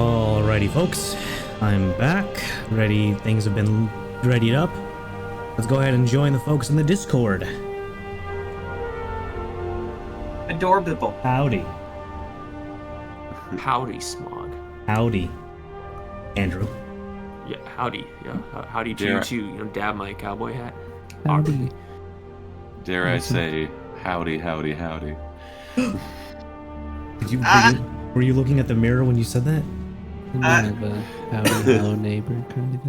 Alrighty, folks. I'm back. Ready. Things have been readied up. Let's go ahead and join the folks in the Discord. Adorable. Howdy. Howdy, Smog. Howdy. Andrew. Yeah, howdy. Yeah, howdy to Yeah. you too. Dab my cowboy hat. Howdy. Awkwardly. Dare I say, howdy, howdy, howdy. Were you looking at the mirror when you said that? I'm kind of a howdy, hello neighbor kind of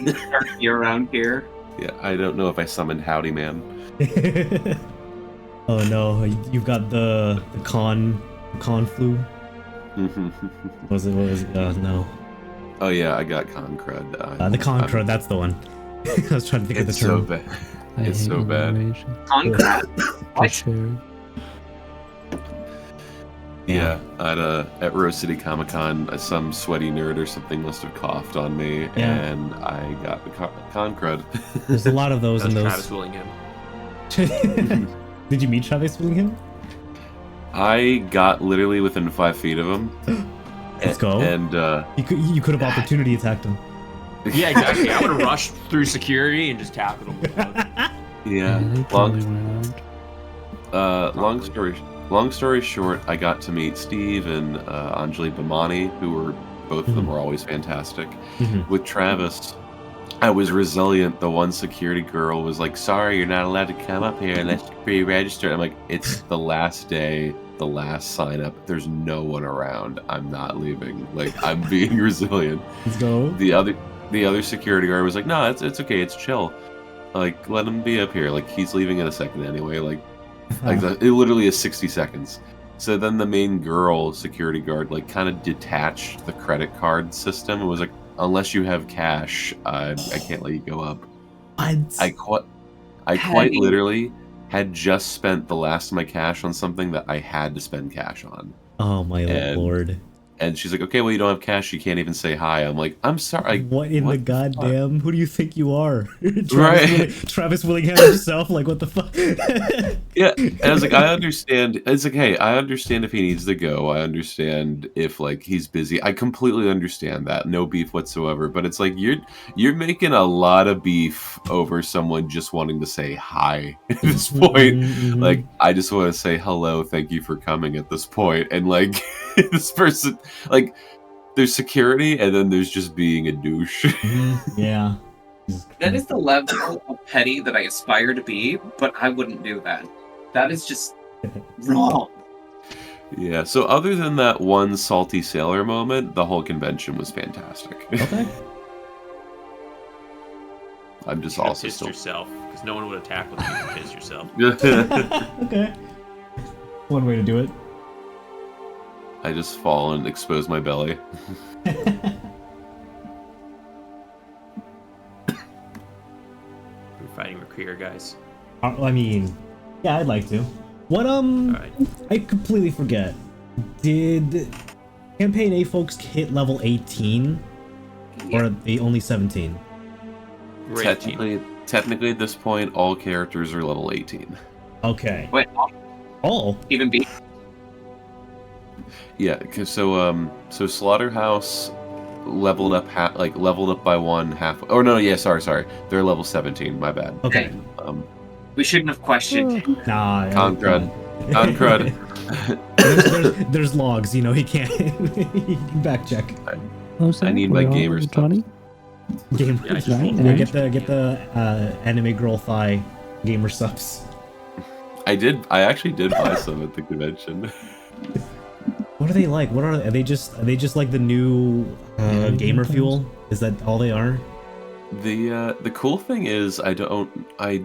guy. You're around here. Yeah, I don't know if I summoned Howdy Man. Oh no, you've got the con flu. What was it? No. Oh yeah, I got con crud. The con crud, that's the one. I was trying to think of the It's so term. bad. I It's hate so bad. alliteration. Concrete. For What? sure. Yeah, at Rose City Comic Con, some sweaty nerd or something must have coughed on me, Yeah. and I got the con crud. There's a lot of those in That's those. Travis Willingham. Did you meet Travis Willingham? I got literally within 5 feet of him. Let's go. And You could have opportunity attacked him. Yeah, exactly. I would have rushed through security and just tackled him. yeah, They probably went out. long story short, I got to meet Steve and Anjali Bhamani, who were both of them were always fantastic. Mhm. With Travis, I was resilient. The one security girl was like, "Sorry, you're not allowed to come up here unless you're pre-registered." I'm like, "It's the last day, the last sign up. There's no one around. I'm not leaving. Like, I'm being resilient." Let's go. The other security guard was like, "No, it's okay. It's chill. Like, let him be up here. Like, he's leaving in a second anyway. It literally is 60 seconds." So then the main girl security guard like kind of detached the credit card system and was like, "Unless you have cash, I can't let you go up." I quite literally had just spent the last of my cash on something that I had to spend cash on. Oh my lord. And she's like, "Okay, well, you don't have cash. You can't even say hi." I'm like, "I'm sorry." What in the fuck? goddamn? Who do you think you are? Right. Travis Willingham himself? Like, what the fuck? Yeah, and I was like, I understand. It's like, hey, I understand if he needs to go. I understand if like he's busy. I completely understand that. No beef whatsoever. But it's like you're making a lot of beef over someone just wanting to say hi at this point. Mhm. Like, I just want to say hello, thank you for coming at this point. And like this person, like, there's security, and then there's just being a douche. Yeah. That is the level of petty that I aspire to be, but I wouldn't do that. That is just wrong. Yeah. So other than that one salty sailor moment, the whole convention was fantastic. Okay. I'm just You also pissed still. yourself because no one would have tackled you if you pissed yourself. Okay. One way to do it. I just fall and expose my belly. We're fighting Recreer, guys. I mean, yeah, I'd like to. What, Alright. I completely forget. Did Campaign A folks hit level 18? Or are they only 17? We're 18. Technically, at this point, all characters are level 18. Okay. Wait, Oh. even be Yeah, 'cause so Slaughterhouse leveled up leveled up by one half. Oh no, yeah, sorry. They're level 17. My bad. Okay. we shouldn't have questioned. Nah. Con crud. There's logs, you know, he can't he can back check. I need my gamer stuff. 20? Game Yeah, I just Right. rolled yeah, rage. get the anime girl thigh gamer subs. I actually did buy some at the convention. What are they like? Are they just like the new gamer fuel? Is that all they are? The cool thing is I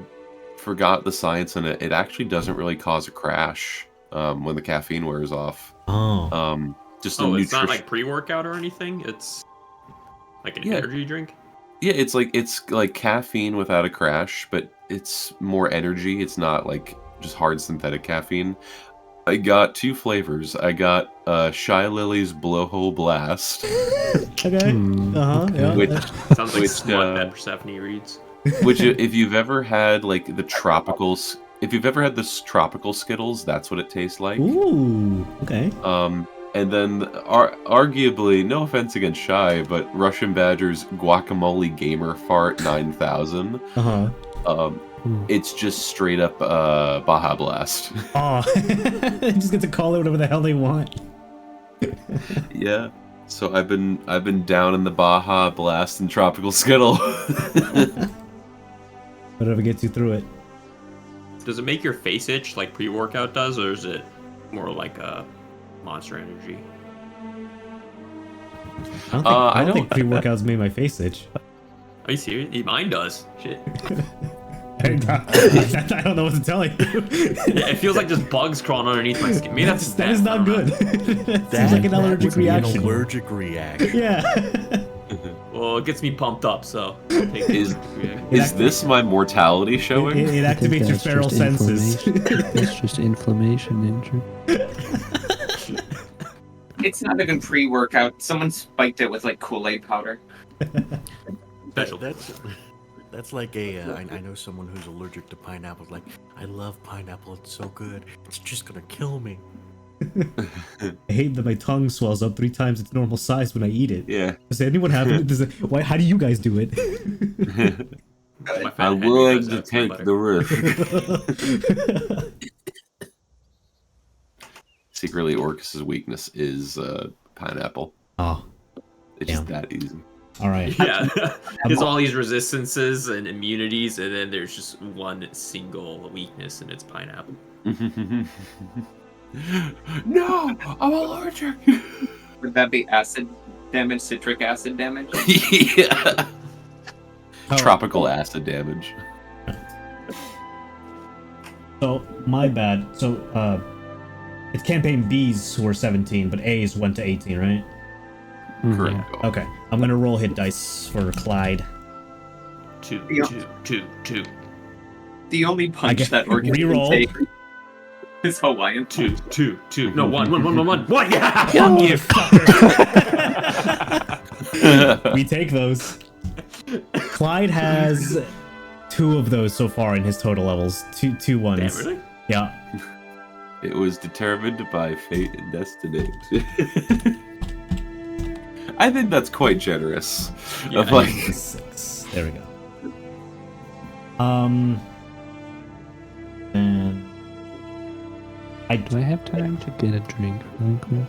forgot the science in it. It actually doesn't really cause a crash when the caffeine wears off. Oh. Just the Oh, it's nutrition. not like pre-workout or anything? It's like an Yeah. energy drink? Yeah, it's like caffeine without a crash, but it's more energy. It's not like just hard synthetic caffeine. I got 2 flavors. I got Shy Lily's Blowhole Blast, Okay. Yeah. which Sounds like Which, smut that Persephone reads. which if you've ever had like the tropical Skittles, that's what it tastes like. Ooh. Okay. And then, arguably, no offense against Shy, but Russian Badger's Guacamole Gamer Fart 9000. Uh-huh. It's just straight up Baja Blast. Oh, they just get to call it whatever the hell they want. Yeah. So I've been down in the Baja Blast and Tropical Skittle. Whatever gets you through it. Does it make your face itch like pre-workout does, or is it more like a Monster Energy? I don't think pre-workouts made my face itch. Are you serious? Mine does. Shit. I don't know what to tell you. Yeah, it feels like just bugs crawling underneath my skin. Maybe that is not good. That seems like an allergic would be reaction. An allergic reaction. Yeah. Well, it gets me pumped up, so. Is this my mortality showing? It activates your feral senses. That's just inflammation, Andrew. It's not even pre-workout. Someone spiked it with like Kool-Aid powder. Special. That's like I know someone who's allergic to pineapple. Like, I love pineapple. It's so good. It's just gonna kill me. I hate that my tongue swells up 3 times its normal size when I eat it. Yeah. Does anyone have it? Why? How do you guys do it? I would to take the risk. Secretly, Orcus's weakness is pineapple. Oh, it's just that easy. All right. Yeah, there's all these resistances and immunities, and then there's just one single weakness, and it's pineapple. No, I'm allergic. Would that be acid damage, citric acid damage? Yeah. Oh. Tropical acid damage. So, my bad. So, it's campaign B's who are 17, but A's went to 18, right? Correct. Yeah. Okay. I'm gonna roll hit dice for Clyde. Two. The only punch get- that Orcus can reroll. take is Hawaiian. Two. No, one. One. Yeah. Fuck you, fucker. We take those. Clyde has 2 of those so far in his total levels. Two ones. Damn, really? Yeah. It was determined by fate and destiny. I think that's quite generous. Yeah, Of like, 6. There we go. And Do I have time to get a drink really quick?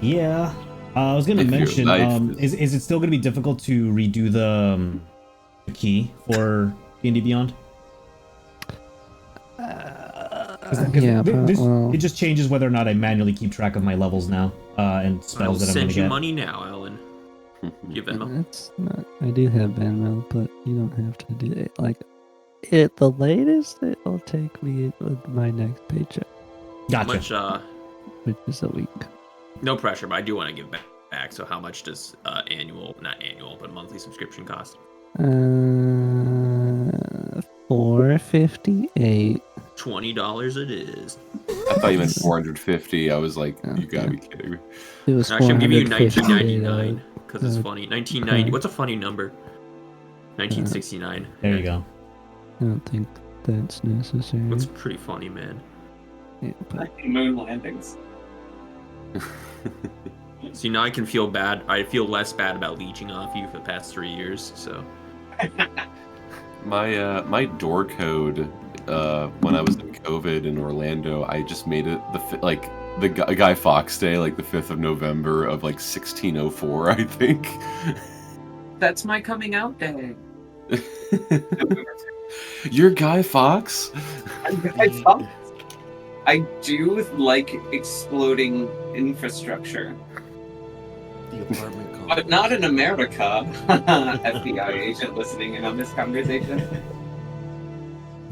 yeah. I was gonna If your mention. life Is it still gonna be difficult to redo the key for D&D Beyond? Yeah, but, This, well, it just changes whether or not I manually keep track of my levels now and I'll spells that I'm send gonna you get. money now, Alan. Give Venmo. it's not. I do have Venmo, but you don't have to do it. Like, at the latest, it'll take me with my next paycheck, How Gotcha. much? which is a week. No pressure, but I do want to give back. So how much does not annual, but monthly subscription cost? $4.58. $20 it is. I thought you meant 450. I was like, Oh, you gotta yeah. be kidding me. It was Actually, I'm giving you $458. $19.99 because it's Uh, funny. $19.90. okay. What's a funny number? 1969. There you go. I don't think that's necessary. Looks pretty funny, man. Yeah, but Moon landings. See, now I can feel bad. I feel less bad about leeching off you for the past 3 years. So My door code when I was in COVID in Orlando, I just made it the Guy Fawkes Day, like the 5th of November of like 1604, I think. That's my coming out day. You're Guy Fawkes? I do like exploding infrastructure, The apartment but complex. not in America. FBI agent listening in on this conversation.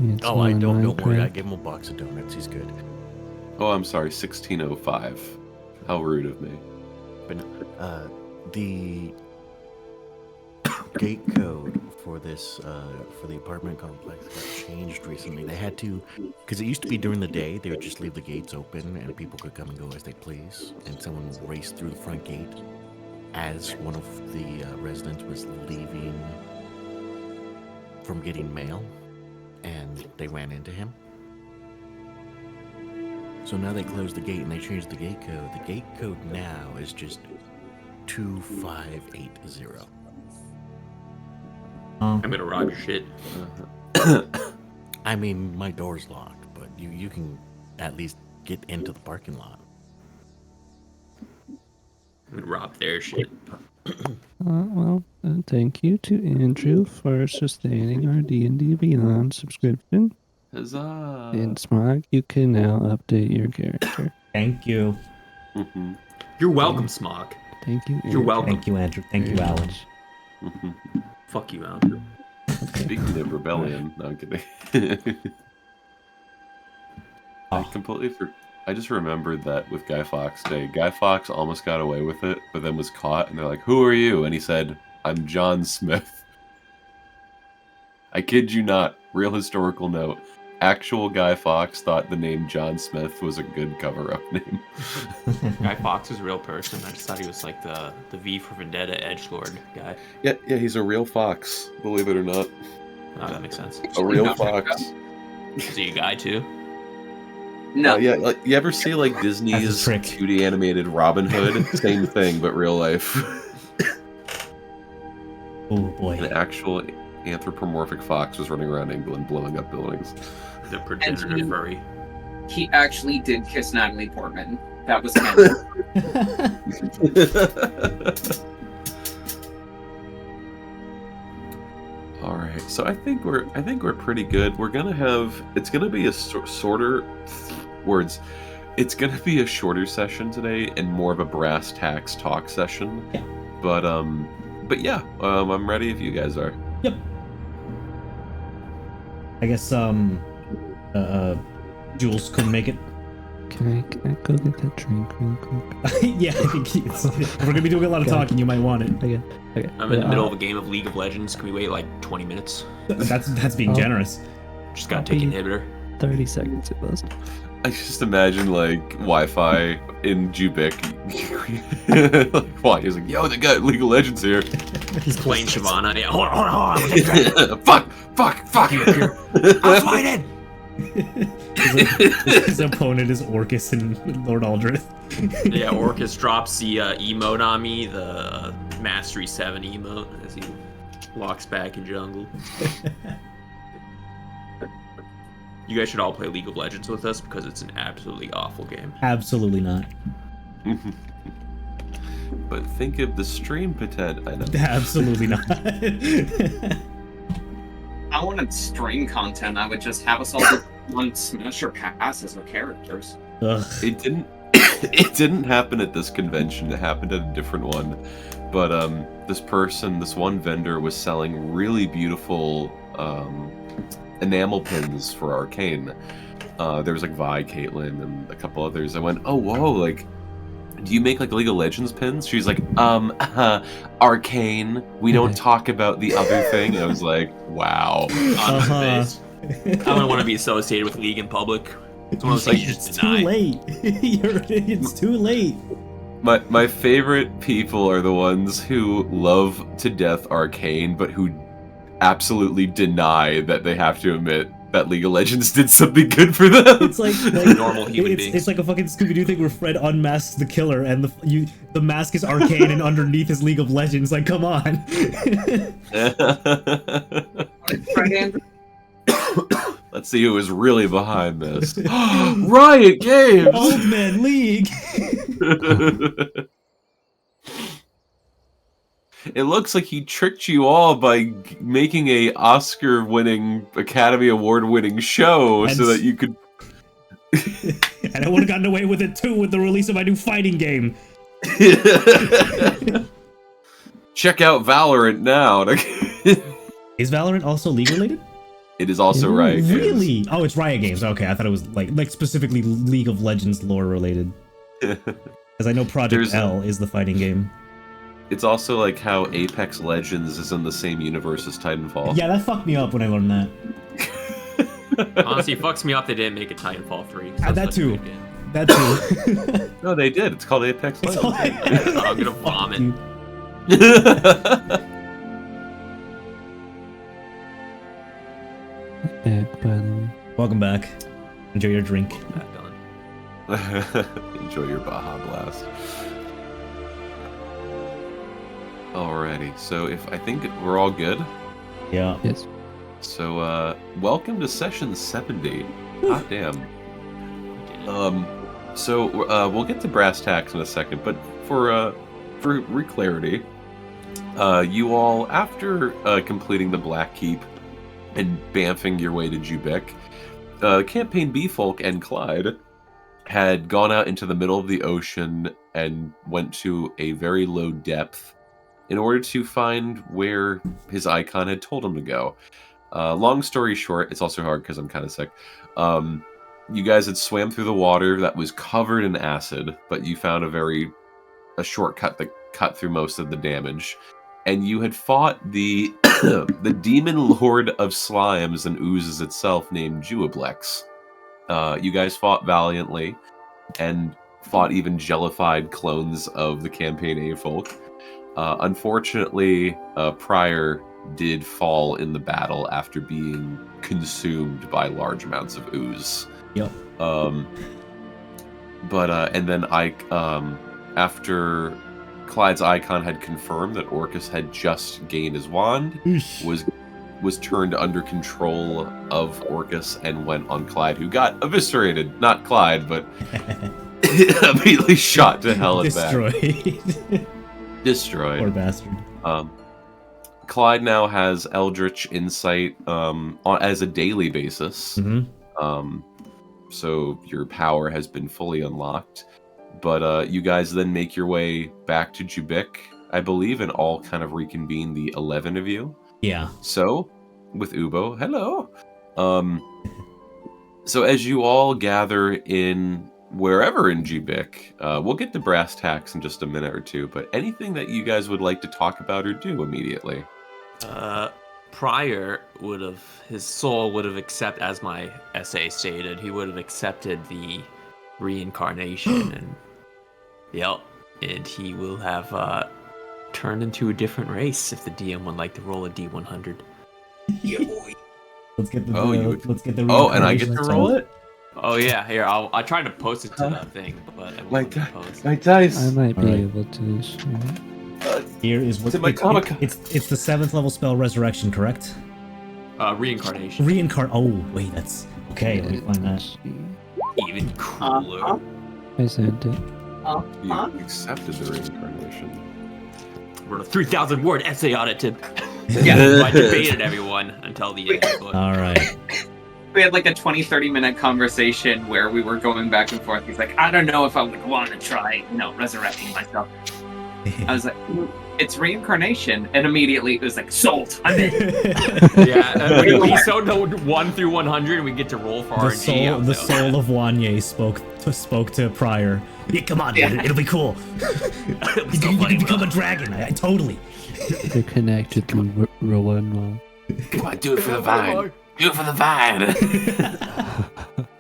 it's Oh, I not don't worry. I Minecraft. gave him a box of donuts. He's good. Oh, I'm sorry, 1605. How rude of me. But the gate code for this for the apartment complex got changed recently. They had to, because it used to be during the day they would just leave the gates open and people could come and go as they please, and someone raced through the front gate as one of the residents was leaving from getting mail, and they ran into him. So now they closed the gate and they changed the gate code. The gate code now is just 2580. I'm gonna rob your shit. I mean, my door's locked, but you can at least get into the parking lot. I'm gonna rob their shit. Thank you to Andrew for sustaining our D&D Beyond subscription. Huzzah! And Smog, you can now update your character. Thank you. You're welcome, Smog. Thank you, Andrew. You're welcome. Thank you, Andrew. Thank you, very Alan. much. Fuck you, Andrew. Speaking of rebellion, no, I'm kidding. I just remembered that with Guy Fawkes Day. Guy Fawkes almost got away with it, but then was caught, and they're like, "Who are you?" And he said, "I'm John Smith." I kid you not. Real historical note. Actual Guy Fawkes thought the name John Smith was a good cover-up name. Guy Fawkes is a real person. I just thought he was like the V for Vendetta edgelord guy. Yeah, he's a real fox, believe it or not. Oh, that makes sense. A real fox. Is he a guy too? No. Yeah, like, you ever see like Disney's trick. 2D animated Robin Hood? Same thing, but real life. Oh boy. An actual anthropomorphic fox was running around England blowing up buildings. The progenitor furry. He actually did kiss Natalie Portman. That was All right, so I think we're pretty good. We're gonna have it's gonna be a shorter words. It's gonna be a shorter session today and more of a brass tacks talk session. Yeah. But yeah, I'm ready if you guys are. Yep. I guess Jules couldn't make it. Can I go get that drink real quick? Yeah, I think if we're gonna be doing a lot of talking, you might want it. Okay. I'm in the middle of a game of League of Legends. Can we wait like 20 minutes? That's being generous. Just gotta take inhibitor. 30 seconds it was. I just imagine like Wi-Fi in Jubik. Like, why? He's like, yo, they got League of Legends here. He's playing Shyvana. Yeah, hold on. Fuck. I'm fighting. His opponent is Orcus and Lord Aldrich. Yeah, Orcus drops the emote on me, the Mastery 7 emote, as he walks back in jungle. You guys should all play League of Legends with us because it's an absolutely awful game. Absolutely not. But think of the stream potential. I know. Absolutely not. I wanted stream content. I would just have us all do one smash or pass as our characters. Ugh. It didn't. It didn't happen at this convention. It happened at a different one. But this one vendor was selling really beautiful enamel pins for Arcane. There was like Vi, Caitlyn, and a couple others. I went, oh whoa, like, do you make like League of Legends pins? She's like, Arcane. We don't talk about the other thing. I was like, wow. On my face. I wouldn't want to be associated with League in public. It's one of those things you just It's deny. too late. It's too late. My favorite people are the ones who love to death Arcane, but who absolutely deny that they have to admit that League of Legends did something good for them. It's like Normal human beings. It's like a fucking Scooby-Doo thing where Fred unmasks the killer and the mask is Arcane and underneath is League of Legends. Like, come on. Right, Andrew? Let's see who is really behind this. Riot Games! Old Man League. It looks like he tricked you all by making a Oscar-winning, Academy Award-winning show And so that you could... And I would have gotten away with it too with the release of my new fighting game. Check out Valorant now. Is Valorant also League related? It is also Riot Games. Really? Oh, it's Riot Games. Okay, I thought it was like specifically League of Legends lore related. Because I know Project L is the fighting game. It's also like how Apex Legends is in the same universe as Titanfall. Yeah, that fucked me up when I learned that. Honestly, it fucks me up they didn't make a Titanfall 3. That too. That too. No, they did. It's called Apex It's Legends. all- I'm gonna vomit. Back, by the way. Welcome back. Enjoy your drink. Back on. Enjoy your Baja Blast. Alrighty, so I think we're all good. Yeah. Yes. So welcome to session 70. Hot damn. So we'll get to brass tacks in a second, but for clarity, you all, after completing the Black Keep and bamfing your way to Jubek, Campaign B-Folk and Clyde had gone out into the middle of the ocean and went to a very low depth in order to find where his icon had told him to go. Long story short, it's also hard because I'm kind of sick. You guys had swam through the water that was covered in acid, but you found a shortcut that cut through most of the damage. And you had fought the the demon lord of slimes and oozes itself named Juablex. You guys fought valiantly and fought even jellified clones of the Campaign A folk. Unfortunately, Prior did fall in the battle after being consumed by large amounts of ooze. Yep. And then after Clyde's icon had confirmed that Orcus had just gained his wand, was turned under control of Orcus and went on Clyde, who got eviscerated. Not Clyde, but immediately shot to hell and back. Destroyed. Poor bastard. Clyde now has Eldritch Insight as a daily basis. Mm-hmm. So your power has been fully unlocked. But you guys then make your way back to Jubik, I believe, and all kind of reconvene, the 11 of you. Yeah. So, with Ubo, hello. So as you all gather in wherever in Jubik, we'll get to brass tacks in just a minute or two, but anything that you guys would like to talk about or do immediately? Prior his soul would have accepted, as my essay stated, he would have accepted the reincarnation, and he will have turned into a different race if the DM would like to roll a D100. Let's get the and I get to roll it? Oh yeah, here I tried to post it to that thing, but I won't post. My dice. I might be Alright. able to. Sure. Here is what It's in my comic. It's the 7th level spell, Resurrection, correct? Reincarnation. Oh wait, that's okay. Let me find that. Let's see. Even cooler. I sent it. You accepted the reincarnation. Wrote a 3,000 word essay on it to I debated everyone until the end. But All right. We had like a 20-30 minute conversation where we were going back and forth. He's like, I don't know if I would want to try, resurrecting myself. I was like, it's reincarnation, and immediately it was like, sold. I'm in. yeah, we so know 1 through 100, we get to roll for RNG. The soul of Wanye spoke to Prior. Yeah, come on, dude, it'll be cool. You can become a dragon. I totally. They're connected through Rowan. Come on, do it for the vine. Do it for the vine.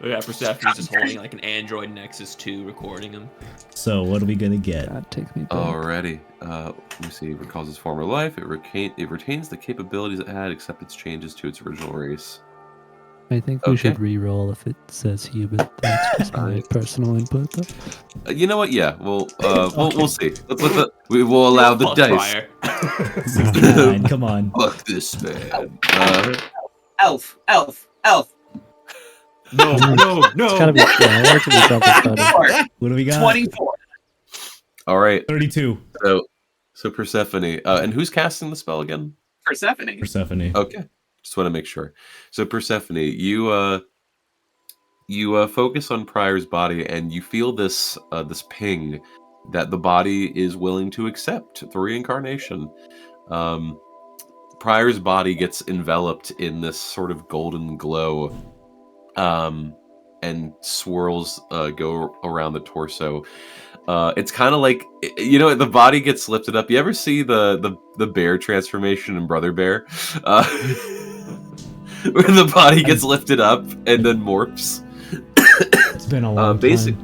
Yeah, Persephone's just holding like an Android Nexus 2 recording him. So what are we gonna get? God, take me back. Alrighty. Let me see. It recalls its former life. It retains the capabilities it had, except its changes to its original race. I think we should re-roll if it says human. That's just my personal input, though. You know what? Yeah, we'll see. We will allow the dice. 69, come on. Fuck this man. Elf. No. It's gotta be. Yeah, it has to be self-started. What do we got? 24. All right. 32. So Persephone. And who's casting the spell again? Persephone. Okay. Just want to make sure. So Persephone, you focus on Prior's body, and you feel this ping that the body is willing to accept the reincarnation. Prior's body gets enveloped in this sort of golden glow, and swirls go around the torso. It's kind of like, the body gets lifted up. You ever see the bear transformation in Brother Bear? Where the body gets lifted up and then morphs. It's been a long time.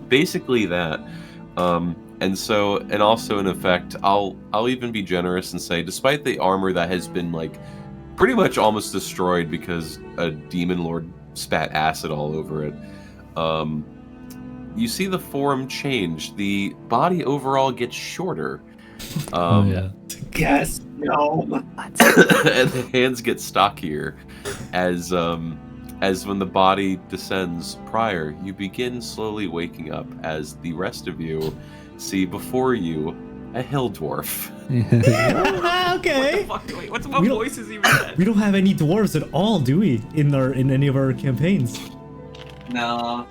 Basically that. And also in effect, I'll even be generous and say, despite the armor that has been like pretty much almost destroyed because a demon lord spat acid all over it, you see the form change. The body overall gets shorter. Yes. No. And the hands get stockier as when the body descends prior, you begin slowly waking up as the rest of you see before you a hill dwarf. Okay. What the fuck? Wait, what We don't- voice is even that? We don't have any dwarves at all, do we? In any of our campaigns. No.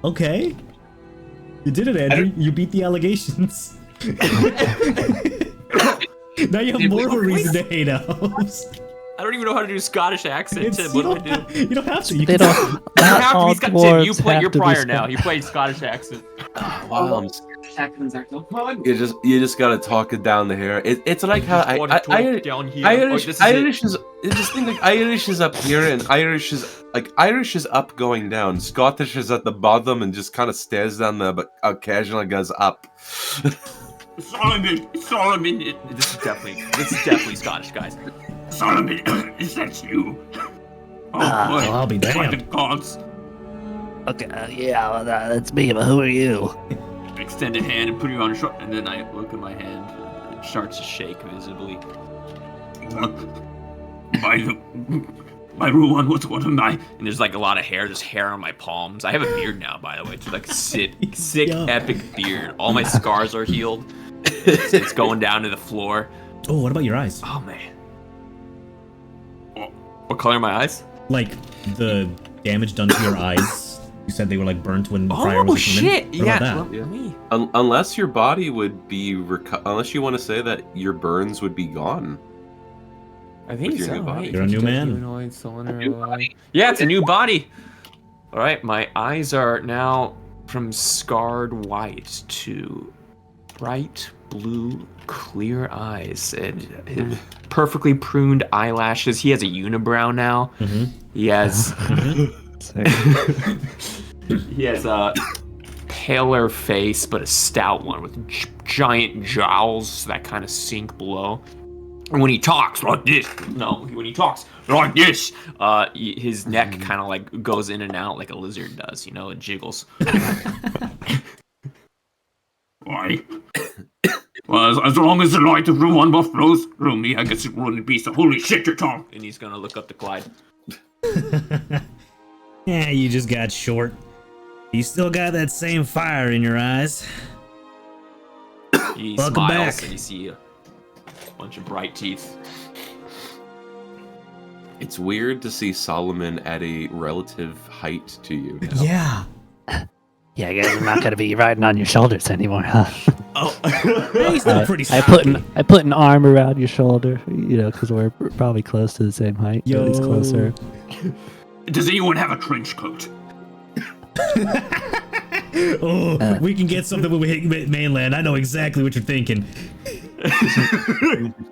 Okay. You did it, Andrew. You beat the allegations. Now you have Did more of a we- reason to hate elves. I don't even know how to do Scottish accent. It's- Tim, what you, do I don't do? you don't have to. You They can- don't. You Not have to all be Scottish. dwarves Tim, you play. have You're to be prior now. Scottish. You played Scottish accent. Wow, Seconds are so fun. you just gotta talk it down the hair. It's like how Down here. Irish, Oh, this is Irish is just think like Irish is up here and Irish is up going down. Scottish is at the bottom and just kind of stares down there, but occasionally goes up. Solomon. This is definitely Scottish, guys. Solomon, is that you? Oh well, I'll be by damned. the gods. Okay, yeah, well, that's me, but who are you? Extended hand and put you on your shoulder, and then I look at my hand. It starts to shake visibly. My Ruan, what am I? And there's like a lot of hair. There's hair on my palms. I have a beard now, by the way. It's like a sick, Yeah. epic beard. All my scars are healed. It's going down to the floor. Oh, what about your eyes? Oh man. What color are my eyes? Like the damage done to your eyes. You said they were like burnt when Friar was a human. shit! What Yeah, about that? let me. Unless your body would be unless you want to say that your burns would be gone. I think With your so. new body. Right? You're a new man. Humanoid, cylinder, yeah, it's a new body. All right, my eyes are now from scarred white to bright blue, clear eyes, and perfectly pruned eyelashes. He has a unibrow now. Mhm. He has Sick. he has a paler face, but a stout one with giant jowls that kind of sink below. And when he talks like this, when he talks like this, his neck kind of like goes in and out like a lizard does. It jiggles. Why? Well, as long as the light of Ruan buff flows through me, I guess it wouldn't be so holy shit you're talking. And he's gonna look up to Clyde. Yeah, you just got short. You still got that same fire in your eyes. He Welcome smiles back. and you see a bunch of bright teeth. It's weird to see Solomon at a relative height to you. Now. Yeah. Yeah, I guess I'm not gonna be riding on your shoulders anymore, huh? Oh, Yeah, he's still pretty I stocky. put an arm around your shoulder, because we're probably close to the same height. At least Yo. closer. Does anyone have a trench coat? Oh, we can get something when we hit mainland. I know exactly what you're thinking.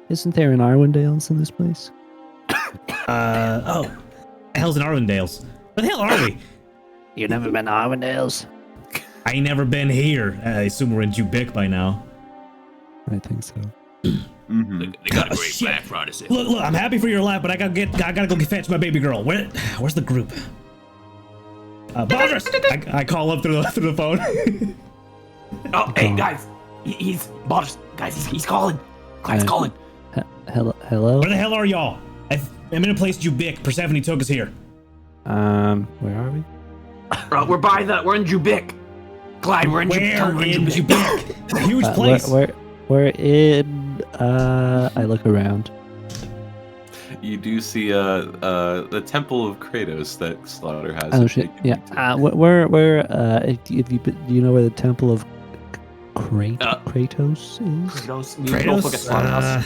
Isn't there an Arwindale's in this place? Oh. The hell's in Arwindale's? Where the hell are we? You never been to Arwindale's? I ain't never been here. I assume we're in Jubic by now. I think so. Mm-hmm. they got a Oh, great shit. black Friday sale. Look, I'm happy for your life, but I gotta go fetch my baby girl. Where's the group? Baldrus! I call up through the phone. Oh, hey guys, he's Baldur's. Guys, he's calling. Clyde's calling. Hello? Where the hell are y'all? I'm in a place Jubic. Persephone took us here. Where are we? We're in Jubic. Clyde, we're in Where Jubic. in Jubic? It's a huge place. We're in. I look around. You do see the Temple of Kratos that Slaughter has. Oh shit! taken you Yeah. to. Do you know where the Temple of Kratos is? Kratos?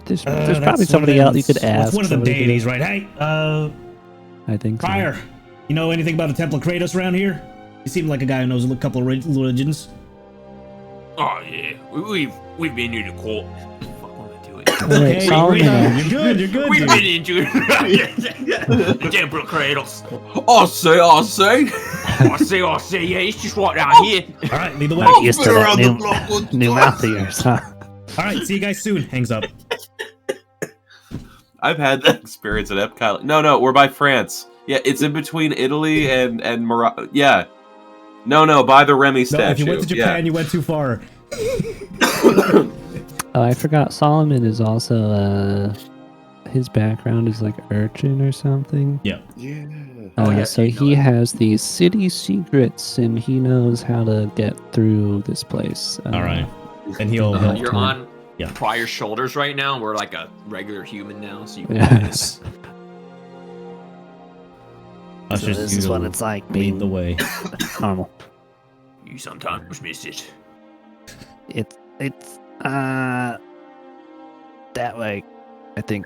There's that's probably somebody else you could ask. It's one of the somebody could deities, ask. right? Hey, I think so. Prior, you know anything about the Temple of Kratos around here? You seem like a guy who knows a couple of religions. Oh yeah, we've been into court. Fuck, what am I doing? Wait, Hey, Solomon, you're good. You're good. We've dude. been into the Temple of Kratos. I say. I say, yeah, it's just right down here. All right, lead the way. Not used to been that around the block once new or mouth twice. of yours, huh? All right, see you guys soon. Hangs up. I've had that experience at Epcot. No, we're by France. Yeah, it's in between Italy and Morocco. Yeah. No, by the Remy statue. No, if you went to Japan, you went too far. Oh, I forgot. Solomon is also his background is like urchin or something. Yeah. Yeah. So he has these city secrets, and he knows how to get through this place. All right. And he'll You're on Yeah. Prior's shoulders right now. We're like a regular human now, so you can Yeah. do this. Ushers, So this is what you it's like lead being the way. normal. You sometimes miss it. It's that way, I think.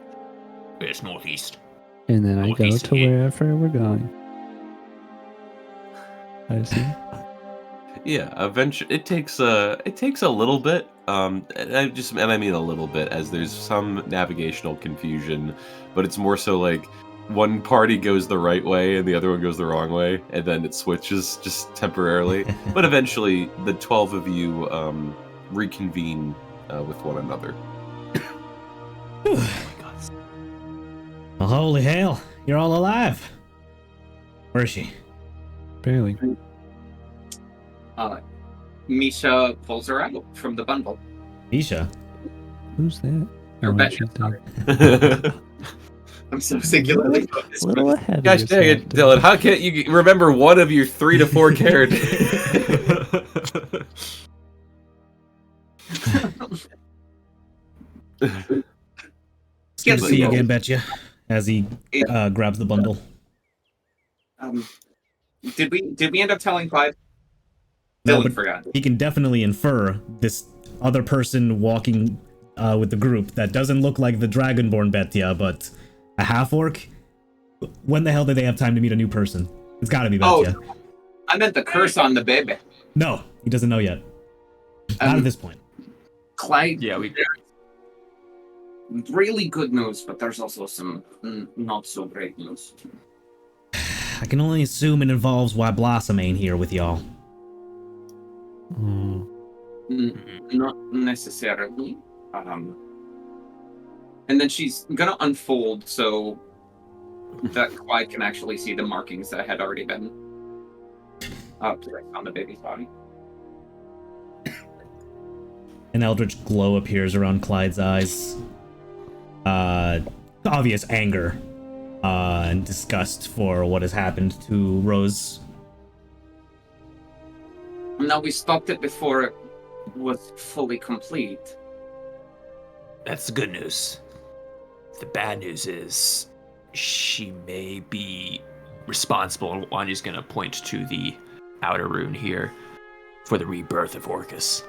It's northeast. And then I go Northeast to here. wherever we're going. I see. Yeah, eventually it takes a little bit. And I mean a little bit, as there's some navigational confusion, but it's more so like one party goes the right way and the other one goes the wrong way, and then it switches just temporarily. But eventually, the 12 of you reconvene with one another. Well, holy hell, you're all alive. Where is she? Barely. Misha pulls her out from the bundle. Isha. Who's that? Or Oh, Bet- she's there. I'm so singularly focused. A little ahead of Gosh dang it, yourself, Dylan! How can't you remember one of your 3 to 4 characters? It's good to see you again, Betcha. As he grabs the bundle. Did we end up telling Clyde? No, Dylan but forgot. he can definitely infer this other person walking with the group that doesn't look like the Dragonborn Betya, but a half-orc? When the hell did they have time to meet a new person? It's gotta be Betya. Oh, I meant the curse on the baby. No, he doesn't know yet. Not at this point. Clyde. Yeah, we. Really good news, but there's also some not so great news. I can only assume it involves why Blossom ain't here with y'all. Not necessarily. And then she's gonna unfold so that Clyde can actually see the markings that had already been placed on the baby's body. An eldritch glow appears around Clyde's eyes. Obvious anger and disgust for what has happened to Rose. Now we stopped it before it was fully complete. That's the good news. The bad news is she may be responsible. Wanya's going to point to the outer rune here for the rebirth of Orcus.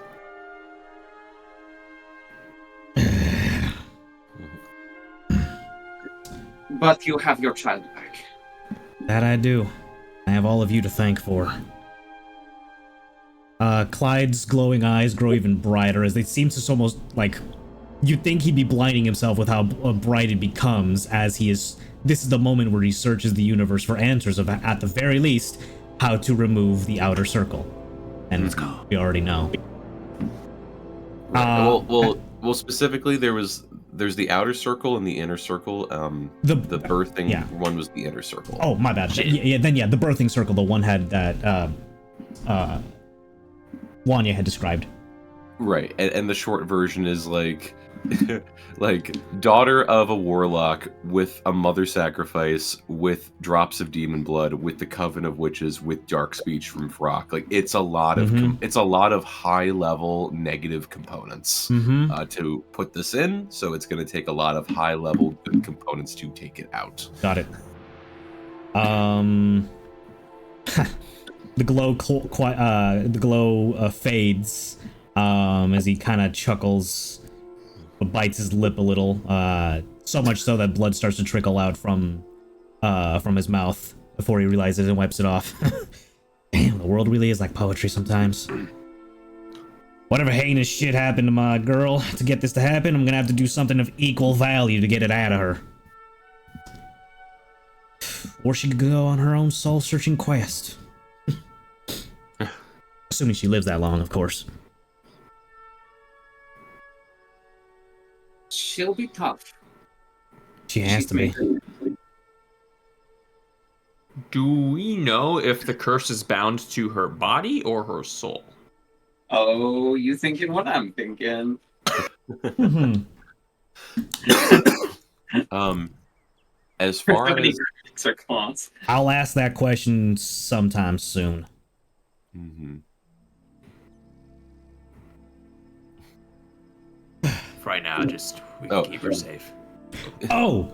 But you have your child back. That I do. I have all of you to thank for. Clyde's glowing eyes grow even brighter as they seem to almost like you'd think he'd be blinding himself with how bright it becomes as he is. This is the moment where he searches the universe for answers of, at the very least, how to remove the outer circle. And we already know. Well, specifically, there's the outer circle and the inner circle. The birthing one was the inner circle. Oh, my bad. The birthing circle, the one had that Wanya had described. Right, and the short version is like like daughter of a warlock with a mother sacrifice with drops of demon blood with the coven of witches with dark speech from Frock. Like it's a lot of high level negative components to put this in, so it's going to take a lot of high level good components to take it out. Got it. The glow fades as he kind of chuckles, but bites his lip a little, so much so that blood starts to trickle out from his mouth before he realizes and wipes it off. Damn, the world really is like poetry sometimes. Whatever heinous shit happened to my girl, to get this to happen, I'm gonna have to do something of equal value to get it out of her. Or she could go on her own soul-searching quest. Assuming she lives that long, of course. She'll be tough. She has to be. Do we know if the curse is bound to her body or her soul? Oh, you thinking what I'm thinking? Mhm. As far How many as critics are claws? I'll ask that question sometime soon. Mhm. For right now, just we can Oh. keep her safe. Oh!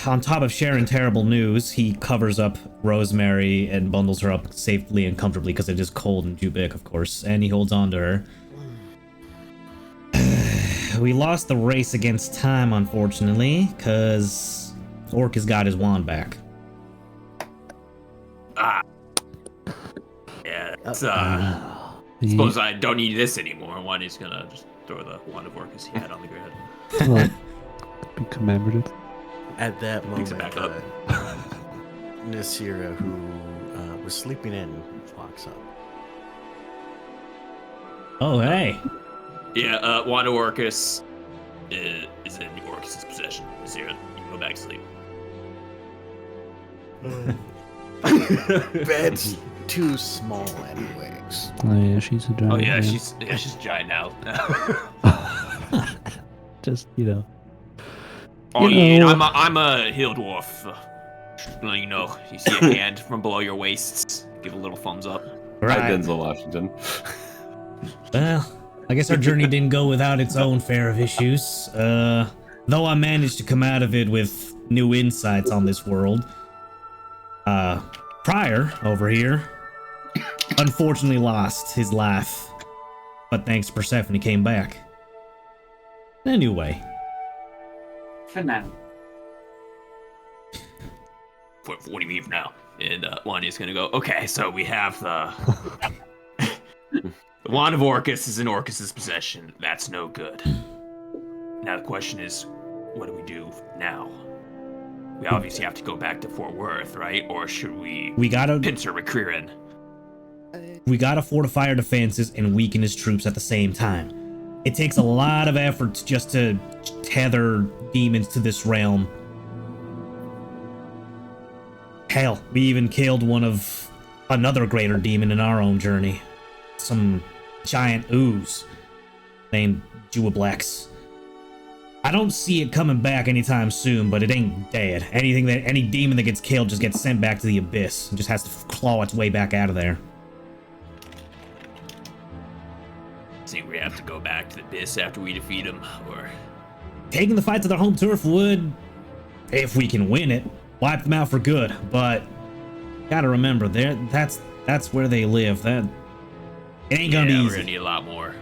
On top of sharing terrible news, he covers up Rosemary and bundles her up safely and comfortably because it is cold in Jubik, of course, and he holds on to her. We lost the race against time, unfortunately, because Orc has got his wand back. Yeah, it's, Suppose suppose I don't need this anymore. Wanya's gonna just throw the wand of Orcus he had on the ground. well, be commemorative. At that Picks moment, it back up. Nasira, who was sleeping in, walks up. Oh, hey. Yeah, wand of Orcus is in Orcus's possession. Zero, you can go back to sleep. Bed's too small anyways. Oh yeah, she's a giant. Oh yeah, man. she's giant now. Just, you know. Oh You yeah, know. I'm a hill dwarf. You know, you see a hand from below your waist. Give a little thumbs up. Hi, Right. Denzel Washington. Well, I guess our journey didn't go without its own fare of issues. Though I managed to come out of it with new insights on this world. Prior, over here, unfortunately lost his life. But thanks to Persephone, he came back. Anyway. For now. What do you mean now? And Wanya's gonna go, okay, so we have the... the Wand of Orcus is in Orcus's possession. That's no good. Now the question is, what do we do now? We obviously have to go back to Fort Worth, right? Or should we gotta pincer McCreeran? we gotta fortify our defenses and weaken his troops at the same time. It takes a lot of effort just to tether demons to this realm. Hell, we even killed another greater demon in our own journey. Some giant ooze named Jewablex. I don't see it coming back anytime soon, but it ain't dead. Any demon that gets killed just gets sent back to the abyss and just has to claw its way back out of there. Think we have to go back to the abyss after we defeat him, or Taking the fight to their home turf would, if we can win it, wipe them out for good. But gotta remember, that's where they live. It ain't gonna be we're easy. gonna need a lot more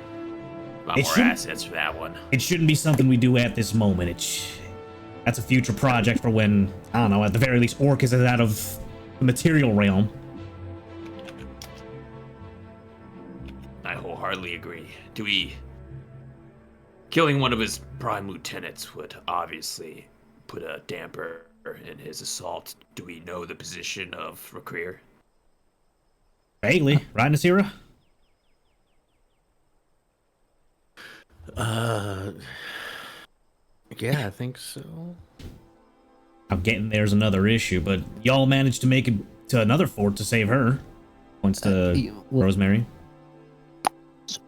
It shouldn't- assets for that one. It shouldn't be something we do at this moment. That's a future project for when, I don't know, at the very least, Orcus is out of the material realm. I wholeheartedly agree. Killing one of his prime lieutenants would obviously put a damper in his assault. Do we know the position of Recreer? Vaguely, right, Nasira? Yeah, I think so. I'm getting there's another issue, but y'all managed to make it to another fort to save her. Points to well, Rosemary.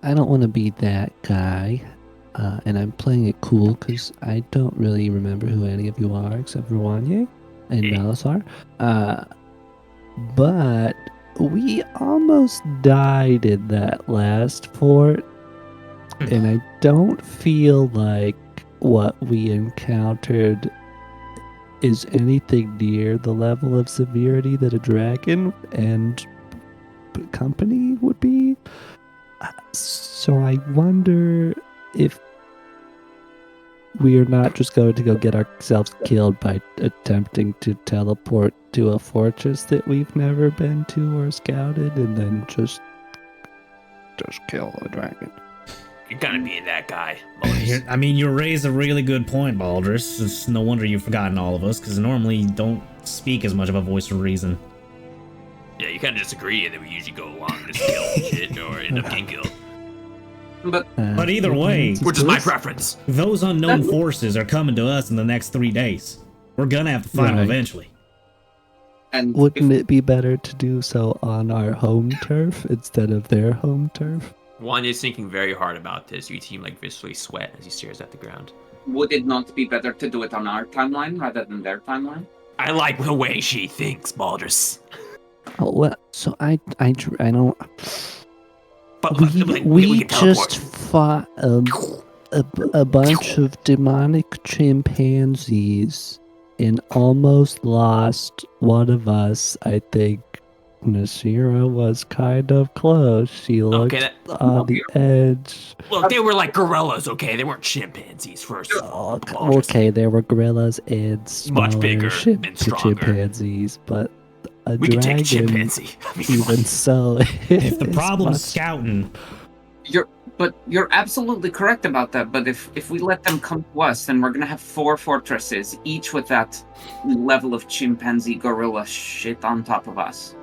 I don't want to be that guy, and I'm playing it cool because I don't really remember who any of you are except for Wanye and Malasar. But we almost died in that last fort, and I don't feel like what we encountered is anything near the level of severity that a dragon and company would be. So I wonder if we are not just going to go get ourselves killed by attempting to teleport to a fortress that we've never been to or scouted, and then just kill a dragon. You're kind of being that guy. You raise a really good point, Baldrus. It's no wonder you've forgotten all of us, because normally you don't speak as much of a voice of reason. Yeah, you kind of disagree that we usually go along and just kill shit or end up getting killed. But either way, Which is my preference. those unknown forces are coming to us in the next 3 days. We're gonna have to fight them Right. eventually. And Wouldn't it be better to do so on our home turf instead of their home turf? Juan is thinking very hard about this. You seem like visibly sweat as he stares at the ground. would it not be better to do it on our timeline rather than their timeline? I like the way she thinks, Baldrus. Oh, well, so I don't. But We can teleport. just fought a bunch of demonic chimpanzees and almost lost one of us. I think Nasira was kind of close. She looked on the edge. Look, they were like gorillas, okay? They weren't chimpanzees first. Okay, there were gorillas and smaller Much bigger and stronger. chimpanzees, but a We can take a dragon, chimpanzee. I mean, even so, If the is problem's much- scouting, You're absolutely correct about that, but if we let them come to us, then we're gonna have 4 fortresses, each with that level of chimpanzee gorilla shit on top of us.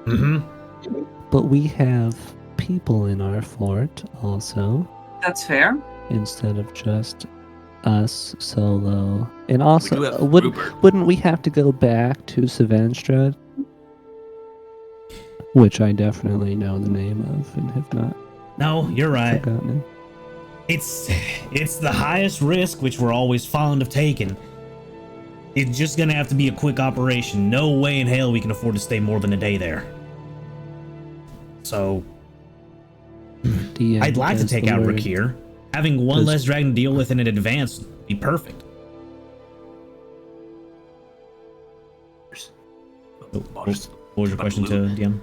But we have people in our fort also, That's fair. instead of just us solo. And also, do have Rupert. wouldn't we have to go back to Savenstra? Which I definitely know the name of and have not no, you're right. forgotten. It's the highest risk, which we're always fond of taking. It's just gonna have to be a quick operation. No way in hell we can afford to stay more than a day there. So, DM I'd like to has take the out word. Rakir. Having one Does- less dragon to deal with in advance would be perfect. Baldrus. What was your question to DM?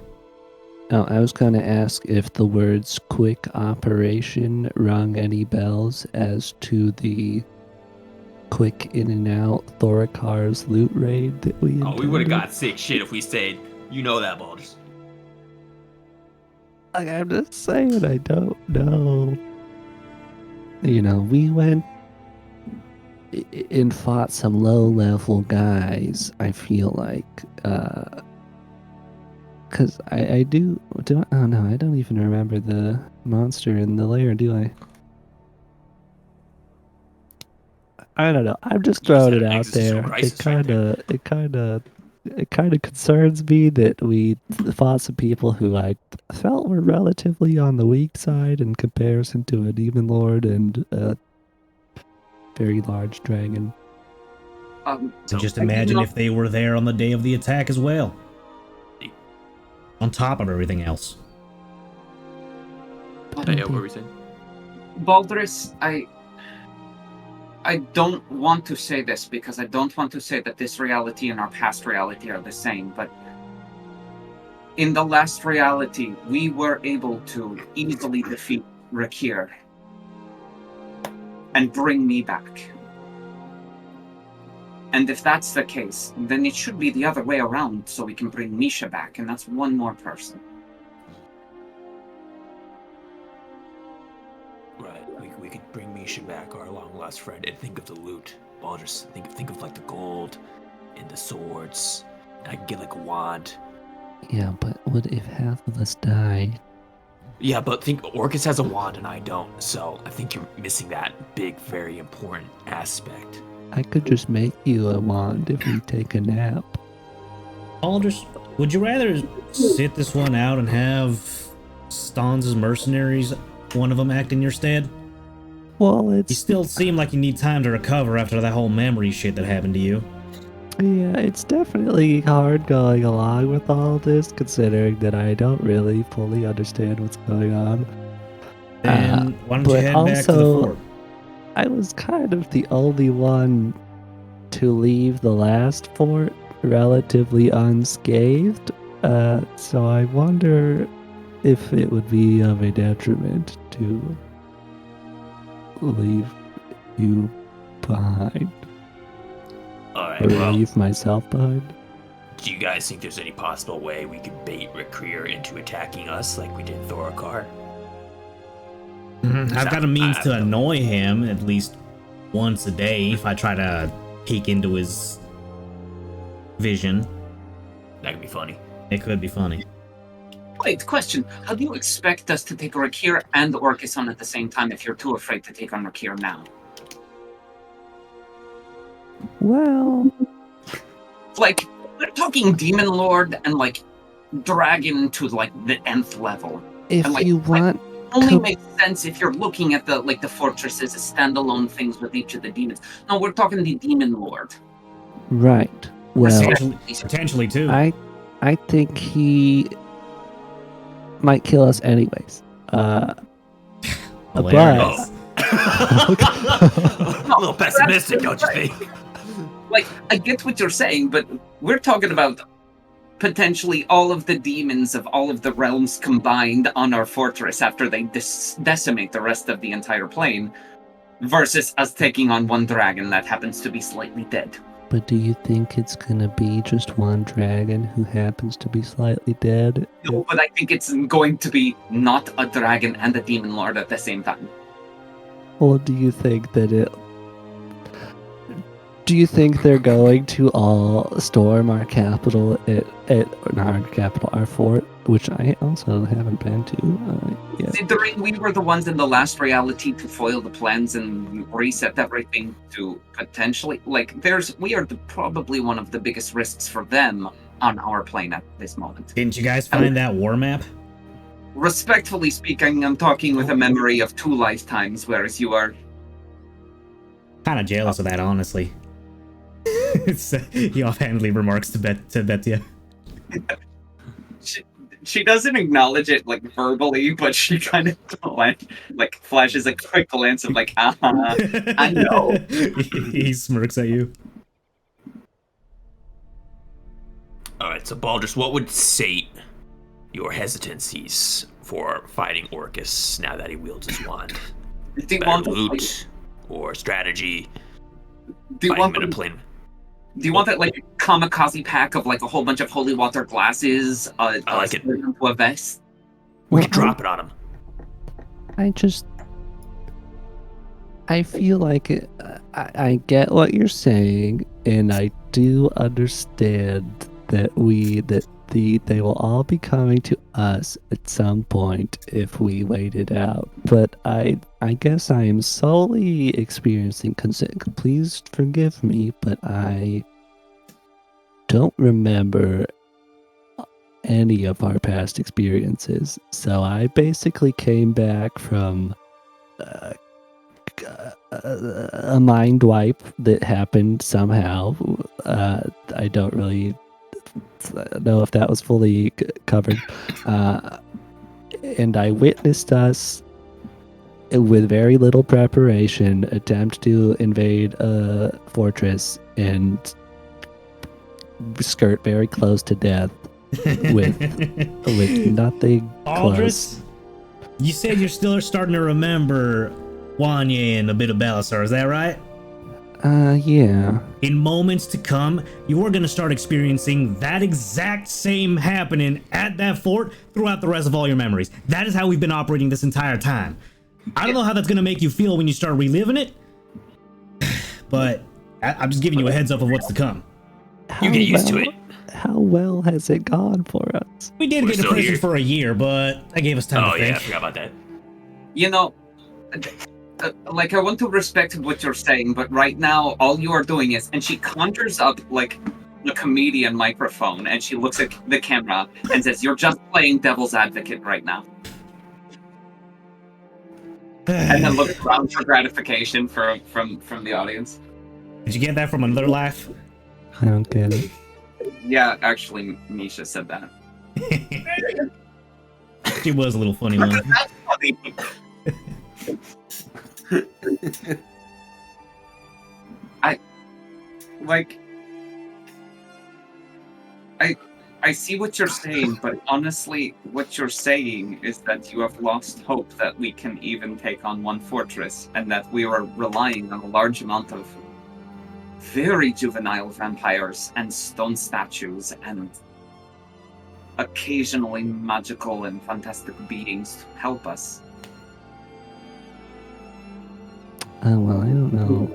Oh, I was going to ask if the words quick operation rung any bells as to the quick in and out Thorikar's loot raid that we Oh, we would have intended. got sick shit if we stayed. You know that, Baldrus. Like, I'm just saying, I don't know. You know, we went and fought some low-level guys, I feel like. Because I do... Oh, no, I don't even remember the monster in the lair, do I? I don't know. I'm just throwing had it an out existential there. crisis right It kind of concerns me that we fought some people who I felt were relatively on the weak side in comparison to a demon lord and a very large dragon. So just I do imagine not- if they were there on the day of the attack as well. On top of everything else. Yeah, what were we saying? Baldrus, I don't want to say this because I don't want to say that this reality and our past reality are the same, but in the last reality, we were able to easily defeat Rakir and bring me back. And if that's the case, then it should be the other way around so we can bring Misha back, and that's one more person. Right, we could bring Misha back, our long-lost friend, and think of the loot. Baldrus, think of like the gold and the swords. And I can get like a wand. Yeah, but what if half of us die? Yeah, but think Orcus has a wand and I don't, so I think you're missing that big, very important aspect. I could just make you a wand if we take a nap. Aldous, would you rather sit this one out and have Stans' mercenaries, one of them act in your stead? Well, You it's still seem like you need time to recover after that whole memory shit that happened to you. yeah, it's definitely hard going along with all this, considering that I don't really fully understand what's going on. Then why don't you but head back to the also- fort? I was kind of the only one to leave the last fort relatively unscathed, so I wonder if it would be of a detriment to leave you behind, Alright, or well, leave myself behind. do you guys think there's any possible way we could bait Rakir into attacking us like we did Thorokar? I've got a means to annoy him at least once a day if I try to peek into his vision. That could be funny. It could be funny. Wait, question. How do you expect us to take Rakir and Orcus on at the same time if you're too afraid to take on Rakir now? Well, Like, We're talking demon lord and like dragon to like the nth level. If And, like, you want, Only makes sense if you're looking at the fortresses as standalone things with each of the demons. No, we're talking the demon lord. right. Well, Potentially too. I think he might kill us anyways. Hilarious. A little pessimistic, don't you think? Like, I get what you're saying, but we're talking about potentially all of the demons of all of the realms combined on our fortress after they decimate the rest of the entire plane, versus us taking on one dragon that happens to be slightly dead. But do you think it's gonna be just one dragon who happens to be slightly dead? No, but I think it's going to be not a dragon and a demon lord at the same time. Or do you think that it... Do you think they're going to all storm our capital our fort, which I also haven't been to yet? Considering we were the ones in the last reality to foil the plans and reset everything to potentially, we are probably one of the biggest risks for them on our plane at this moment. Didn't you guys find that war map? Respectfully speaking, I'm talking with a memory of 2 lifetimes, whereas you are... Kind of jealous of that, honestly. He offhandedly remarks to Bettia. She doesn't acknowledge it verbally, but she kind of flashes a quick glance of I know. He smirks at you. All right, so Baldrus, what would sate your hesitancies for fighting Orcus now that he wields his wand? Do you Better want loot or strategy? Do you want a plane? Do you want that kamikaze pack of a whole bunch of holy water glasses? I like it. Into a vest. We could drop it on him. I feel like I get what you're saying, and I do understand that they will all be coming to us at some point if we wait it out. But I guess I am solely experiencing consent. Please forgive me, but I don't remember any of our past experiences. So I basically came back from a mind wipe that happened somehow. I don't really know if that was fully covered. And I witnessed us, with very little preparation, attempt to invade a fortress and skirt very close to death with nothing close. Aldris, you said you're still starting to remember Wanye and a bit of Balasar, is that right? Yeah. In moments to come, you are going to start experiencing that exact same happening at that fort throughout the rest of all your memories. That is how we've been operating this entire time. I don't know how that's going to make you feel when you start reliving it, but I'm just giving you a heads up of what's to come. You get used to it. How well has it gone for us? We did get a prison for a year, but that gave us time to think. Oh yeah, I forgot about that. You know, I want to respect what you're saying, but right now all you are doing is, and she conjures up a comedian microphone, and she looks at the camera and says, "You're just playing devil's advocate right now." And then looks around for gratification from the audience. Did you get that from another laugh? I don't get it. Yeah, actually, Misha said that. She was a little funny one. That's funny. I see what you're saying, but honestly, what you're saying is that you have lost hope that we can even take on one fortress, and that we are relying on a large amount of very juvenile vampires and stone statues and occasionally magical and fantastic beings to help us. Well, I don't know.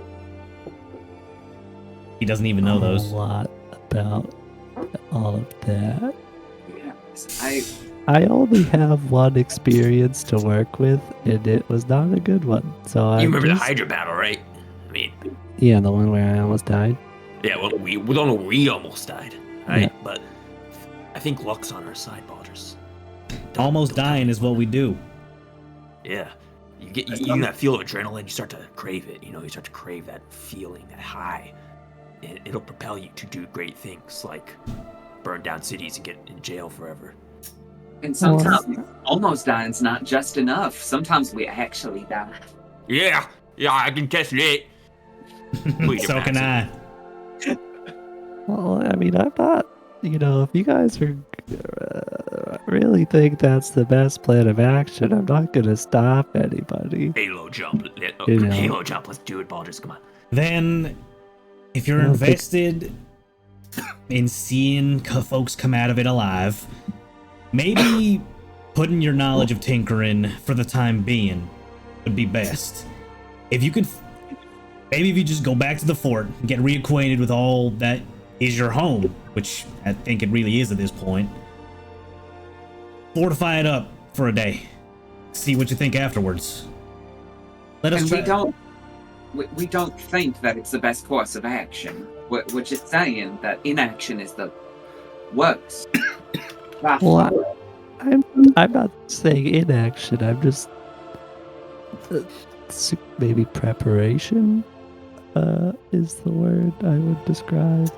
He doesn't even know those. A lot about all of that. Yes, I only have one experience to work with, and it was not a good one. So You remember the Hydra battle, right? I mean, yeah, the one where I almost died. yeah, well, we don't know we almost died. right? Yeah. But I think luck's on our side, Baldrus. Almost dying is what we do. Yeah. You get that feel of adrenaline, you start to crave it, you start to crave that feeling, that high. And it'll propel you to do great things like burn down cities and get in jail forever. And sometimes almost dying's not just enough. Sometimes we actually die. Yeah, I can test that. So can I. Well, I mean, I'm not, if you guys are really think that's the best plan of action, I'm not going to stop anybody. Halo jump. You know. Halo jump. Let's do it, Baldrus. Come on. Then, if you're I don't think- invested in seeing folks come out of it alive, maybe putting your knowledge of tinkering for the time being would be best. If you could, maybe if you just go back to the fort and get reacquainted with all that is your home, which I think it really is at this point. Fortify it up for a day. See what you think afterwards. Let us And try. we don't think that it's the best course of action. We're just saying that inaction is the worst. Well, I'm not saying inaction. I'm just maybe preparation is the word I would describe.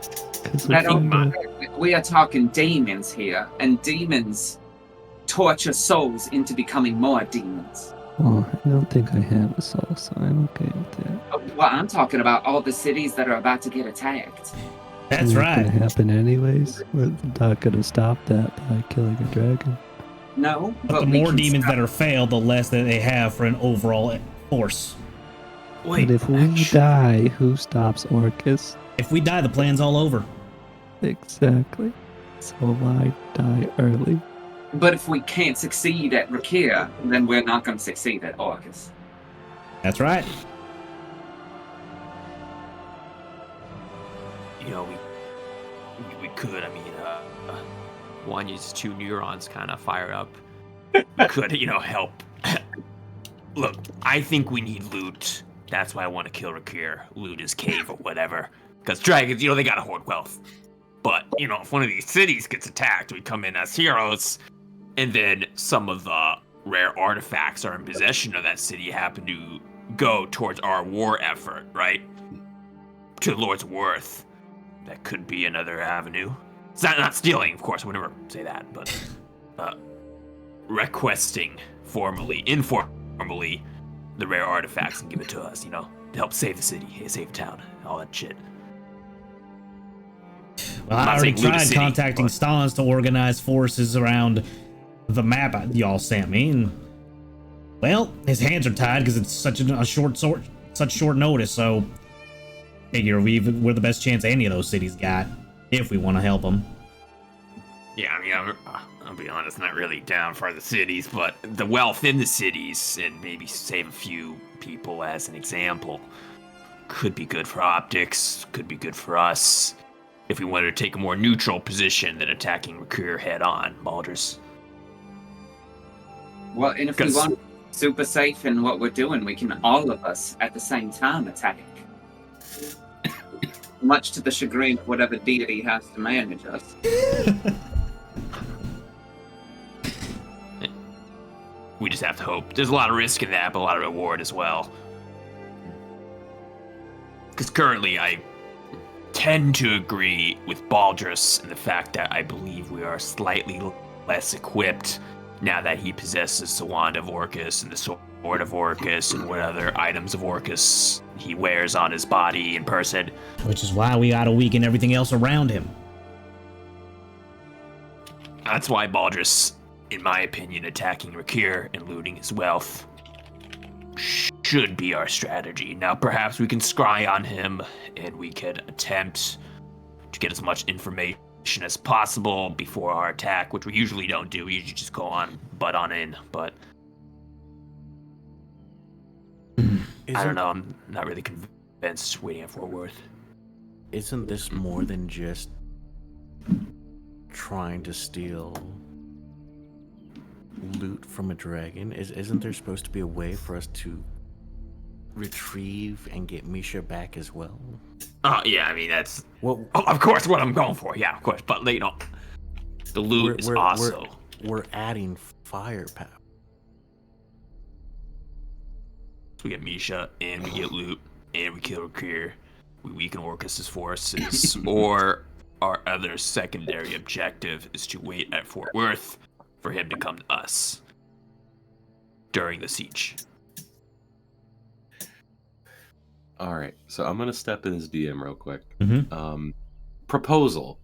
I don't mind. We are talking demons here, and demons torture souls into becoming more demons. Well, I don't think I have a soul, so I'm okay with that. Well, I'm talking about all the cities that are about to get attacked. That's It's right. gonna happen anyways. We're not gonna stop that by killing a dragon. No, But the we more can demons stop- that are failed, the less that they have for an overall force. Wait, But if we die, who stops Orcus? If we die, the plan's all over. Exactly. So why die early? But if we can't succeed at Rakir, then we're not going to succeed at Orcus. That's right. We could. I mean, one uses 2 neurons kind of fire up. We could, help. Look, I think we need loot. That's why I want to kill Rakir. Loot his cave or whatever. Because dragons, they gotta hoard wealth. But, if one of these cities gets attacked, we come in as heroes, and then some of the rare artifacts are in possession of that city happen to go towards our war effort, right? To Lord's Worth. That could be another avenue. It's not stealing, of course, I would never say that, but requesting informally, the rare artifacts and give it to us, to help save the city, save town, all that shit. Well, I'm I not already saying loot a tried city, contacting but- Stallings to organize forces around the map y'all sent me, and well, his hands are tied because it's such short notice. So, figure we're the best chance any of those cities got if we want to help them. Yeah, I mean, I'll be honest, not really down for the cities, but the wealth in the cities, and maybe save a few people as an example, could be good for optics, could be good for us, if we wanted to take a more neutral position than attacking Rakir head on, Baldrus. Well, and if we 'Cause- want super safe in what we're doing, we can all of us at the same time attack. Much to the chagrin of whatever deity has to manage us. We just have to hope. There's a lot of risk in that, but a lot of reward as well. Because currently, I tend to agree with Baldrus in the fact that I believe we are slightly less equipped now that he possesses the Wand of Orcus and the Sword of Orcus and what other items of Orcus he wears on his body in person. Which is why we gotta weaken everything else around him. That's why Baldrus, in my opinion, attacking Rakir and looting his wealth should be our strategy. Now, perhaps we can scry on him and we could attempt to get as much information as possible before our attack, which we usually don't do. We usually just go on, butt on in, but I don't know. I'm not really convinced waiting at Fort Worth. Isn't this more than just trying to steal loot from a dragon? Isn't there supposed to be a way for us to retrieve and get Misha back as well? Yeah, I mean, that's, Well, of course, what I'm going for. Yeah, of course. But, you know, the loot is also... We're adding firepower. We get Misha, and we get loot, and we kill Rakir. We weaken Orcus's forces, or our other secondary objective is to wait at Fort Worth for him to come to us during the siege. All right, so I'm gonna step in as DM real quick. Mm-hmm. Proposal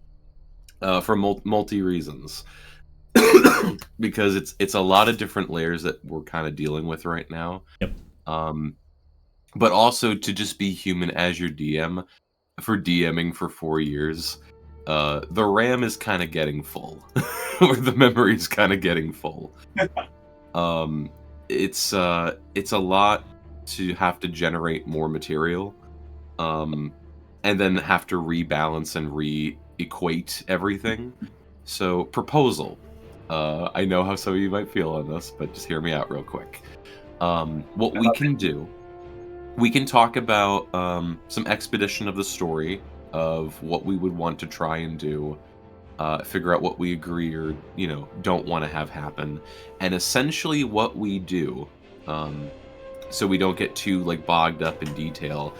for multi reasons, because it's a lot of different layers that we're kind of dealing with right now. Yep. But also to just be human as your DM for DMing for 4 years. The RAM is kind of getting full, or the memory is kind of getting full. It's a lot to have to generate more material, and then have to rebalance and re-equate everything. So, proposal. I know how some of you might feel on this, but just hear me out real quick. What we can do, we can talk about some expedition of the story of what we would want to try and do, figure out what we agree or don't want to have happen, and essentially what we do, so we don't get too bogged up in detail,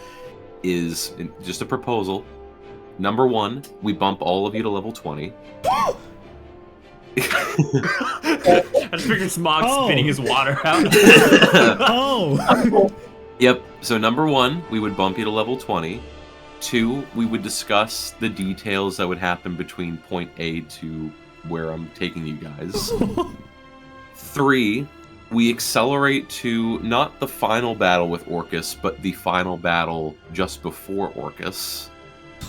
is just a proposal. Number 1, we bump all of you to level 20. I just figured Smog spitting his water out. Oh! Yep. So number 1, we would bump you to level 20. 2, we would discuss the details that would happen between point A to where I'm taking you guys. 3, we accelerate to not the final battle with Orcus, but the final battle just before Orcus.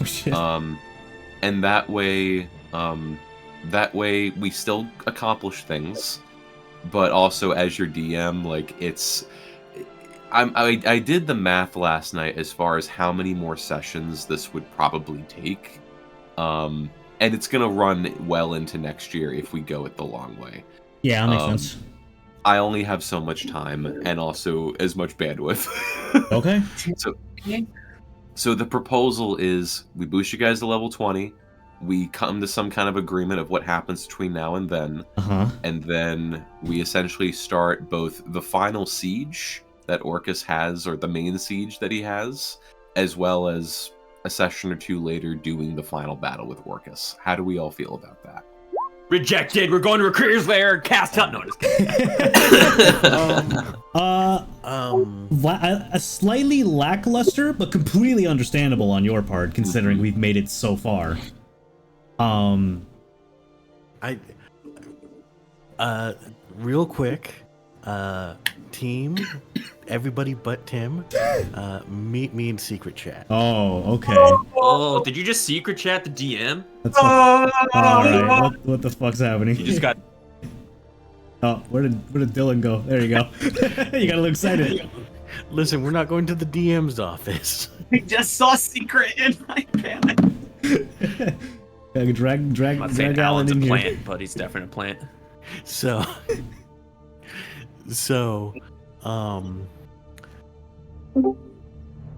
Oh shit. And that way we still accomplish things, but also as your DM, I did the math last night as far as how many more sessions this would probably take, and it's gonna run well into next year if we go it the long way. Yeah, that makes sense. I only have so much time and also as much bandwidth. Okay. So the proposal is we boost you guys to level 20. We come to some kind of agreement of what happens between now and then. Uh-huh. And then we essentially start both the final siege that Orcus has, or the main siege that he has, as well as a session or 2 later doing the final battle with Orcus. How do we all feel about that? Rejected. We're going to Recruiter's Lair. Cast out. No, just kidding. A slightly lackluster, but completely understandable on your part, considering we've made it so far. Real quick, team, everybody but Tim, meet me in secret chat. Oh, okay. Oh, did you just secret chat the DM? Alright, what the fuck's happening? You just got... Oh, where did Dylan go? There you go. You got a little excited. Listen, we're not going to the DM's office. I just saw secret in my panic. Drag I'm not saying Alan Alan's a in here. plant, but he's definitely a plant. So,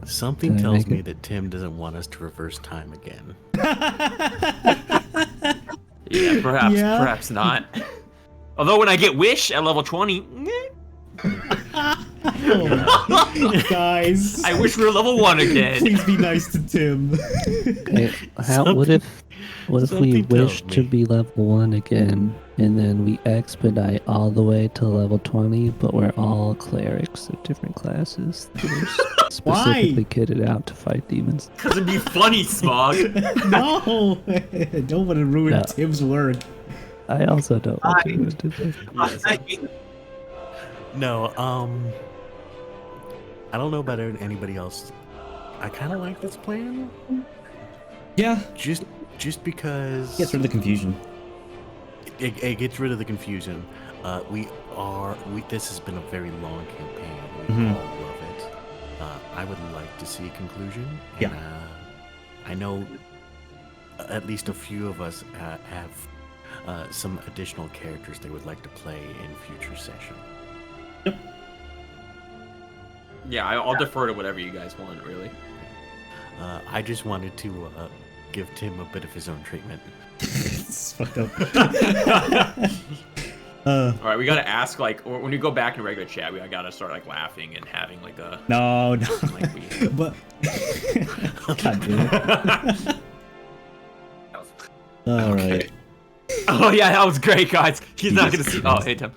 something Can I tells make me it? that Tim doesn't want us to reverse time again. Yeah, perhaps, Yeah. perhaps not. Although when I get Wish at level 20, Guys, I wish we were level 1 again. please be nice to Tim. Hey, what if we something wish tells to me. be level 1 again, and then we expedite all the way to level 20, but we're all clerics of different classes that are specifically kitted out to fight demons? Because it'd be funny, Smog. No, I don't want to ruin No. Tim's work. I also don't want to do this. No, I don't know about anybody else. I kind of like this plan, Yeah, just because gets rid of the confusion. it gets rid of the confusion. This has been a very long campaign. We Mhm. all love it. I would like to see a conclusion. Yeah. And, I know at least a few of us have some additional characters they would like to play in future session. Yeah, I'll defer to whatever you guys want, really. I just wanted to give Tim a bit of his own treatment. It's fucked up. All right, we gotta ask when we go back in regular chat, we gotta start laughing and having a No. like we. But God damn it. All right. Oh yeah, that was great, guys. He's not gonna see. Oh, hey Tim.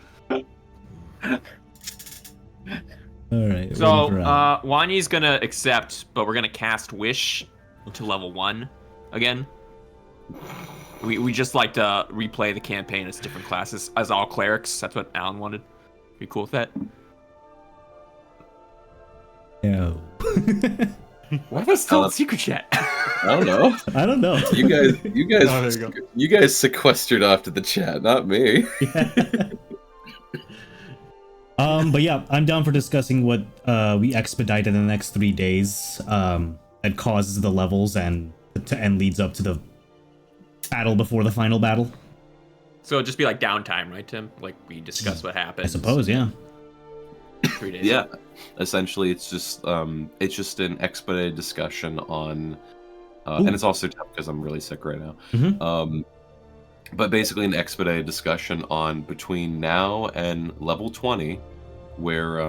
All right. So Wanyi's gonna accept, but we're gonna cast Wish to level 1 again. We just like to replay the campaign as different classes, as all clerics. That's what Alan wanted. Are you cool with that? No. Why was still in secret chat? I don't know. I don't know. You guys, Oh, there you go. you guys sequestered off to the chat, not me. Yeah. But yeah, I'm down for discussing what we expedite in the next 3 days. That causes the levels and leads up to the battle before the final battle. So it'd just be downtime, right, Tim? We discuss what happened. I suppose, yeah. 3 days. Yeah, essentially, it's just an expedited discussion on, and it's also tough because I'm really sick right now. Mhm. But basically, an expedited discussion on between now and level 20, where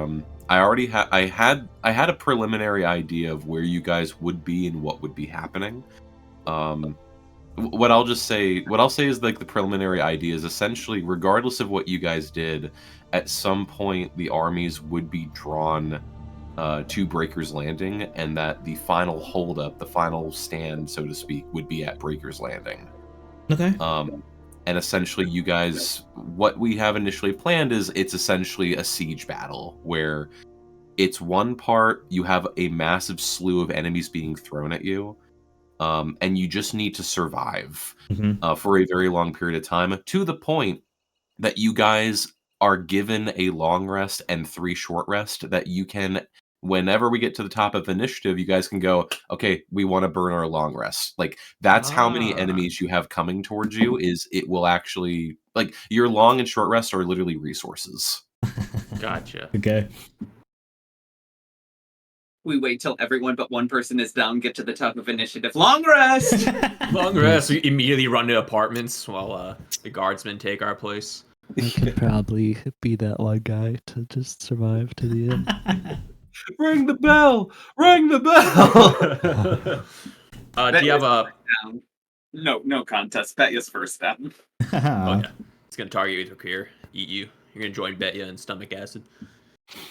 I already had a preliminary idea of where you guys would be and what would be happening. What I'll say is the preliminary idea is essentially, regardless of what you guys did, at some point the armies would be drawn to Breaker's Landing, and that the final holdup, the final stand, so to speak, would be at Breaker's Landing. Okay. And essentially, you guys, what we have initially planned is it's essentially a siege battle where it's one part you have a massive slew of enemies being thrown at you. And you just need to survive for a very long period of time, to the point that you guys are given a long rest and 3 short rest that you can, whenever we get to the top of initiative, you guys can go, okay, we want to burn our long rest. That's how many enemies you have coming towards you. Is it will actually, your long and short rest are literally resources. Gotcha. Okay. We wait till everyone but one person is down, get to the top of initiative. Long rest! Long rest. We immediately run to apartments while the guardsmen take our place. I could probably be that one guy to just survive to the end. Ring the bell! Ring the bell! Do you have a... Down. No contest. Betya's first down. Oh, yeah. It's going to target you with Rakir, eat you. You're going to join Betya in stomach acid.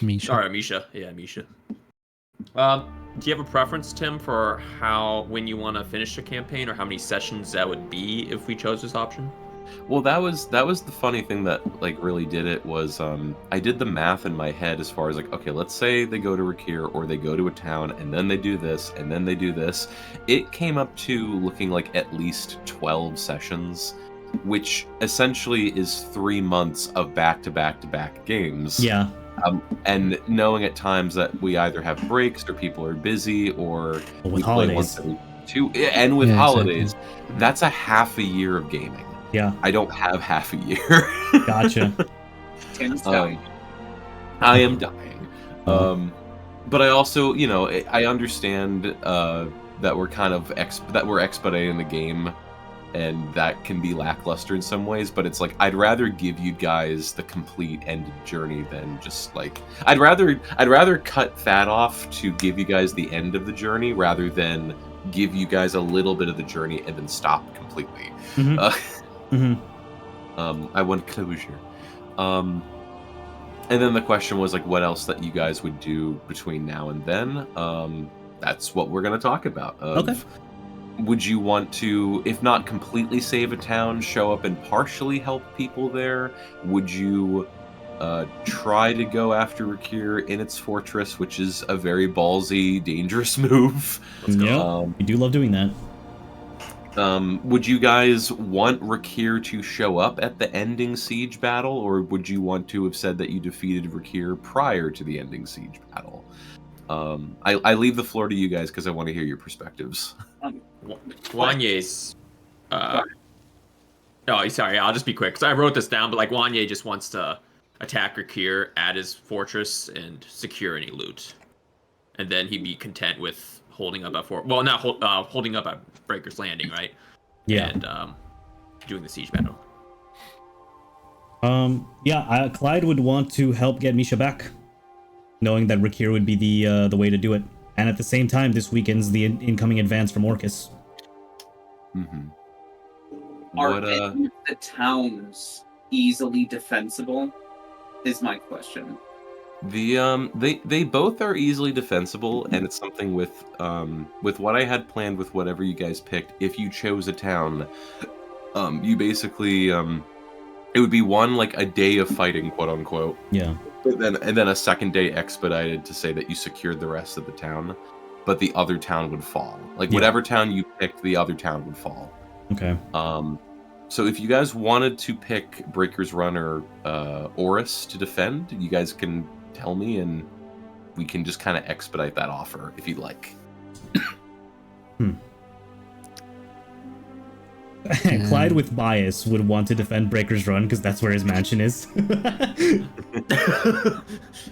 Misha. Sorry, Misha. Yeah, Misha. Do you have a preference, Tim, for when you want to finish the campaign, or how many sessions that would be if we chose this option? Well, that was the funny thing that really did it was I did the math in my head as far as okay, let's say they go to Rakir or they go to a town and then they do this and then they do this. It came up to looking like at least 12 sessions, which essentially is 3 months of back-to-back-to-back games. Yeah. And knowing at times that we either have breaks or people are busy or with we holidays. play once every 2, and with holidays, that's a half a year of gaming. Yeah. I don't have half a year. Gotcha. Tim's dying. I am dying. But I also, I understand that we're kind of expediting the game, and that can be lackluster in some ways, but it's I'd rather give you guys the complete ended journey than just I'd rather cut that off to give you guys the end of the journey rather than give you guys a little bit of the journey and then stop completely. I want closure. And then the question was what else that you guys would do between now and then. That's what we're going to talk about. Okay. Would you want to, if not completely save a town, show up and partially help people there? Would you try to go after Rakir in its fortress, which is a very ballsy, dangerous move? Yeah, we do love doing that. Would you guys want Rakir to show up at the ending siege battle, or would you want to have said that you defeated Rakir prior to the ending siege battle? I leave the floor to you guys because I want to hear your perspectives. Wanye's... oh, sorry, I'll just be quick, because I wrote this down, but Wanye just wants to attack Rakir at his fortress and secure any loot. and then he'd be content with holding up at holding up at Breaker's Landing, right? Yeah. And doing the siege battle. Clyde would want to help get Misha back, knowing that Rakir would be the way to do it. And at the same time, this weekend's the incoming advance from Orcus. Mm-hmm. Are any of the towns easily defensible? Is my question. They both are easily defensible, and it's something with what I had planned with whatever you guys picked. If you chose a town, you basically it would be one like a day of fighting, quote unquote. Yeah. And then a second day expedited to say that you secured the rest of the town, but the other town would fall. Like whatever town you picked, the other town would fall. Okay. So if you guys wanted to pick Breaker's Run or Oris to defend, you guys can tell me, and we can just kind of expedite that offer if you'd like. Clyde with bias would want to defend Breaker's Run because that's where his mansion is.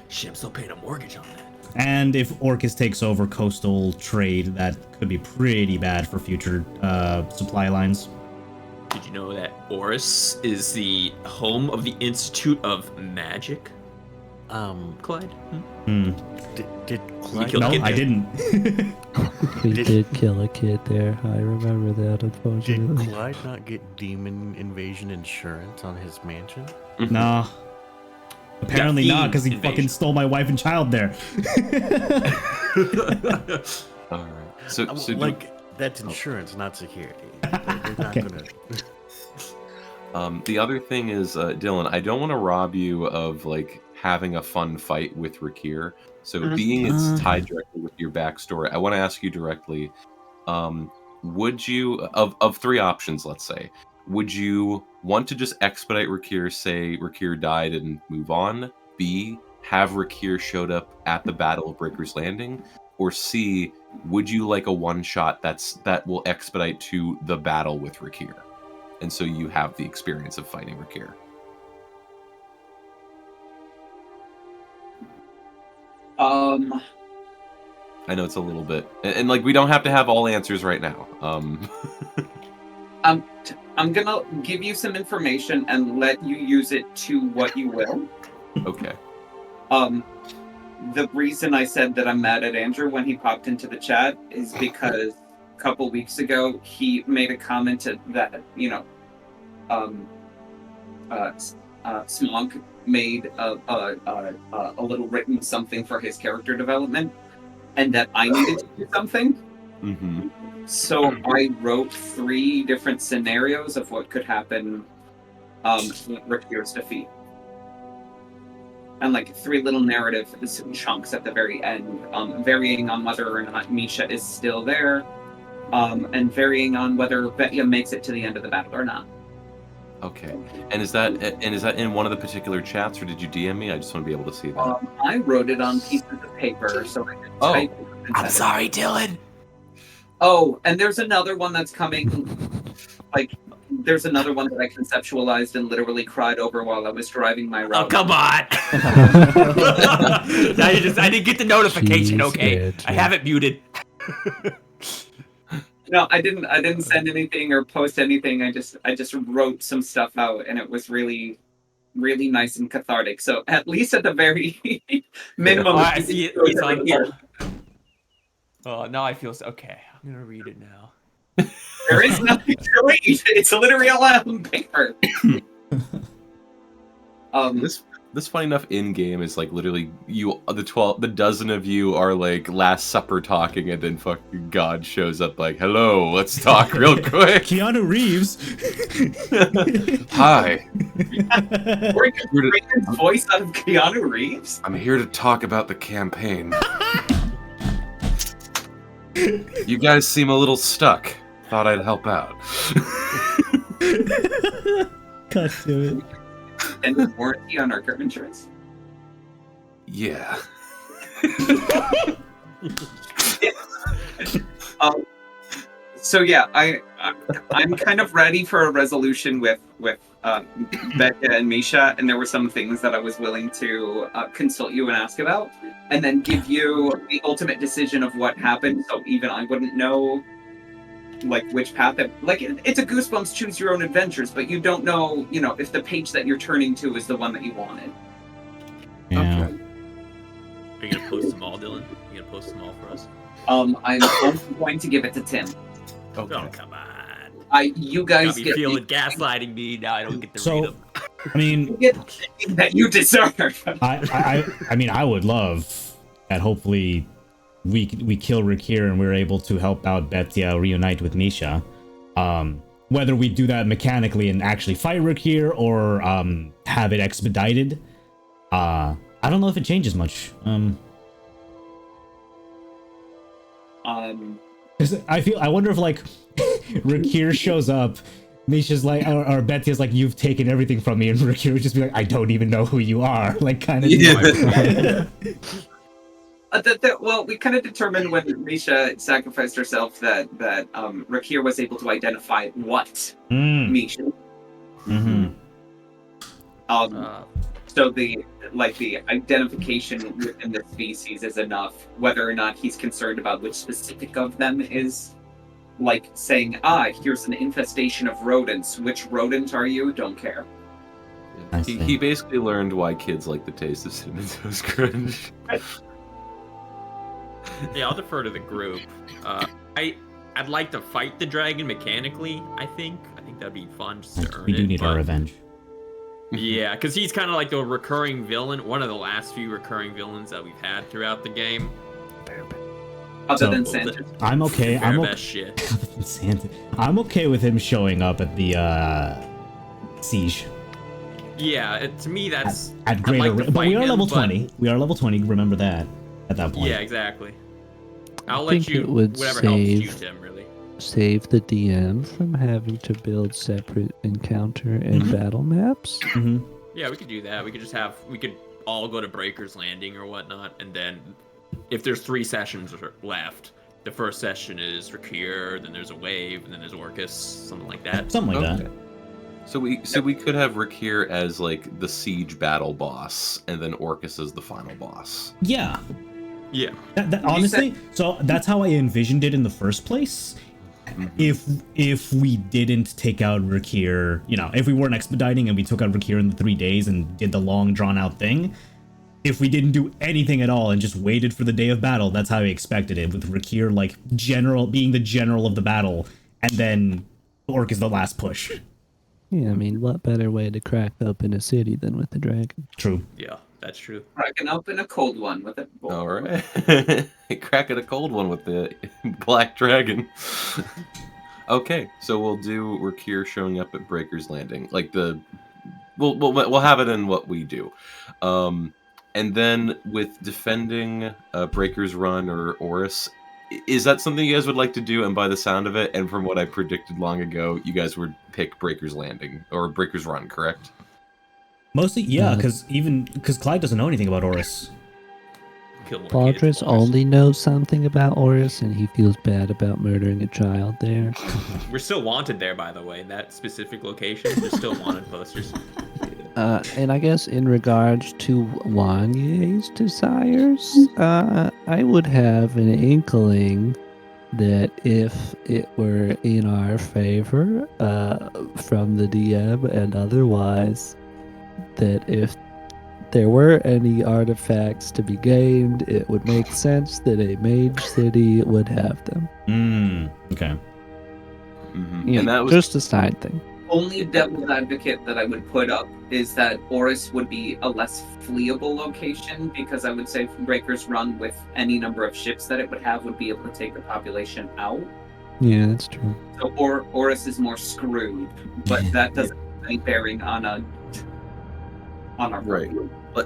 Shit, I'm still paying a mortgage on that. And if Orcus takes over coastal trade, that could be pretty bad for future supply lines. Did you know that Oris is the home of the Institute of Magic? Clyde? Did Clyde? killed No, a kid I there. didn't. We did kill a kid there. I remember that, Did unfortunately. Clyde not get demon invasion insurance on his mansion? Nah. Apparently not, because he invasion. fucking stole my wife and child there. All right. So That's insurance, not security. They're not Okay. gonna. the other thing is, Dylan, I don't want to rob you of like having a fun fight with Rakir. So being it's tied directly with your backstory, I want to ask you directly: would you, of three options, let's say, would you want to just expedite Rakir, say Rakir died and move on? B, have Rakir showed up at the Battle of Breaker's Landing? Or C, would you like a one-shot that will expedite to the battle with Rakir? And so you have the experience of fighting Rakir. I know it's a little bit, and like we don't have to have all answers right now. I'm gonna give you some information and let you use it to what you will. Okay. The reason I said that I'm mad at Andrew when he popped into the chat is because a couple weeks ago he made a comment that Smonk made a little written something for his character development, and that I needed to do something. Mm-hmm. So I wrote 3 different scenarios of what could happen with Rakir's defeat. And like 3 little narrative chunks at the very end, varying on whether or not Misha is still there, and varying on whether Vetya makes it to the end of the battle or not. Okay. And is that in one of the particular chats, or did you DM me? I just want to be able to see that. I wrote it on pieces of paper, so I could type it and I'm send it. sorry, Dylan. Oh, and there's another one that's coming. There's another one that I conceptualized and literally cried over while I was driving my route. Oh, come on. I didn't get the notification, Jeez, okay? Rich. I have it muted. No, I didn't send anything or post anything. I just wrote some stuff out, and it was really, really nice and cathartic. So at least at the very minimum, Oh, I see it. It's on. here. Oh, now I feel so. Okay, I'm gonna read it now. There is nothing to read. It's literally all on paper. This funny enough in game is like literally the dozen of you are like Last Supper talking, and then fucking God shows up like, hello, let's talk real quick. Keanu Reeves. Hi, We're gonna bring his voice out of Keanu Reeves. I'm here to talk about the campaign. You guys seem a little stuck. Thought I'd help out. God damn it. And warranty on our curb insurance. Yeah. So yeah, I'm kind of ready for a resolution with Becca and Misha, and there were some things that I was willing to consult you and ask about, and then give you the ultimate decision of what happened, so even I wouldn't know, like, which path. It's a Goosebumps choose your own adventures, but you don't know, if the page that you're turning to is the one that you wanted. Yeah. Okay. Are you gonna post them all, Dylan? You gonna post them all for us? I'm only going to give it to Tim. Okay. Oh, come on. You guys Got me get feeling gaslighting me. Now I don't get to So- read them. I mean, you get the thing that you deserve. I mean, I would love that. Hopefully, we kill Rakir and we're able to help out Betya reunite with Misha. Whether we do that mechanically and actually fight Rakir or have it expedited, I don't know if it changes much. 'Cause I wonder if like Rakir shows up, Misha's like, or Betya's like, you've taken everything from me, and Rakir would just be like, I don't even know who you are, like kind of. Yeah. Well, we kind of determined when Misha sacrificed herself that Rakir was able to identify what Misha. Mm-hmm. So the identification within the species is enough. Whether or not he's concerned about which specific of them is, like saying, here's an infestation of rodents. Which rodent are you? Don't care. He basically learned why kids like the taste of Cinnamon Toast Crunch. Yeah, I'll defer to the group. I'd like to fight the dragon mechanically. I think that'd be fun just to earn We it. do need our revenge. Yeah, because he's kind of like the recurring villain, one of the last few recurring villains that we've had throughout the game. Other So- than Santa. I'm okay. Fair I'm best okay. shit. Santa. I'm okay with him showing up at the siege Yeah, to me that's at I'd greater. like to But we fight are him, level but- 20. We are level 20. Remember that at that point. Yeah, exactly. I'll think let you it would whatever helps you, save- Tim. Really. Save the DM from having to build separate encounter and battle maps. Mm-hmm. Yeah, we could do that. We could all go to Breaker's Landing or whatnot, and then if there's 3 sessions left, the first session is Rakir, then there's a wave, and then there's Orcus, something like that. Something like Okay. So we could have Rakir as like the siege battle boss, and then Orcus as the final boss. that. Yeah. Yeah. That honestly, so that's how I envisioned it in the first place. If we didn't take out Rakir, if we weren't expediting and we took out Rakir in the 3 days and did the long drawn out thing, if we didn't do anything at all and just waited for the day of battle, that's how I expected it, with Rakir like being the general of the battle, and then Orc is the last push. Yeah, I mean, what better way to crack open a city than with the dragon? True. Yeah, that's true. Cracking open a cold one with it. All right, cracking a cold one with the black dragon. Okay, so we'll do Rakir showing up at Breaker's Landing, we'll have it in what we do, and then with defending Breaker's Run or Oris. Is that something you guys would like to do? And by the sound of it, and from what I predicted long ago, you guys would pick Breaker's Landing or Breaker's Run, correct? Mostly, yeah, because Clyde doesn't know anything about Oris. Kill more Baldris kids, only knows something about Oris, and he feels bad about murdering a child there. We're still wanted there, by the way. That specific location, there's still wanted posters. And I guess in regards to Wanye's desires, I would have an inkling that if it were in our favor, from the DM and otherwise, that if there were any artifacts to be gained, it would make sense that a mage city would have them. Okay. Yeah, And that was just a side thing. Only devil's advocate that I would put up is that Oris would be a less fleeable location, because I would say Breaker's Run, with any number of ships that it would have, would be able to take the population out. Yeah, that's true. So Oris is more screwed, but that doesn't have any bearing on our right.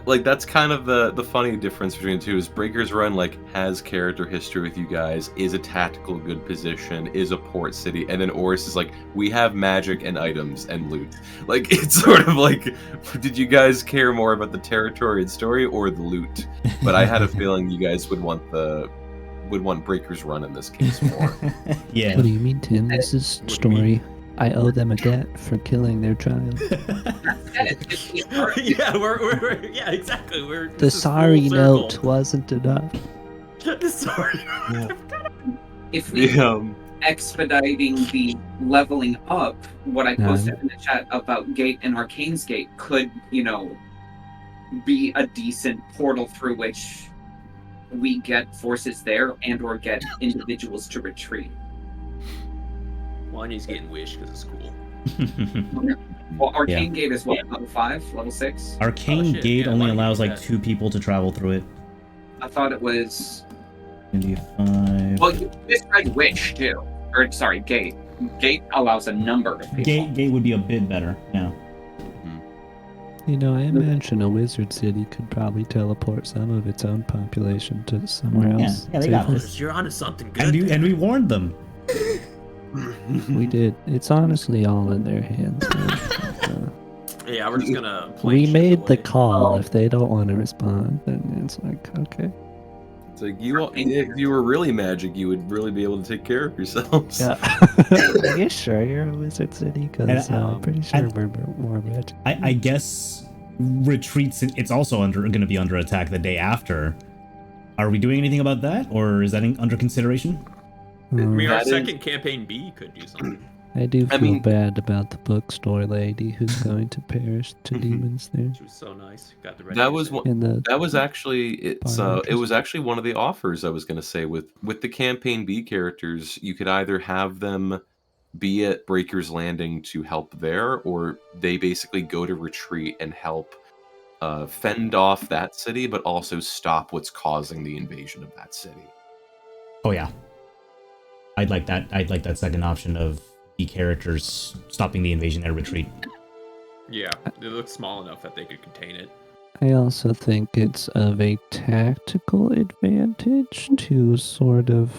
Like that's kind of the funny difference between the two is Breaker's Run has character history with you guys, is a tactical good position, is a port city, and then Oris is we have magic and items and loot. It's sort of did you guys care more about the territory and story or the loot? But I had a feeling you guys would want Breaker's Run in this case more. Yeah. What do you mean, Tim? This is story. I owe them a debt for killing their child. Yeah, we're yeah, exactly. The this is full sorry circle. note wasn't enough. The sorry. If we The expediting the leveling up, what I posted None. in the chat about Gate and Arcane's Gate could, be a decent portal through which we get forces there and or get individuals to retreat. Wanya's getting wish because it's cool. Well, Arcane Gate is what, level 5, level 6? Arcane shit, Gate yeah, only why do you allows do like that? 2 people to travel through it. I thought it was. 95. Well, you misread Wish too. Or sorry, Gate. Gate allows a number of people. Gate would be a bit better. Yeah. You know, I imagine a wizard city could probably teleport some of its own population to somewhere Yeah, else. yeah, they got safely. this. You're onto something good. And we warned them. We did. It's honestly all in their hands. man. Yeah, we're just gonna. We plane made ship the away. call. If they don't want to respond, then it's like, okay. It's like if you were really magic, you would really be able to take care of yourselves. Yeah. Are you sure you're a wizard city? Because And, I'm pretty sure and- we're more magic. I guess retreats. It's also going to be under attack the day after. Are we doing anything about that, or is that under consideration? I mean, our That is- second campaign B could do something. I do I feel mean- bad about the bookstore lady who's going to perish to demons there. She was so nice. Got the red. That was music. one. In the That was actually it Barn was actually one of the offers I was going to say with the campaign B characters. You could either have them be at Breaker's Landing to help there, or they basically go to retreat and help fend off that city, but also stop what's causing the invasion of that city. Oh yeah. I'd like that. I'd like that second option of the characters stopping the invasion at retreat. Yeah, it looks small enough that they could contain it. I also think it's of a tactical advantage to sort of,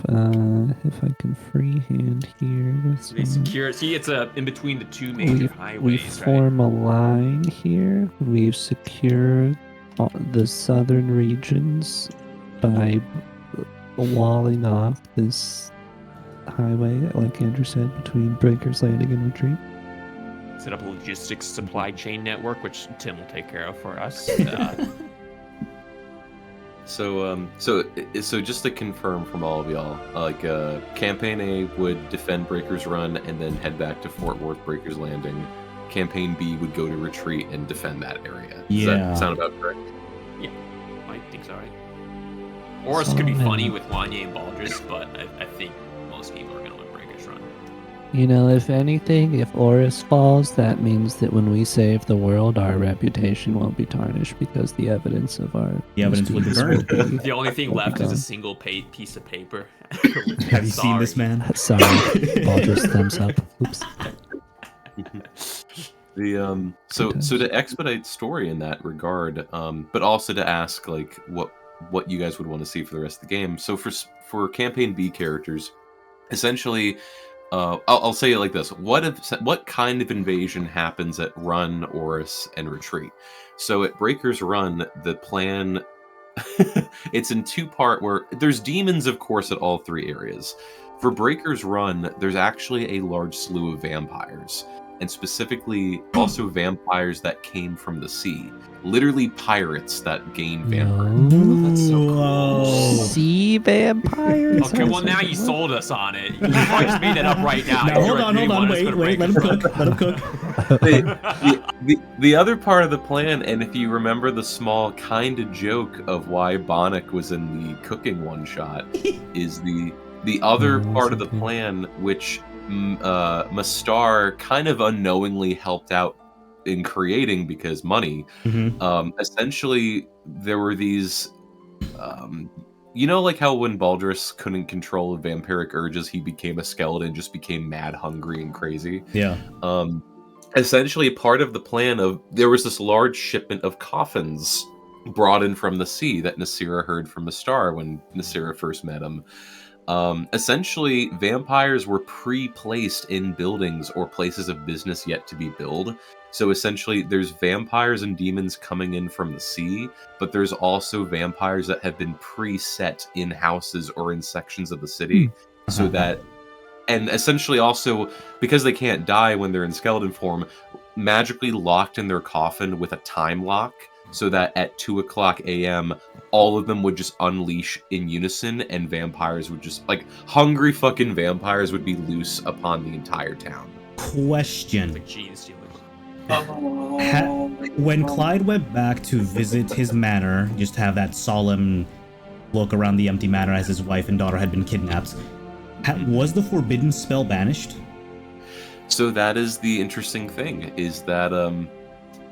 if I can freehand here. With They some- secure. See, it's in between the two major we highways, right? form a line here. We've secured the southern regions by walling off this highway, like Andrew said, between Breaker's Landing and Retreat. Set up a logistics supply chain network, which Tim will take care of for us. So just to confirm from all of y'all, Campaign A would defend Breaker's Run and then head back to Fort Worth Breaker's Landing. Campaign B would go to retreat and defend that area. Does Yeah. that sound about correct? I think so, right? Oris could be funny with Wanye and Baldrus, but I think most people are going to win Breaker's Run. You know, if anything, if Oris falls, that means that when we save the world, our reputation won't be tarnished because the evidence of our The evidence will be misdeeds burned. be The only thing left is a gone. single piece of paper. Have you seen this man? Sorry, Baldur's thumbs up. Oops. So to expedite story in that regard, but also to ask like what you guys would want to see for the rest of the game. So for campaign B characters, essentially, I'll say it like this: what kind of invasion happens at Run, Oris, and Retreat? So at Breaker's Run, the plan it's in two-part where there's demons, of course, at all three areas. For Breaker's Run, there's actually a large slew of vampires, and specifically also vampires that came from the sea. Literally pirates that gain vampire. No. That's so cool. Whoa. Sea vampires? Okay, well now you sold us on it. You probably just made that up right now. Now, You're hold like, on, you hold on, want us to go to wait, let him Breaker's cook, Run. let him cook. The other part of the plan, and if you remember the small kind of joke of why Bonnick was in the cooking one shot, is the other part of the plan, which Mastar kind of unknowingly helped out in creating because money. Essentially, there were these, like how when Baldrus couldn't control vampiric urges, he became a skeleton, just became mad hungry and crazy. Yeah. Essentially, part of the plan of there was this large shipment of coffins brought in from the sea that Nasira heard from Mastar when Nasira first met him. Essentially, vampires were pre-placed in buildings or places of business yet to be built. So essentially, there's vampires and demons coming in from the sea, but there's also vampires that have been preset in houses or in sections of the city, so that and essentially also, because they can't die when they're in skeleton form, magically locked in their coffin with a time lock, so that at 2:00 a.m., all of them would just unleash in unison, and vampires would just, like, hungry fucking vampires would be loose upon the entire town. Question. Like gene stealing. When Clyde went back to visit his manor, just to have that solemn look around the empty manor as his wife and daughter had been kidnapped, was the forbidden spell banished? So that is the interesting thing, is that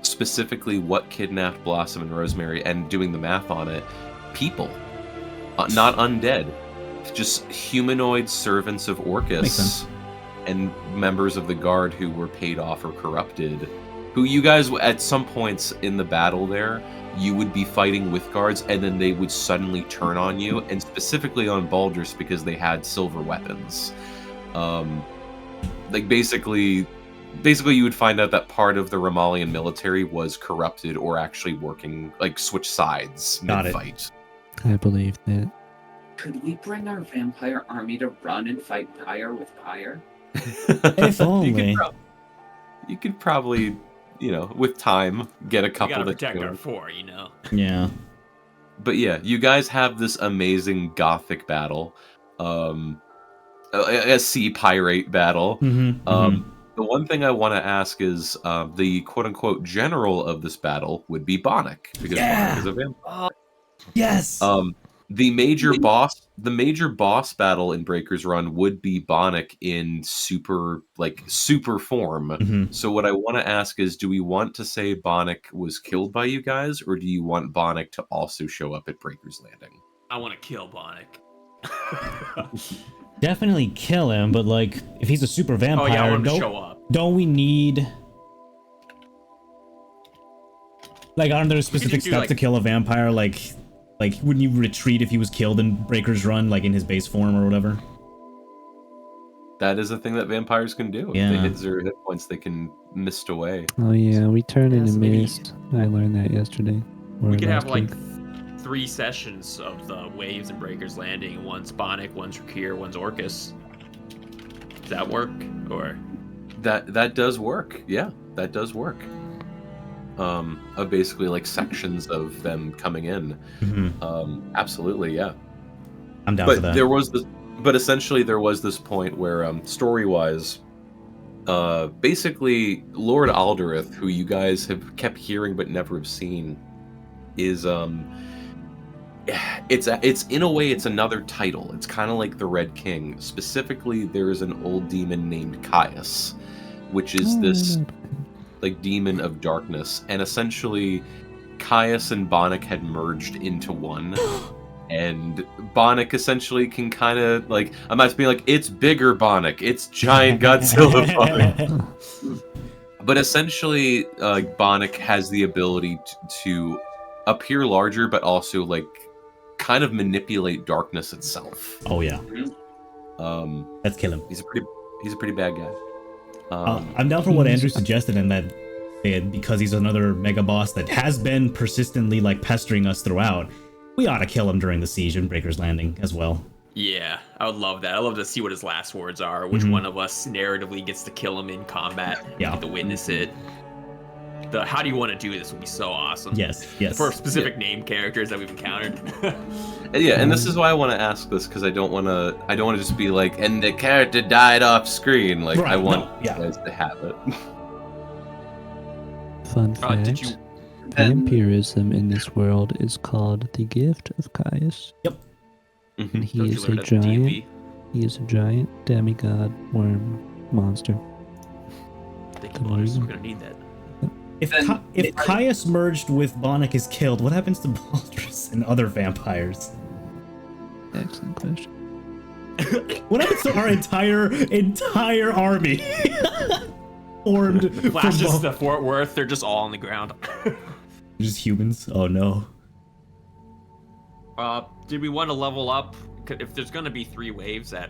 specifically what kidnapped Blossom and Rosemary, and doing the math on it, people, not undead, just humanoid servants of Orcus and members of the guard who were paid off or corrupted, who you guys, at some points in the battle there, you would be fighting with guards, and then they would suddenly turn on you, and specifically on Baldur's because they had silver weapons. Like, basically you would find out that part of the Romalian military was corrupted or actually working, like, switch sides mid-fight. I believe that. Could we bring our vampire army to run and fight Pyre with Pyre? If only. You could probably, with time, get a couple We gotta to protect kill. our four, you know. Yeah. But yeah, you guys have this amazing gothic battle, a sea pirate battle. The one thing I want to ask is the quote-unquote general of this battle would be Bonnick, because Bonnick is a vampire. Yes. The major boss battle in Breaker's Run would be Bonnick in super form. So what I want to ask is, do we want to say Bonnick was killed by you guys, or do you want Bonnick to also show up at Breaker's Landing? I want to kill Bonnick. Definitely kill him, but like, if he's a super vampire, I want him to show up. Don't we need, like, aren't there specific steps to kill a vampire? Like, wouldn't you retreat if he was killed in Breaker's Run, like in his base form or whatever? That is a thing that vampires can do. Yeah. If they hit 0 hit points, they can mist away. Oh yeah, we turn into so maybe- mist. I learned that yesterday. We could have like 3 sessions of the waves in Breaker's Landing. One's Bonnick, one's Rakir, one's Orcus. Does that work? Or That does work. Yeah, that does work. Of basically like sections of them coming in. Absolutely, yeah. I'm down for that. But essentially there was this point where story-wise, basically Lord Aldereth, who you guys have kept hearing but never have seen, is it's in a way it's another title. It's kind of like the Red King. Specifically, there is an old demon named Caius, which is this like demon of darkness, and essentially Caius and Bonnick had merged into one. And Bonnick essentially can kind of like, I'm not being like, it's bigger Bonnick, it's giant Godzilla Bonnick. But essentially, Bonnick has the ability to appear larger, but also like kind of manipulate darkness itself. Oh yeah. Let's kill him. He's a pretty bad guy. I'm down for what Andrew suggested, and that because he's another mega boss that has been persistently like pestering us throughout, we ought to kill him during the siege in Breaker's Landing as well. yeah, I would love that. I'd love to see what his last words are. Which one of us narratively gets to kill him in combat? Yeah. Get to witness it. The how do you want to do this would be so awesome. Yes. For specific name characters that we've encountered. And this is why I want to ask this, because I don't want to just be like, and the character died off screen. Like, Right, I want no, yeah. you guys to have it. Fun fact. Did you? Vampirism in this world is called the gift of Caius. Yep. And he Don't you is a learn at giant. D&D? He is a giant demigod worm monster. Thinking about it, so we're gonna need that. If Caius merged with Bonnick is killed, what happens to Baldrus and other vampires? Excellent question. What happens to our entire army? Formed Flashes from to Fort Worth, they're just all on the ground. just humans? Oh no. Did we want to level up? If there's gonna be 3 waves at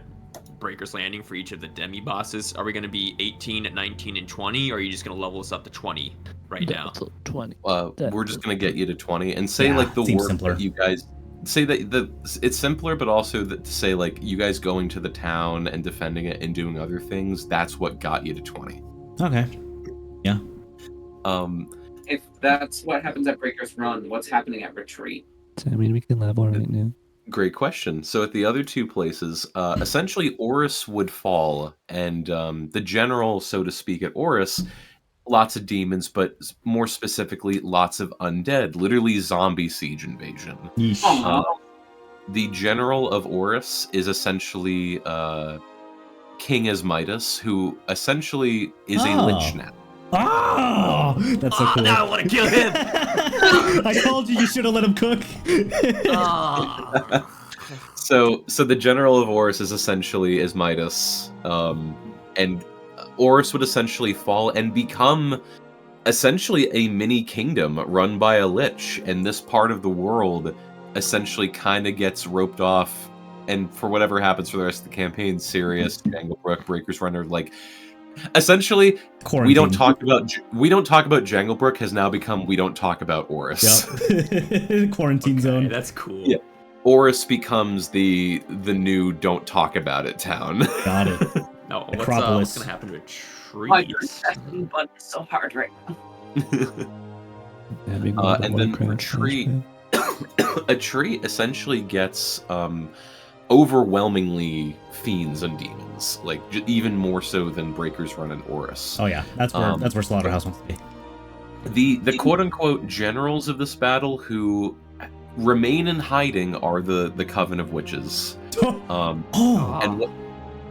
Breaker's Landing for each of the demi bosses, are we gonna be 18, 19, and 20, or are you just gonna level us up to 20 right now? So 20. We're just gonna get you to 20 and say Yeah, like the seems work simpler. that you guys say that it's simpler, but also that to say like you guys going to the town and defending it and doing other things, that's what got you to 20. Okay. Yeah. If that's what happens at Breaker's Run, what's happening at Retreat? I mean, we can level right now. Great question. So at the other two places, essentially Oris would fall, and the general, so to speak, at Oris, lots of demons, but more specifically, lots of undead, literally zombie siege invasion. Yeesh. The general of Oris is essentially King Asmidas, who essentially is a lich now. Oh, that's so cool. Now I want to kill him. I told you should have let him cook. So the general of Oris is essentially Asmidas, and Oris would essentially fall and become essentially a mini kingdom run by a lich, and this part of the world essentially kind of gets roped off, and for whatever happens for the rest of the campaign, Sirius, Janglebrook, Breaker's Runner, like essentially Quarantine. we don't talk about Janglebrook has now become we don't talk about Oris. Yep. Quarantine zone. That's cool. Yeah. Oris becomes the new don't talk about it town. Got it. No, Acropolis. what's gonna happen to a My tree? button is so hard right now. And then a tree essentially gets overwhelmingly fiends and demons, like even more so than Breaker's Run and Oris. Oh yeah, that's where Slaughterhouse wants to be. The quote unquote generals of this battle who remain in hiding are the Coven of Witches.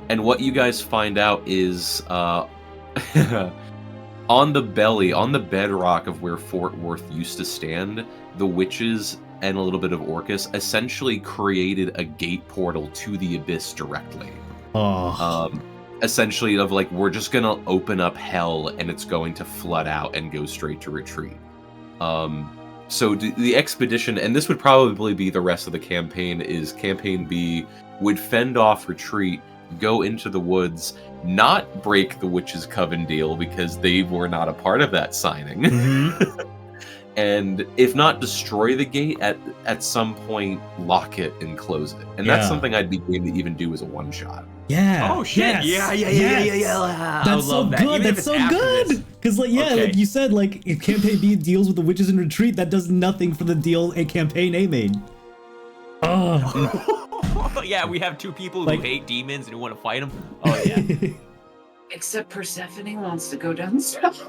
And what you guys find out is on the bedrock of where Fort Worth used to stand, the witches and a little bit of Orcus essentially created a gate portal to the abyss directly. Essentially of like, we're just gonna open up hell and it's going to flood out and go straight to retreat. So the expedition, and this would probably be the rest of the campaign, is Campaign B would fend off retreat, go into the woods, not break the Witches' Coven deal because they were not a part of that signing. Mm-hmm. And if not destroy the gate, at some point lock it and close it. And that's something I'd be game to even do as a one-shot. Yeah. Oh shit! Yes. Yeah. That's so good. That's so good. Because like like you said, like if Campaign B deals with the witches in retreat, that does nothing for the deal a Campaign A made. Oh. Yeah, we have two people who hate demons and who want to fight them. Oh yeah. Except Persephone wants to go down south.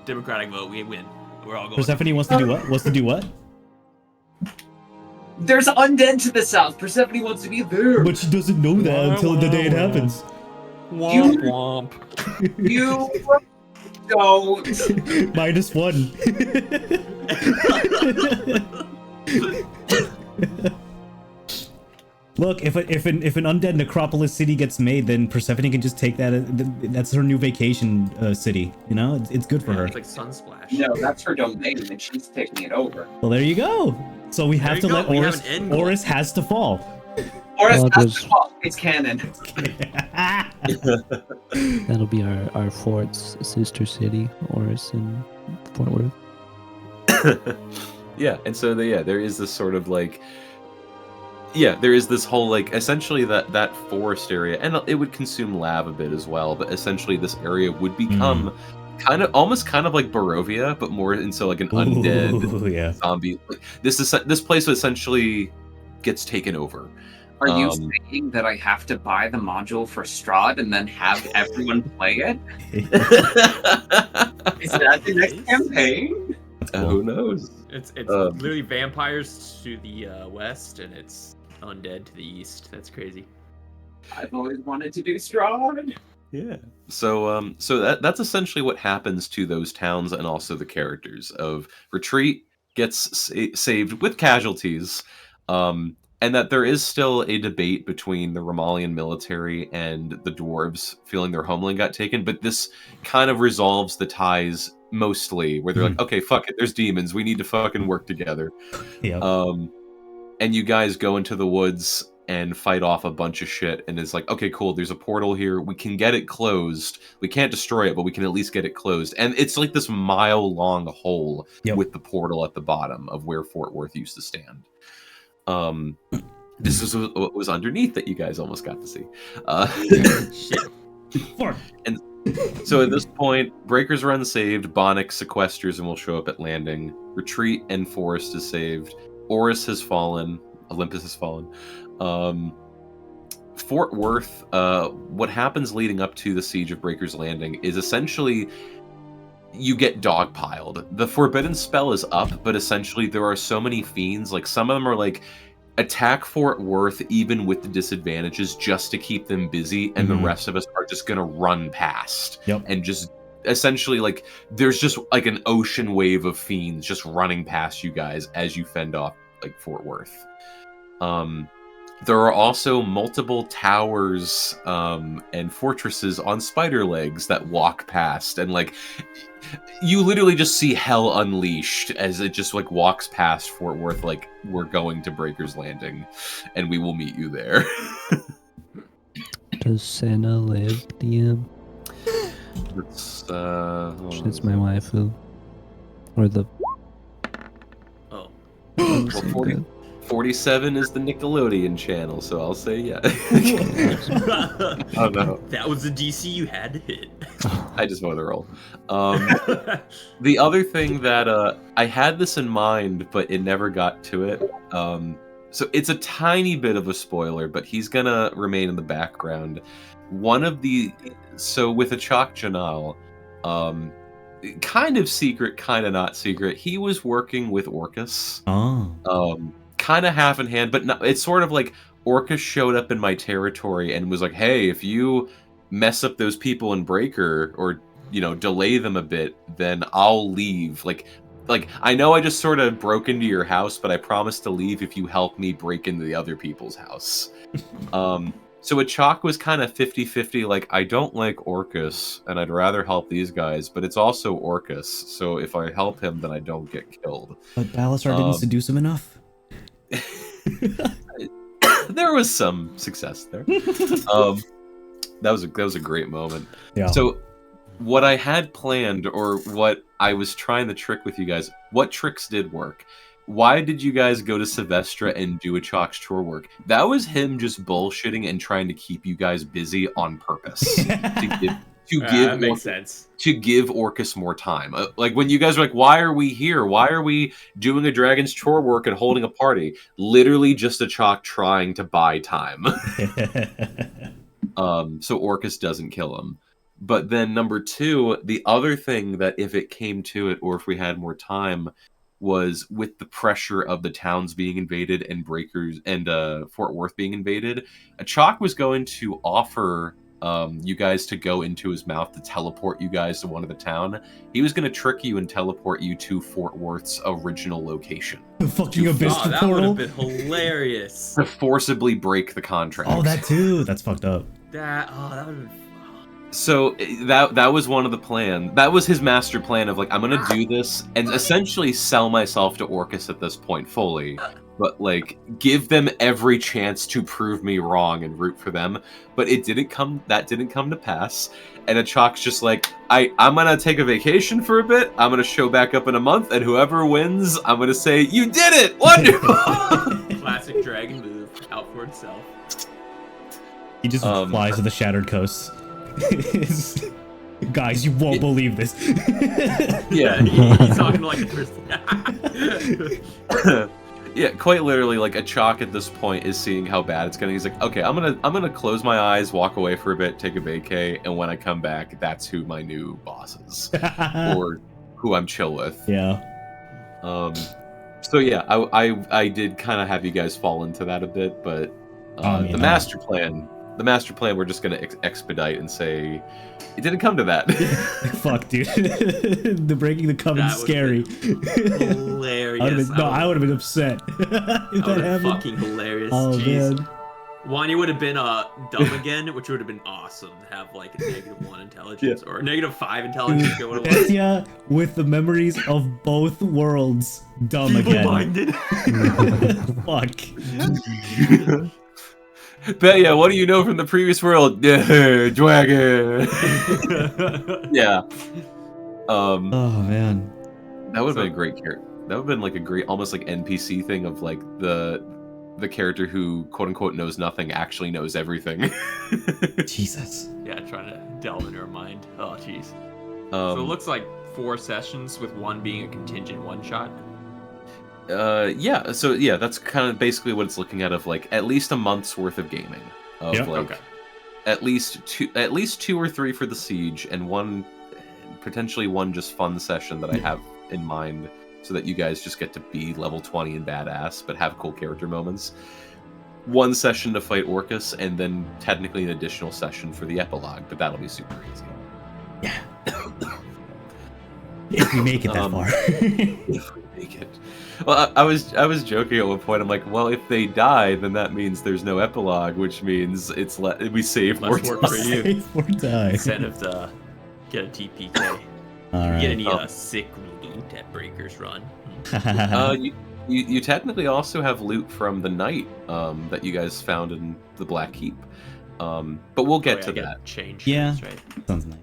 Democratic vote, we win. We're all going. Persephone wants to do what? Wants to do what? There's undead to the south. Persephone wants to be there. But she doesn't know that until the day it happens. Womp womp. You don't. -1. Look, if an undead necropolis city gets made, then Persephone can just take that. That's her new vacation city. You know, it's good for her. It's like Sunsplash. No, that's her domain, and she's taking it over. Well, there you go. So we have to let Oris. Oris has to fall. Oris has to fall. It's canon. That'll be our fort's sister city, Oris and Fort Worth. Yeah, and so there is this sort of like. Yeah, there is this whole, like, essentially that forest area, and it would consume lava a bit as well, but essentially this area would become almost kind of like Barovia, but more into like an undead zombie. Like, this place essentially gets taken over. Are you saying that I have to buy the module for Strahd and then have everyone play it? Is that the next campaign? Cool. Who knows? It's literally vampires to the west, and it's undead to the east. That's crazy. I've always wanted to do Strahd. Yeah. So that's essentially what happens to those towns and also the characters of Retreat gets saved with casualties, and that there is still a debate between the Romalian military and the dwarves feeling their homeland got taken, but this kind of resolves the ties mostly, where they're like, okay, fuck it, there's demons, we need to fucking work together. Yeah. And you guys go into the woods and fight off a bunch of shit, and is like, okay, cool, there's a portal here, we can get it closed. We can't destroy it, but we can at least get it closed. And it's like this mile-long hole with the portal at the bottom of where Fort Worth used to stand. This is what was underneath that you guys almost got to see. Shit. And so at this point, breakers are unsaved, Bonnick sequesters and will show up at landing. Retreat and Forest is saved. Oris has fallen. Olympus has fallen. Fort Worth, what happens leading up to the siege of Breaker's Landing is essentially you get dogpiled. The Forbidden spell is up, but essentially there are so many fiends. Like, some of them are like, attack Fort Worth even with the disadvantages just to keep them busy, and the rest of us are just gonna run past. And just essentially, like, there's just like an ocean wave of fiends just running past you guys as you fend off like Fort Worth. There are also multiple towers and fortresses on spider legs that walk past, and like you literally just see hell unleashed as it just like walks past Fort Worth, like, we're going to Breaker's Landing and we will meet you there. Does Senna live, DM? It's She's my waifu. Or the... Oh. Well, 47 is the Nickelodeon channel, so I'll say yeah. Oh no. That was the DC you had to hit. I just wanted to roll. The other thing that I had this in mind, but it never got to it. So it's a tiny bit of a spoiler, but he's gonna remain in the background. So with Achak Janal, kind of secret, kind of not secret, he was working with Orcus. Kind of half in hand, but not, it's sort of like Orcus showed up in my territory and was like, hey, if you mess up those people in Breaker, or, you know, delay them a bit, then I'll leave. Like I know I just sort of broke into your house, but I promise to leave if you help me break into the other people's house. So Achak was kind of 50-50, like, I don't like Orcus, and I'd rather help these guys, but it's also Orcus, so if I help him, then I don't get killed. But Balasar didn't seduce him enough. There was some success there. That was a great moment. Yeah. So what I had planned, or what I was trying to trick with you guys, what tricks did work? Why did you guys go to Sylvestra and do Achak's chore work? That was him just bullshitting and trying to keep you guys busy on purpose. That makes sense. To give Orcus more time. Like, when you guys are like, why are we here? Why are we doing a dragon's chore work and holding a party? Literally just Achak trying to buy time. So Orcus doesn't kill him. But then number two, the other thing that if it came to it, or if we had more time, was with the pressure of the towns being invaded and Breakers and Fort Worth being invaded, Achak was going to offer you guys to go into his mouth to teleport you guys to one of the town. He was going to trick you and teleport you to Fort Worth's original location. The fucking abyss portal. That would have been hilarious. To forcibly break the contract. Oh, that too. That's fucked up. That would have been. So that was one of the plan. That was his master plan of like, I'm gonna do this and essentially sell myself to Orcus at this point fully, but like give them every chance to prove me wrong and root for them. But it didn't come. That didn't come to pass. And Achak's just like, I'm gonna take a vacation for a bit. I'm gonna show back up in a month, and whoever wins, I'm gonna say, you did it, wonderful. Classic dragon move, out for itself. He just flies to the Shattered Coast. Guys, you won't believe this. Yeah, he's talking like a person. Yeah, quite literally, like, Achak at this point is seeing how bad it's getting. He's like, okay, I'm gonna close my eyes, walk away for a bit, take a vacay, and when I come back, that's who my new boss is, or who I'm chill with. Yeah. So yeah, I did kind of have you guys fall into that a bit, but the master plan, we're just gonna expedite and say it didn't come to that. Fuck, dude. The breaking the covenant's scary. Hilarious. I would have been upset. If that happened. Fucking hilarious. Oh, jeez. man. Wanya would have been dumb again, which would have been awesome to have like a -1 intelligence or -5 intelligence. What it was. Yeah, with the memories of both worlds dumb again. Feeble-minded. Fuck. But yeah, what do you know from the previous world? Dragon. Yeah. Oh man. That would have been a great character. That would have been like a great, almost like NPC thing of like the character who quote unquote knows nothing actually knows everything. Jesus. Yeah, trying to delve into her mind. Oh, jeez. So it looks like 4 sessions with one being a contingent one-shot. Yeah. So yeah, that's kind of basically what it's looking at of like at least a month's worth of gaming. Of Yep. like at least 2 or 3 for the siege, and one potentially one just fun session that I have in mind, so that you guys just get to be level 20 and badass, but have cool character moments. 1 session to fight Orcus, and then technically an additional session for the epilogue, but that'll be super easy. Yeah. If we make it that far. If we make it. Well, I was joking at one point. I'm like, well, if they die, then that means there's no epilogue, which means we save more Less work for time. you. Save more time. Incentive to get a TPK. All You right. get any sick loot at Breaker's Run. You technically also have loot from the night that you guys found in the Black Keep, but we'll get to that. Change. Yeah. Right. Sounds nice.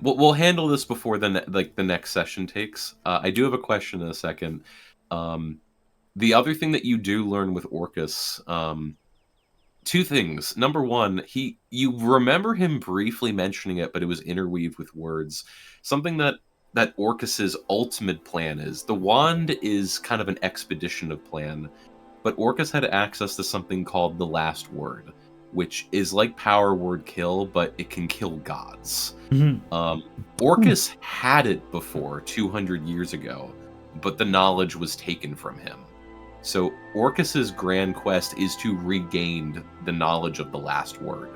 We'll handle this before the next session takes. I do have a question in a second. The other thing that you do learn with Orcus, 2 things. Number 1, you remember him briefly mentioning it, but it was interweaved with words. Something that Orcus's ultimate plan is. The wand is kind of an expedition plan, but Orcus had access to something called the Last Word, which is like Power Word Kill, but it can kill gods. Orcus had it before 200 years ago, but the knowledge was taken from him. So Orcus's grand quest is to regain the knowledge of the Last Word.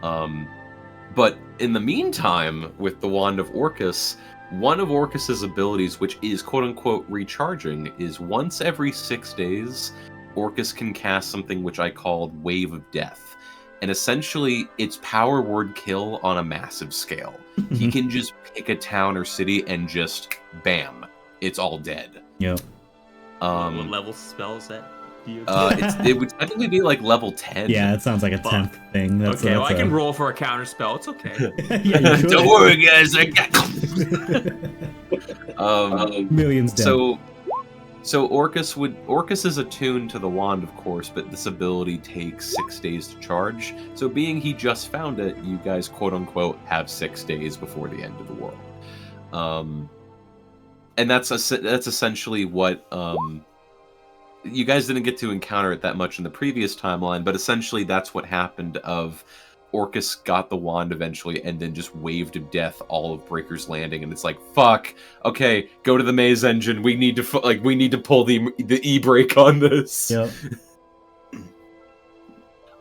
But in the meantime, with the Wand of Orcus, one of Orcus's abilities, which is quote-unquote recharging, is once every 6 days, Orcus can cast something which I called Wave of Death. And essentially, it's Power Word Kill on a massive scale. He can just pick a town or city and just, bam, it's all dead. Yep. What level spell is that? It would technically be like level 10. Yeah, it sounds like a 10th thing. That's, okay, well, I can roll for a counter spell. It's okay. Yeah, you could. Don't worry, guys. I got Millions dead. So Orcus is attuned to the wand, of course, but this ability takes 6 days to charge. So being he just found it, you guys quote unquote have 6 days before the end of the world. And that's essentially what you guys didn't get to encounter it that much in the previous timeline, but essentially that's what happened. Of Orcus got the wand eventually, and then just waved of death all of Breaker's Landing, and it's like, fuck. Okay, go to the maze engine. We need to pull the e-brake on this. Yep.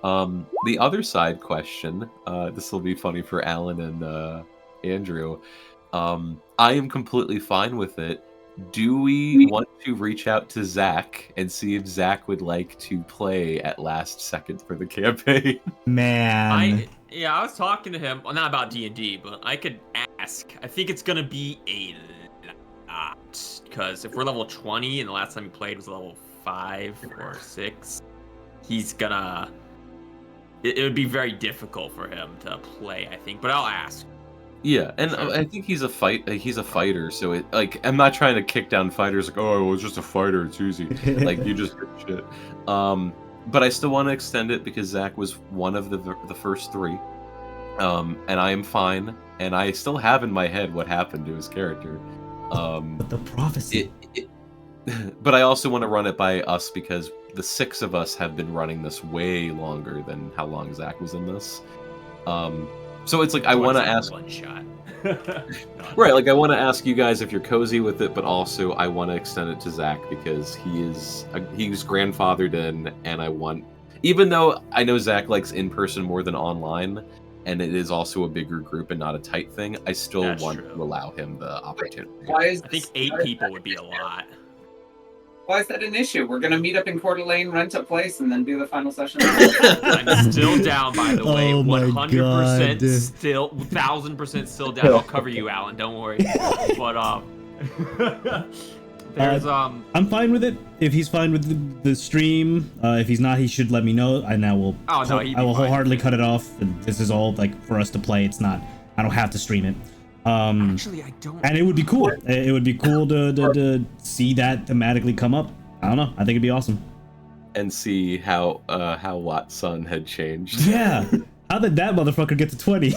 The other side question. This will be funny for Alan and Andrew. I am completely fine with it. Do we want to reach out to Zach and see if Zach would like to play at last second for the campaign? Man. I was talking to him, well, not about D&D, but I could ask. I think it's gonna be a lot, because if we're level 20 and the last time he played was level 5 or 6, he's gonna. It would be very difficult for him to play, I think. But I'll ask. Yeah, and I think he's a fighter, so it, like, I'm not trying to kick down fighters like, oh, well, it's just a fighter, it's easy. Like, you just shit. But I still want to extend it because Zach was one of the first 3. And I am fine, and I still have in my head what happened to his character. But the prophecy. But I also want to run it by us because the 6 of us have been running this way longer than how long Zach was in this. So it's like, I want to ask... One shot. Right, like, I want to ask you guys if you're cozy with it, but also I want to extend it to Zach because he's grandfathered in, and I want... Even though I know Zach likes in-person more than online, and it is also a bigger group and not a tight thing, I still want to allow him the opportunity. I think 8 people would be a lot. Why is that an issue? We're going to meet up in Coeur d'Alene, rent a place, and then do the final session. I'm still down, by the way. Oh my 100% God. still, 1000% still down. I'll cover you, Alan. Don't worry. But There's I'm fine with it. If he's fine with the stream, if he's not, he should let me know. I will. Oh, no, he'd be I will fine. wholeheartedly cut it off. And this is all like for us to play. It's not. I don't have to stream it. Actually, I don't. And it would be cool. It would be cool to see that thematically come up. I don't know. I think it'd be awesome. And see how Watt's son had changed. Yeah. How did that motherfucker get to 20?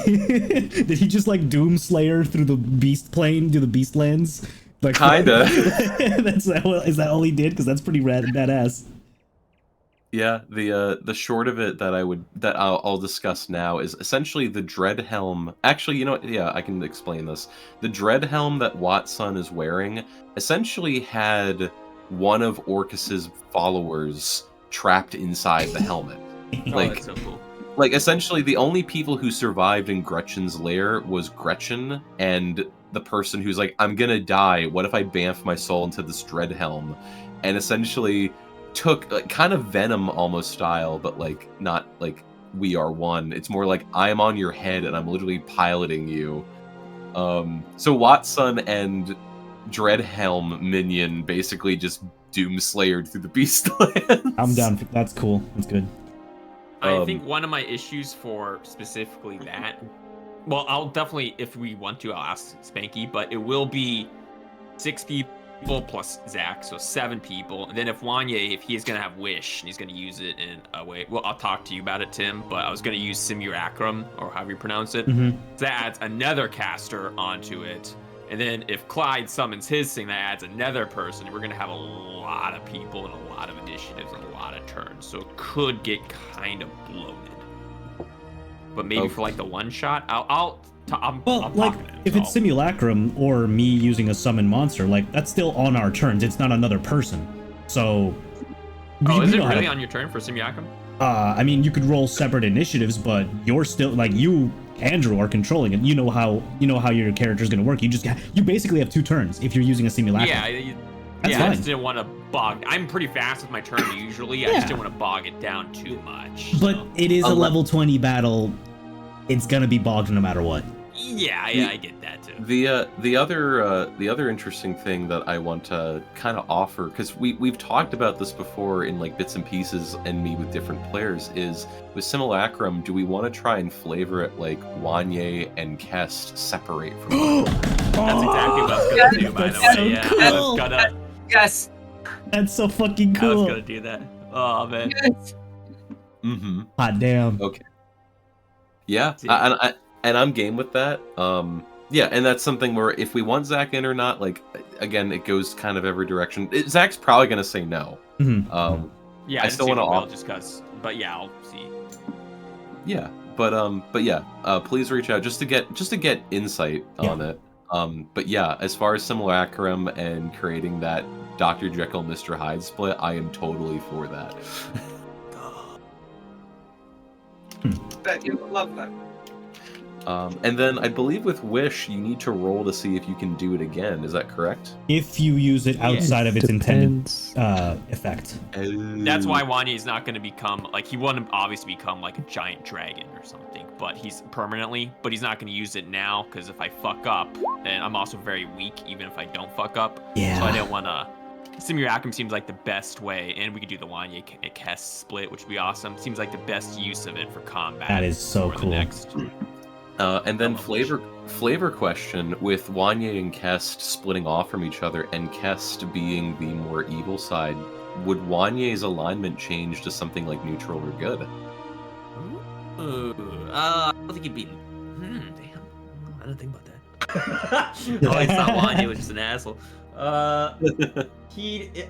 Did he just like Doomslayer through the beast plane, do the beast lands? Like, Kinda. Is that all he did? Because that's pretty badass. Yeah, the short of it that I'll discuss now is essentially the dread helm. Actually, you know what? Yeah, I can explain this. The dread helm that Watt's son is wearing essentially had one of Orcus's followers trapped inside the helmet. That's so cool. Like, essentially, the only people who survived in Gretchen's lair was Gretchen and the person who's like, I'm gonna die. What if I bamf my soul into this dread helm? And essentially took, like, kind of Venom almost style, but, like, not, like, we are one. It's more like, I am on your head and I'm literally piloting you. So Watson and Dreadhelm minion basically just Doomslayered through the Beastlands. I'm down. That's cool. That's good. I think one of my issues for specifically that, well, I'll definitely, if we want to, I'll ask Spanky, but it will be 6 people plus Zach, so 7 people. And then if Wanye, if he is going to have Wish, and he's going to use it in a way, well, I'll talk to you about it, Tim, but I was going to use Simulacrum, or however you pronounce it. Mm-hmm. So that adds another caster onto it. And then if Clyde summons his thing, that adds another person. We're going to have a lot of people and a lot of initiatives and a lot of turns. So it could get kind of bloated. But maybe for like the one shot, I'll like, if it's Simulacrum or me using a summon monster, like, that's still on our turns. It's not another person. So... is it really on your turn for Simulacrum? I mean, you could roll separate initiatives, but you're still, like, you, Andrew, are controlling it. You know how your character's gonna work. You basically have 2 turns if you're using a Simulacrum. I just didn't want to bog. I'm pretty fast with my turn usually. I just didn't want to bog it down too much. But it is a level 20 battle. It's gonna be bogged no matter what. Yeah, I get that too. The other interesting thing that I want to kind of offer, because we've talked about this before in like bits and pieces and me with different players, is with Simulacrum, do we want to try and flavor it like Wanye and Kest separate from each other? That's exactly what I was gonna do, by the way. So cool. Yes. That's so fucking cool. I was gonna do that. Oh man. Yes. Mm-hmm. Hot damn. Okay. Yeah, and I'm game with that. Yeah, and that's something where if we want Zach in or not, like, again, it goes kind of every direction. Zach's probably gonna say no. Mm-hmm. Yeah, I still want to just cause, but yeah, I'll see. Yeah, but yeah, please reach out just to get insight on it. But yeah, as far as Simulacrum and creating that Dr. Jekyll, Mr. Hyde split, I am totally for that. Bet you would love that. And then I believe with Wish, you need to roll to see if you can do it again. Is that correct? If you use it outside of its intended effect. That's why Wanye is not going to become, like, he wouldn't obviously become like a giant dragon or something, but he's permanently, but he's not going to use it now, because if I fuck up, and I'm also very weak even if I don't fuck up. Yeah. So I didn't want to. Simulacrum seems like the best way, and we could do the Wanye Kest split, which would be awesome. Seems like the best use of it for combat. That is so cool. And then flavor question, with Wanye and Kest splitting off from each other and Kest being the more evil side, would Wanye's alignment change to something like neutral or good? I don't think he'd be. Damn. I didn't think about that. Oh, I thought Wanye was just an asshole.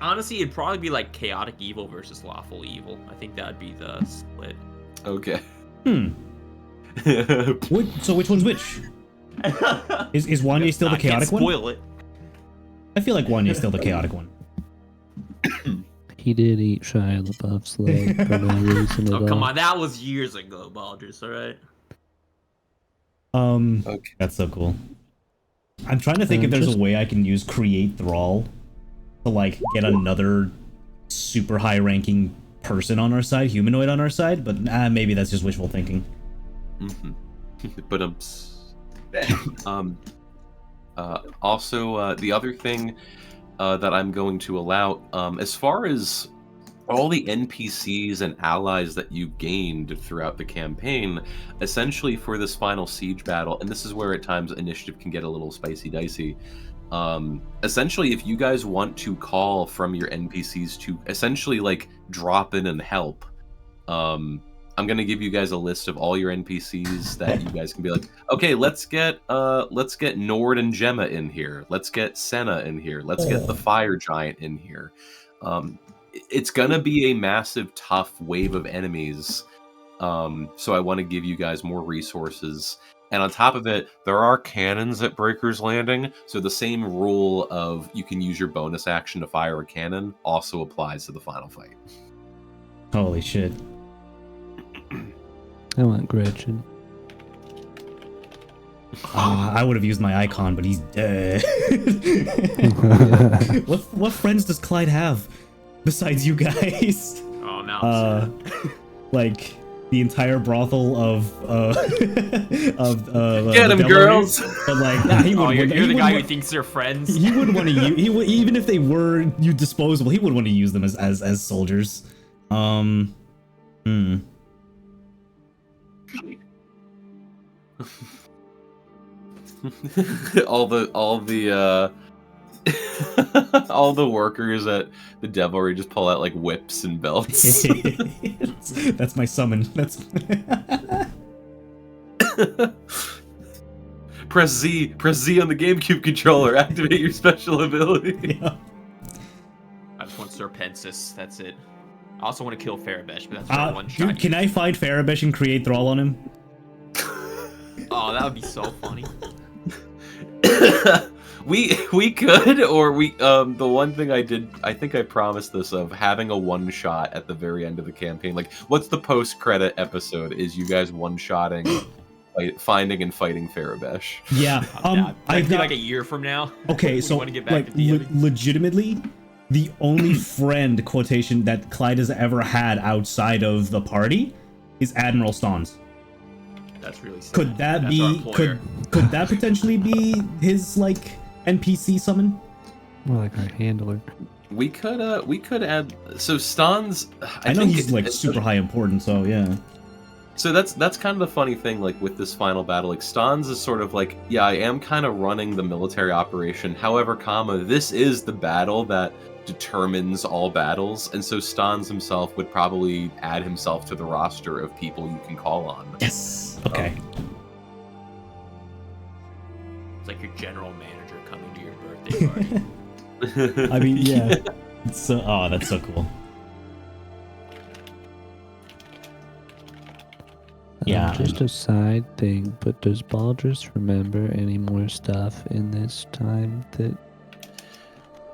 Honestly, it'd probably be like chaotic evil versus lawful evil. I think that'd be the split. Okay. So which one's which? Is Wanye still the chaotic one? Spoil it. I feel like Wanye's still the chaotic one. He did eat Shia LaBeouf's leg for no reason at all. Oh, come on. That was years ago, Baldrus, alright? Okay. That's so cool. I'm trying to think if there's a way I can use Create Thrall to, like, get another super high-ranking person on our side, humanoid on our side, but maybe that's just wishful thinking. But also the other thing, that I'm going to allow. As far as all the NPCs and allies that you gained throughout the campaign, essentially for this final siege battle, and this is where at times initiative can get a little spicy dicey. Essentially, if you guys want to call from your NPCs to essentially like drop in and help, I'm gonna give you guys a list of all your NPCs that you guys can be like, okay, let's get Nord and Gemma in here, let's get Senna in here, let's get the Fire Giant in here. It's gonna be a massive, tough wave of enemies. So I want to give you guys more resources. And on top of it, there are cannons at Breaker's Landing, so the same rule of you can use your bonus action to fire a cannon also applies to the final fight. Holy shit. I want Gretchen. I would have used my icon, but he's dead. What friends does Clyde have besides you guys? Oh, now Like the entire brothel of Get him, girls! But like, nah, he Oh, would. you're the guy who thinks they're friends. He would want to use. He would, even if they were disposable, he would want to use them as soldiers. all the all the workers at the Devilry just pull out like whips and belts. That's my summon. That's press Z on the GameCube controller. Activate your special ability. yeah. I just want Sir Pensis. That's it. I also want to kill Farabesh, but that's for one shot. Dude, can I find Farabesh and create Thrall on him? Oh, that would be so funny. we could, or we the one thing I think I promised this of having a one shot at the very end of the campaign. Like, what's the post credit episode? Is you guys one shotting, finding and fighting Farabesh? Yeah. I feel like a year from now. Okay, so want to get back like to DMing. legitimately, the only friend quotation that Clyde has ever had outside of the party is Admiral Stons. That's really sad. Could that That's be our employer. could that potentially be his like NPC summon? More like our handler. We could add, so Stons. I know think he's like super high important, so yeah. So that's kind of the funny thing, like with this final battle, like Stons is sort of like, yeah, I am kind of running the military operation. However, this is the battle that determines all battles, and so Stons himself would probably add himself to the roster of people you can call on. Yes. Okay. It's like your general manager coming to your birthday party. I mean, yeah. It's so, oh, that's so cool. Yeah. Just a side thing, but does Baldrus remember any more stuff in this time that,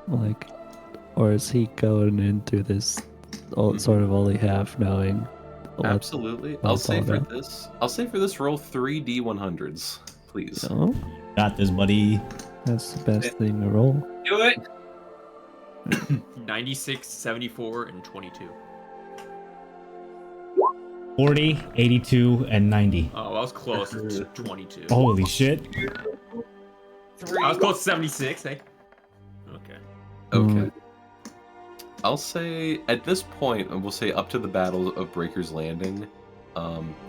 like, or is he going into this sort of only half knowing? Absolutely. I'll say for this roll 3 D100s, please. No, Got this, buddy. that's the best thing to roll. Do it. 96, 74, and 22. 40, 82, and 90. Oh, I was close. It's 22. Holy shit. I was close to 76, hey? Okay. Okay. I'll say at this point, and we'll say up to the Battle of Breaker's Landing,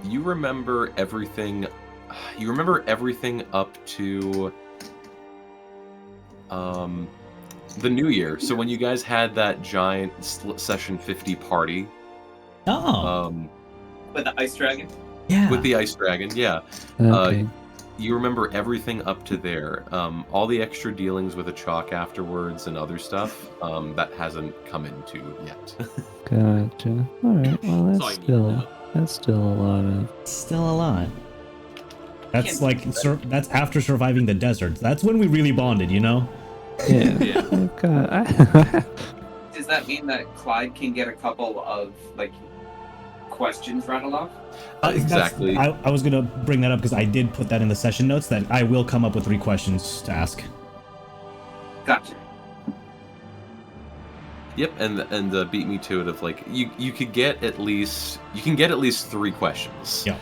you remember everything. You remember everything up to the New Year. So when you guys had that giant Session 50 party. Oh. With the ice dragon. Yeah. With the ice dragon, yeah. Okay. You remember everything up to there. All the extra dealings with the chalk afterwards and other stuff, that hasn't come into yet. Gotcha. All right. Well, That's all you need to know. that's still a lot of. Still a lot. That's like that's after surviving the desert. That's when we really bonded, you know? Yeah. Yeah. I've got. Does that mean that Clyde can get a couple of like questions rattled off? Exactly. I was gonna bring that up because I did put that in the session notes that I will come up with 3 questions to ask. Gotcha. Yep, and beat me to it of like you could get at least 3 questions. Yeah.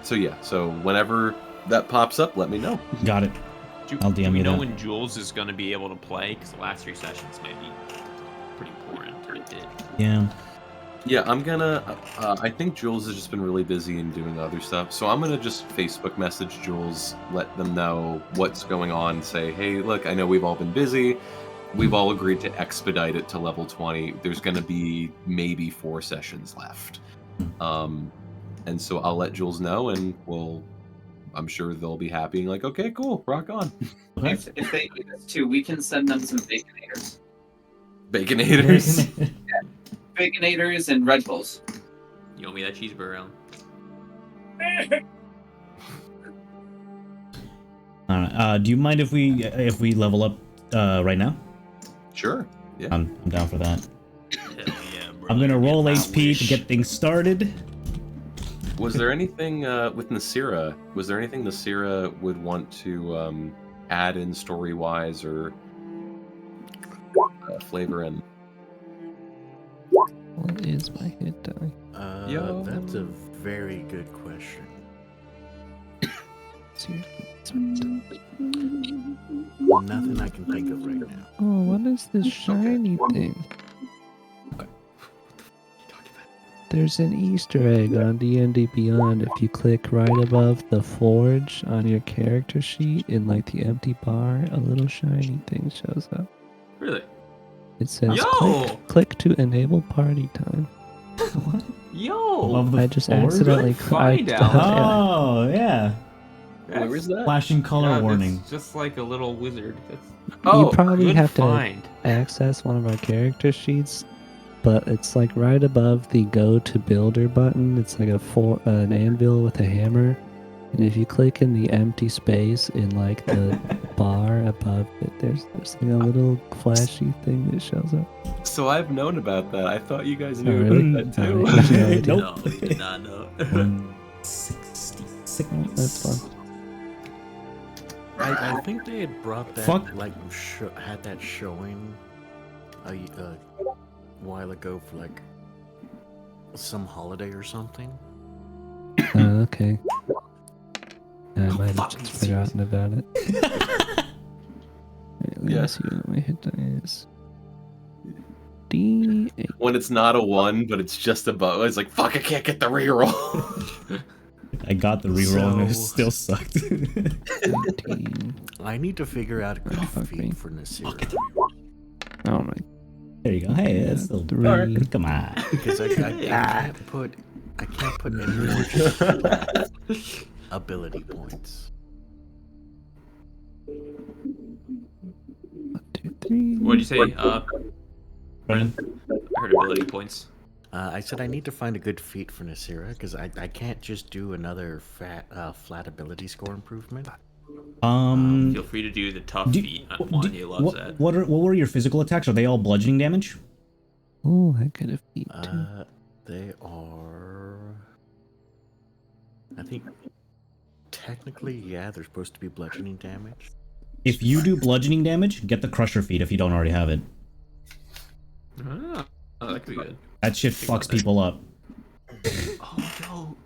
So yeah, so whenever that pops up, let me know. Got it. I'll Do DM we you know that. when Jules is going to be able to play? Because the last 3 sessions might be pretty important. Or it did. Yeah. Yeah, I'm gonna. I think Jules has just been really busy and doing other stuff, so I'm gonna just Facebook message Jules, let them know what's going on. Say, hey, look, I know we've all been busy. We've all agreed to expedite it to level 20. There's gonna be maybe 4 sessions left, and so I'll let Jules know, and I'm sure they'll be happy and like, okay, cool, rock on. Okay. If they need us to, we can send them some Baconators. Baconators. Baconators and Red Bulls. You owe me that cheeseburger, Alan. Alright, do you mind if we level up right now? Sure. Yeah. I'm down for that. Hell yeah, bro. I'm gonna roll I HP wish. to get things started. Was there anything with Nasira? Was there anything Nasira would want to add in story-wise or flavor in? What is my hit die? Yo. That's a very good question. Nothing I can think of right now. Oh, what is this shiny thing? There's an Easter egg on D&D Beyond. If you click right above the forge on your character sheet in like the empty bar, a little shiny thing shows up. Really? It says Yo! click to enable party time. Yo! Above the I just forge? accidentally Good find, clicked. Oh yeah. Wait, where's that? Flashing color Yeah, warning. that's just like a little wizard. You probably good have find. to access one of our character sheets, but it's like right above the go to builder button. It's like an anvil with a hammer, and if you click in the empty space in like the bar above it, there's like a little flashy thing that shows up. So I've known about that. I thought you guys Oh, knew really? about that too. Alright. No, I didn't. Nope. No, we did not know. 166. That's fun. I think they had brought that, Fuck. like, had that showing a while ago for, like, some holiday or something. Okay. I might have just forgotten about it. Alright, let me Yeah. see what my hit die is. D8. When it's not a 1, but it's just above, it's like, fuck, I can't get the reroll. I got the reroll and it So- still sucked. 18. I need to figure out a good fuck me. feat for Nasira. Oh my. There you go. Hey, that's still 3. Come on. Because I can't put any more ability points. 1, 2, 3. What'd you say? Brennan? I heard ability points. I said I need to find a good feat for Nasira because I can't just do another flat ability score improvement. Feel free to do the tough do- feat. Wanya loves that. what were your physical attacks? Are they all bludgeoning damage? Oh, I could have beat too. They are. I think technically, yeah, they're supposed to be bludgeoning damage. If you do bludgeoning damage, get the crusher feat if you don't already have it. Oh, that could be good. That shit fucks people up. Oh no.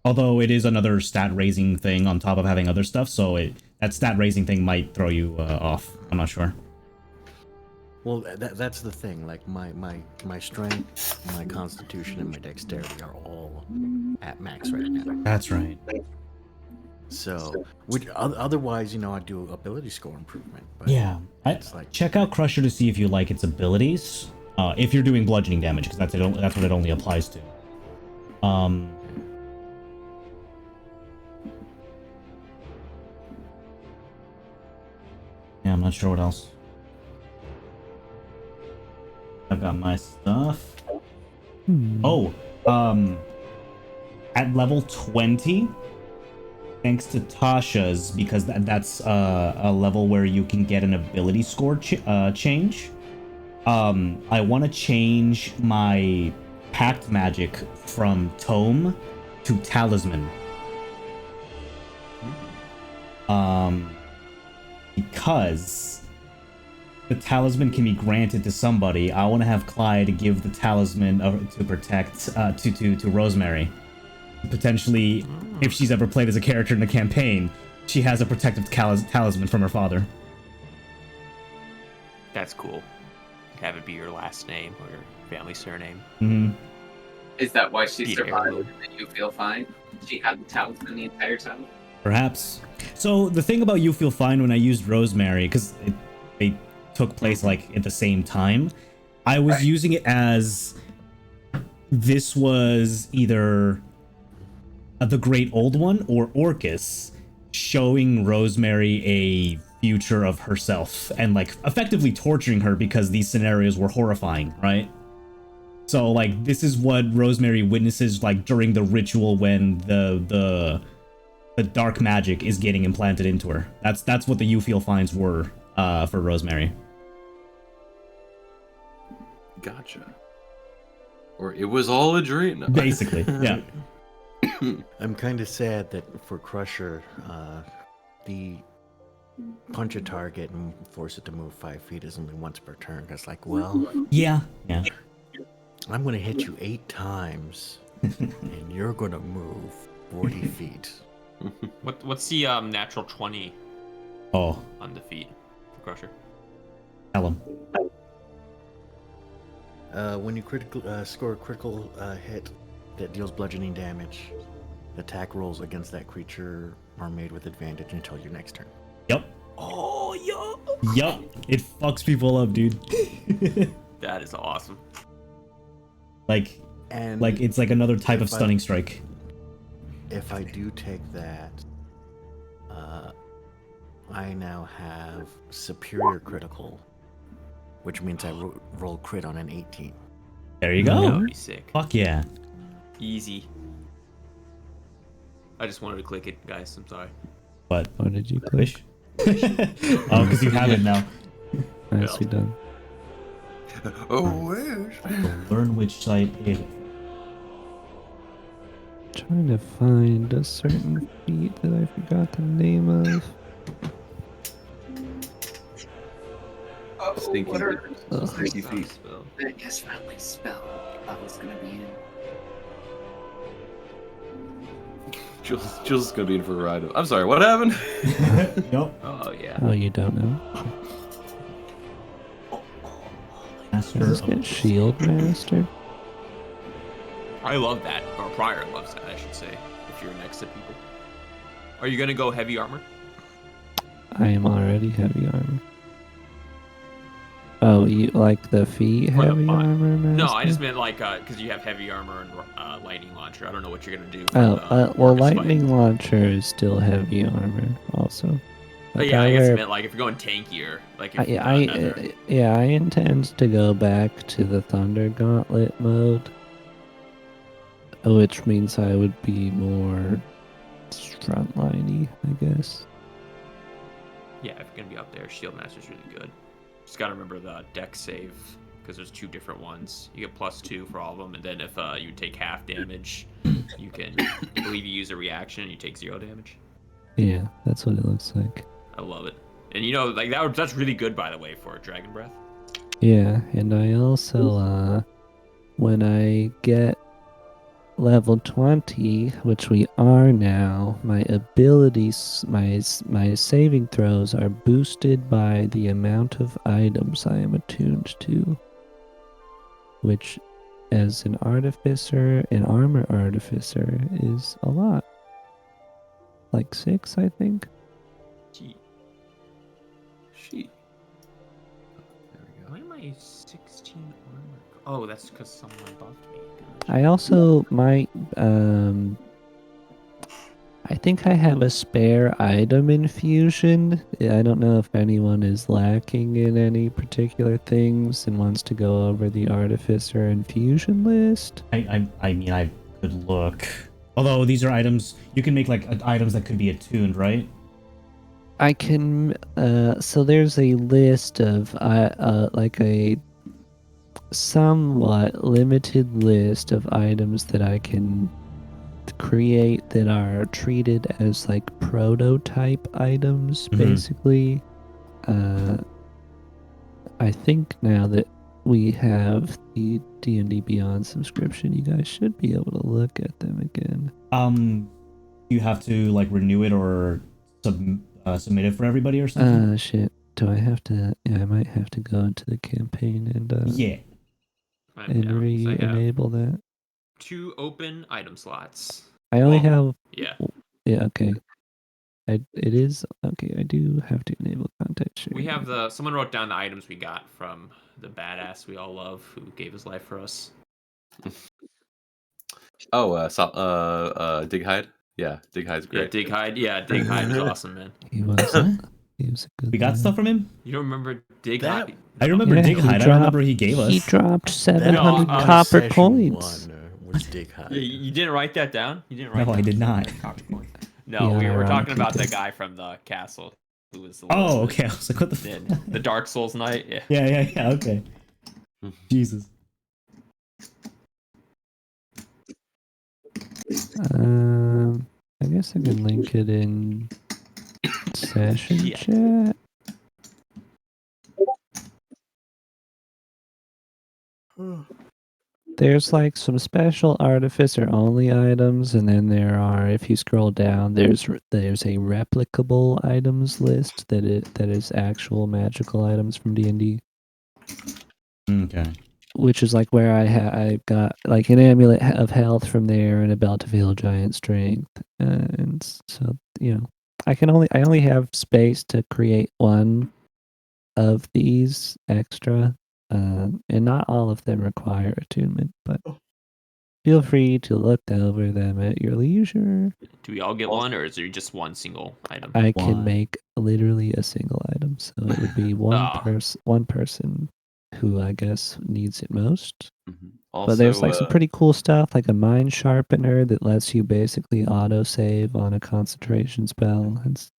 Although it is another stat raising thing on top of having other stuff, so that stat raising thing might throw you off. I'm not sure. Well, that's the thing. Like my strength, my constitution, and my dexterity are all at max right now. That's right. So, otherwise, I'd do ability score improvement. But Yeah, it's like check out Crusher to see if you like its abilities. If you're doing bludgeoning damage, because that's what it only applies to. Yeah, I'm not sure what else. I've got my stuff. Oh, at level 20, thanks to Tasha's, because that's a level where you can get an ability score change. I want to change my Pact Magic from Tome to Talisman. Because the talisman can be granted to somebody, I want to have Clyde give the talisman to protect to Rosemary. Potentially, if she's ever played as a character in the campaign, she has a protective talisman from her father. That's cool. Have it be your last name or your family surname. Hmm. Is that why she Be an survived heirloom. and that you feel fine? She had the talisman the entire time. Perhaps. So the thing about You Feel Fine, when I used Rosemary, because they took place like at the same time, I was using it as this was either the Great Old One or Orcus showing Rosemary a future of herself and like effectively torturing her because these scenarios were horrifying, right? So like this is what Rosemary witnesses like during the ritual when the dark magic is getting implanted into her. That's what the You Feel Fines were for Rosemary. Gotcha. Or it was all a dream. No. Basically, yeah. I'm kind of sad that for Crusher, the punch a target and force it to move 5 feet is only once per turn. That's like, well, Yeah. I'm going to hit you 8 times, and you're going to move 40 feet. What's the natural 20 Oh, on defeat for Crusher? tell him. When you score a critical hit that deals bludgeoning damage, attack rolls against that creature are made with advantage until your next turn. Yep. Oh, yo! Yup. It fucks people up, dude. That is awesome. And like it's like another type of if I- stunning strike. if I do take that, I now have superior critical, which means I roll crit on an 18. There you That go. would be sick. Fuck yeah. Easy. I just wanted to click it, guys. I'm sorry. But What did you click? wish. Oh, because you have it now. Nicely done. Oh, wish. Learn which site it. Trying to find a certain feat that I forgot the name of. Stinky What are Ugh. Stinky feet. Spell. Vegas friendly spell? That was gonna be in. Jill's gonna be in for a ride. I'm sorry, what happened? Nope. Oh, yeah. Oh, you don't know? Master Does this of- get Shield Master? I love that. Or Prior loves that, I should say. If you're next to people. Are you gonna go heavy armor? I am already heavy armor. Oh, you like the feet Or the heavy body? armor, Master? No, I just meant like because you have heavy armor and lightning launcher. I don't know what you're gonna do. Oh, well, Orcus fight. lightning launcher is still heavy armor, also. But Like, yeah, I guess I wear- meant like if you're going tankier, like if I intend to go back to the Thunder Gauntlet mode, which means I would be more frontliney, I guess. yeah, if you're gonna be up there, Shield Master's really good. Just gotta remember the deck save because there's 2 different ones. You get +2 for all of them, and then if you take half damage, you can I believe you use a reaction and you take 0 damage. Yeah, that's what it looks like. I love it, and you know like that's really good by the way for Dragon Breath. Yeah, and I also, when I get level 20, which we are now, my abilities, my saving throws are boosted by the amount of items I am attuned to, which as an artificer, an armor artificer, is a lot. Like 6, I think. Gee, She. There we go. why am I 16 armor? Oh, that's because someone buffed me. Gotcha. I also might, I think I have a spare item infusion. I don't know if anyone is lacking in any particular things and wants to go over the artificer infusion list. I mean, I could look. Although these are items, you can make like items that could be attuned, right? I can, so there's a list of, like a somewhat limited list of items that I can create that are treated as like prototype items, Mhm. basically. I think now that we have the D&D Beyond subscription, you guys should be able to look at them again. You have to like renew it or submit it for everybody or something? Shit. Do I have to? Yeah, I might have to go into the campaign and Yeah. and So I have re-enable that. 2 open item slots. I only Well, have. Yeah. Yeah. Okay. It is okay. I do have to enable contact sharing. We have someone wrote down the items we got from the badass we all love who gave his life for us. Dig Hide. Yeah, Dig Hide's Yeah, great. Dig Hide. Yeah, Dig Hide was awesome, man. He was. What? He was a good. We got lad. stuff from him? You don't remember Dig That- Hide? I remember Yeah, Dig he Hide. I don't remember he gave us. He dropped That 700 No, copper session coins. one, was Dig Hide. Yeah, you didn't write that down? You didn't write No, I down did not. 700 copper coins? No, Yeah, we were talking ironically about the did. guy from the castle who was the Oh, lord okay. I was like, what the in fuck? the Dark Souls Knight. Yeah. Yeah, okay. Jesus. I guess I can link it in session Yeah. chat. There's like some special artificer only items, and then there are, if you scroll down, there's a replicable items list that is actual magical items from D&D, Okay. which is like where I got like an amulet of health from there and a belt of heal giant strength, and so I only have space to create one of these extra. And not all of them require attunement, but feel free to look over them at your leisure. Do we all get one, or is there just one single item? I One. can make literally a single item, so it would be one person who I guess needs it most. Also, But there's like some pretty cool stuff, like a mind sharpener that lets you basically auto save on a concentration spell. It's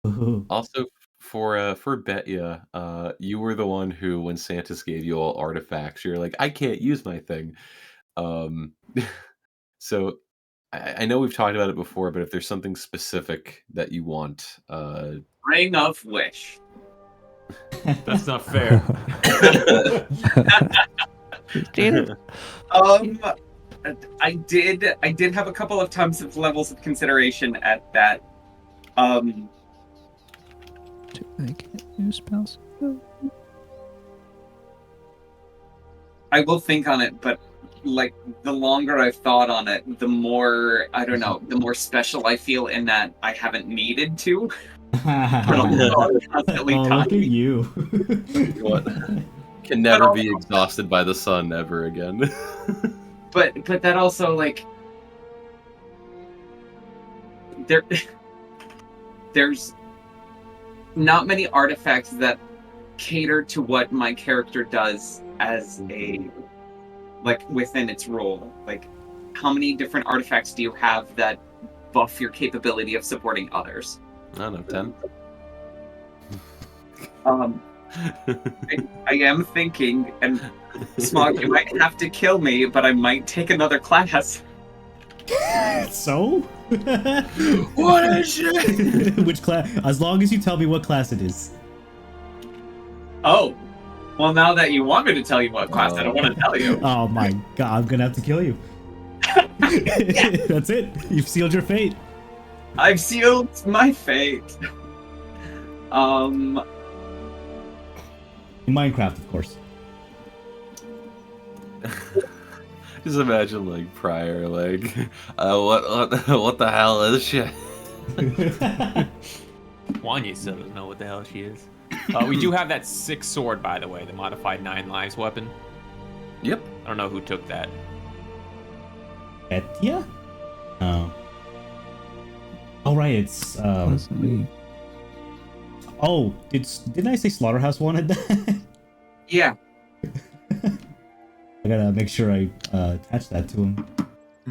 Ooh. Also, for Betya, you were the one who, when Santis gave you all artifacts, you're like, I can't use my thing. So I know we've talked about it before, but if there's something specific that you want, Ring of Wish. That's not fair. I did have a couple of times of levels of consideration at that. I can't use spells. I will think on it, but like the longer I've thought on it, the more the more special I feel in that I haven't needed to. But also I'm constantly Oh, look at dying. you. what can never be exhausted by the sun ever again. But that also like there's not many artifacts that cater to what my character does as a within its role. Like, how many different artifacts do you have that buff your capability of supporting others? I don't know, 10. I am thinking, and Smog, you might have to kill me, but I might take another class. So? What is it? Which class? As long as you tell me what class it is. Oh, well, now that you want me to tell you what class, I don't want to tell you. Oh my god, I'm gonna have to kill you. That's it. You've sealed your fate. I've sealed my fate. In Minecraft, of course. Just imagine like Pryor, like, what the hell is shit? Wanya still doesn't know what the hell she is. We do have that 6 sword, by the way, the modified 9 lives weapon. Yep. I don't know who took that. Betya? Oh. Oh right, it's Wasn't me. Oh, didn't I say Slaughterhouse wanted that? Yeah. I gotta make sure I attach that to him.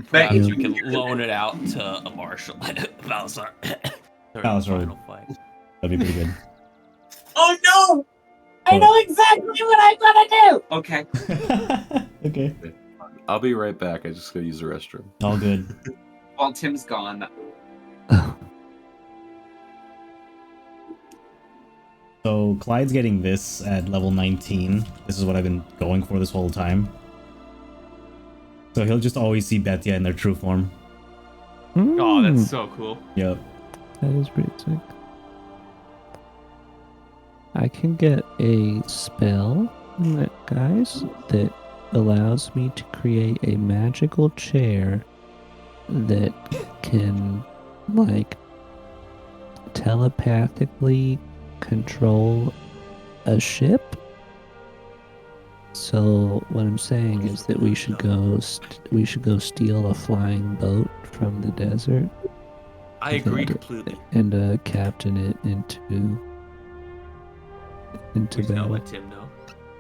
Thank You you. can loan it out to a marshal. Valsar. Valsar. Final fight. That'd be pretty good. Oh no! I know exactly what I'm gonna do! Okay. Okay. I'll be right back. I just gotta use the restroom. All good. While Tim's gone, So Clyde's getting this at level 19. This is what I've been going for this whole time. So he'll just always see Betya in their true form. Oh, that's so cool. Yep. That is pretty sick. I can get a spell, guys, that allows me to create a magical chair that can, like, telepathically control a ship. So what I'm saying is that we should go steal a flying boat from the desert. I agree and- completely. And captain it into We just gotta battle. let Tim know.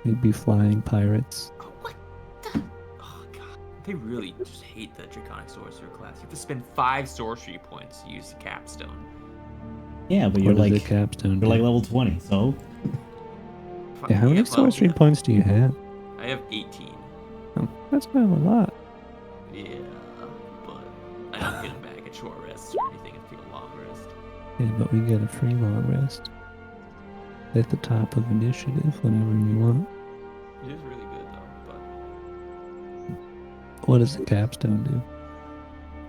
We'd be flying pirates. Oh, what the? Oh, God. They really just hate the Draconic Sorcerer class. You have to spend 5 sorcery points to use the capstone. Yeah, but you're What does like the capstone you're like do? level 20, so Yeah, how many well, sorcery points do you have? I have 18. Oh, that's not a lot. Yeah, but I don't get them back at short rests or anything if people long rest. Yeah, but we get a free long rest at the top of initiative whenever you want. It is really good though, but What does the capstone do?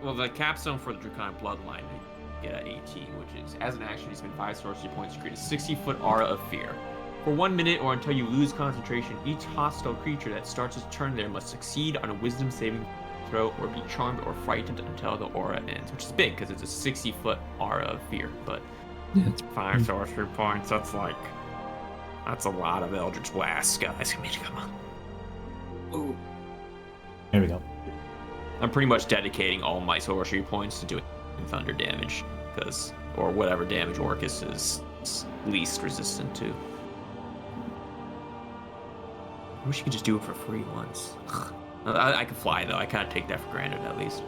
well, the capstone for the Draconic Bloodline you get at 18, which is as an action you spend 5 sorcery points to create a 60-foot aura of fear. For 1 minute or until you lose concentration, each hostile creature that starts its turn there must succeed on a wisdom saving throw or be charmed or frightened until the aura ends, which is big because it's a 60-foot aura of fear. But Yeah, it's 5 sorcery points, that's a lot of Eldritch Blast, guys. I mean, come on. Ooh. there we go. I'm pretty much dedicating all my sorcery points to doing thunder damage, or whatever damage Orcus is least resistant to. I wish you could just do it for free once. I could fly though. I kind of take that for granted at least.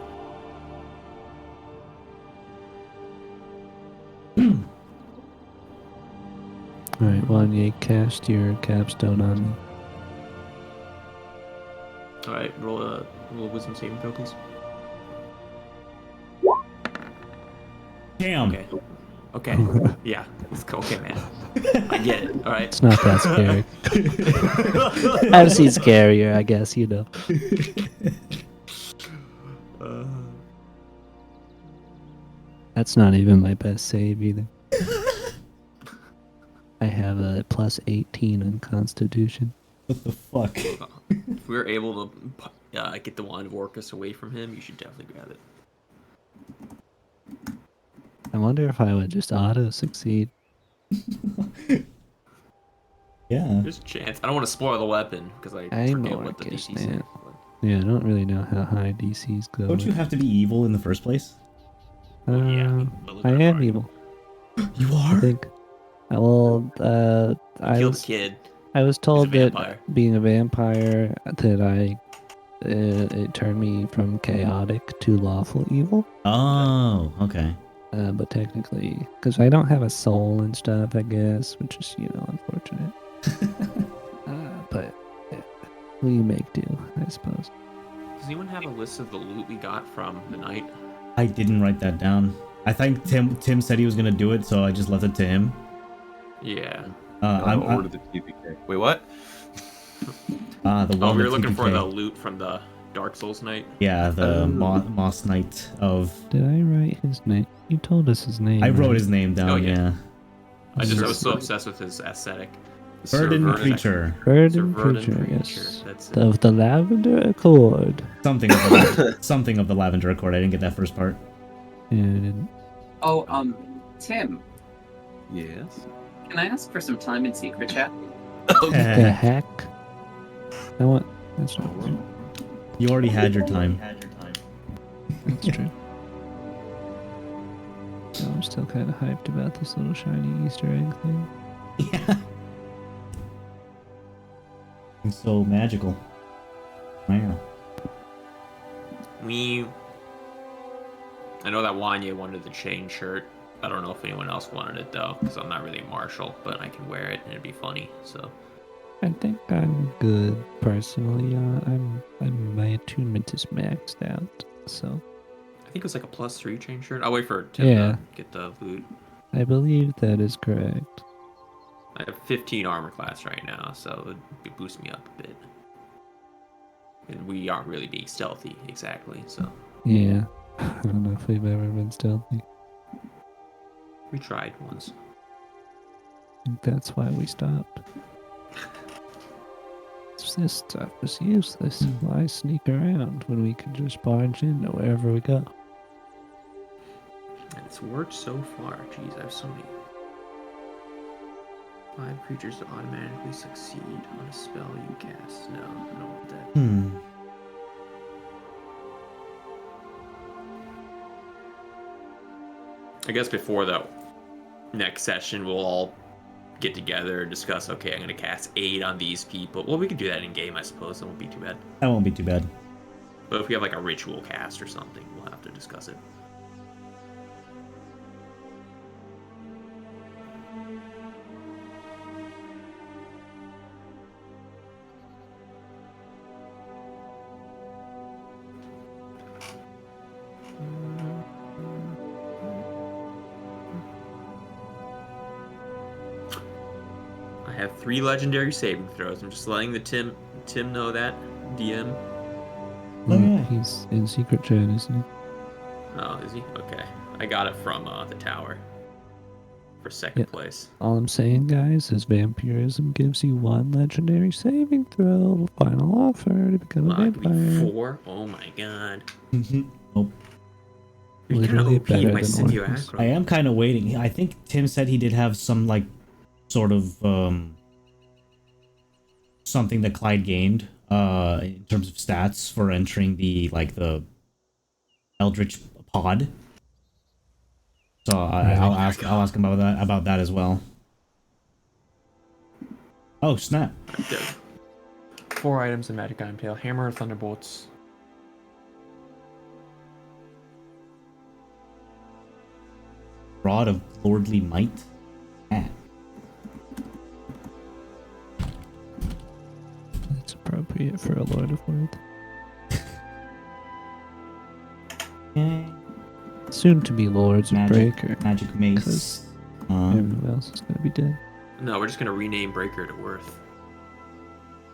Alright, Wanye, cast your capstone on me. All right, roll a wisdom saving throw, please. Damn. Okay. Yeah. Let's go. Okay, man. I get it. All right. It's not that scary. I've seen scarier, I guess, you know. That's not even my best save either. I have a plus 18 on Constitution. What the fuck? If we're able to get the wand of Orcus away from him, you should definitely grab it. I wonder if I would just auto succeed. Yeah. There's a chance. I don't want to spoil the weapon because I I'm forget what the Orcus, DC man. is. Yeah, I don't really know how high DCs go. Don't you have to be evil in the first place? Yeah, I am evil. You I are? think. Well, I Killed was the kid. I was told that vampire. being a vampire that it turned me from chaotic to lawful evil. Oh, okay. But technically, because I don't have a soul and stuff, I guess, which is unfortunate. But yeah, we make do, I suppose. Does anyone have a list of the loot we got from the night? I didn't write that down. I think Tim said he was gonna do it, so I just left it to him. Yeah. I'm ordered the TPK. Wait, what? the one. Oh, we with were looking for TPK. the loot from the Dark Souls night. Yeah, the Oh. Moss Knight of. Did I write his name? You told us his name. I wrote right? his name down. Oh, yeah. Yeah. I was so obsessed with his aesthetic. Burden Sir creature. Verdant Verdant Preacher, Preacher, yes. that's it. Of the Lavender Accord. Something of the something of the Lavender Accord. I didn't get that first part. Yeah, I didn't. Oh, Tim, Yes. can I ask for some time in secret chat? The heck? I want. That's not true. You already had your time. That's true. No, I'm still kind of hyped about this little shiny Easter egg thing. Yeah. It's so magical. Wow. I know that Wanye wanted the chain shirt. I don't know if anyone else wanted it though, because I'm not really a marshal, but I can wear it and it'd be funny. So I think I'm good personally. My attunement is maxed out, so I think it was like a +3 chain shirt. I'll wait for Tim Yeah. to get the loot. I believe that is correct. I have 15 armor class right now, so it boosts me up a bit. And we aren't really being stealthy exactly, so Yeah, I don't know if we've ever been stealthy. We tried once. I think that's why we stopped. This stuff is useless. Why sneak around when we can just barge into wherever we go? And it's worked so far. Jeez, I have so many. 5 creatures to automatically succeed on a spell you cast. No, I don't want that. I guess before the next session, we'll all get together and discuss, okay, I'm going to cast 8 on these people. Well, we could do that in game, I suppose. That won't be too bad. That won't be too bad. But if we have like a ritual cast or something, we'll have to discuss it. I have 3 legendary saving throws. I'm just letting the Tim know that. DM. Oh, yeah. He's in secret gen, isn't he? Oh, is he? Okay. I got it from the tower for second place. All I'm saying, guys, is vampirism gives you 1 legendary saving throw. Final offer to become a It could be vampire. 4. Oh my god. Nope. You're kind of Literally OP if better I than send you orphans. aggro. I am kind of waiting. I think Tim said he did have some, like, sort of, something that Clyde gained, in terms of stats for entering the Eldritch pod. So I'll ask him about that as well. Oh, snap. 4 items in Magic Item Tail. Hammer of Thunderbolts. Rod of Lordly Might. Ah. That's appropriate for a Lord of World. Okay. Soon to be Lords of Magic. Breaker. Magic Mace. 'Cause everyone else is gonna be dead. No, we're just gonna rename Breaker to Worth.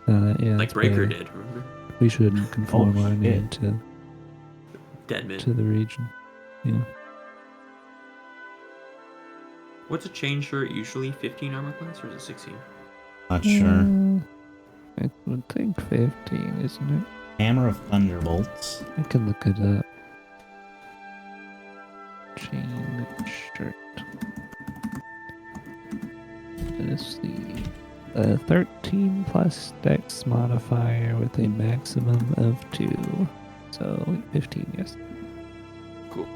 Yeah, Like that's Breaker better. did, remember? We shouldn't conform our name shit. Deadman. to the region. Yeah. What's a chain shirt usually? 15 armor class or is it 16? Not sure. I would think 15, isn't it? Hammer of Thunderbolts. I can look it up. Chain shirt. Let's see. 13 plus dex modifier with a maximum of 2. So 15, yes. Cool.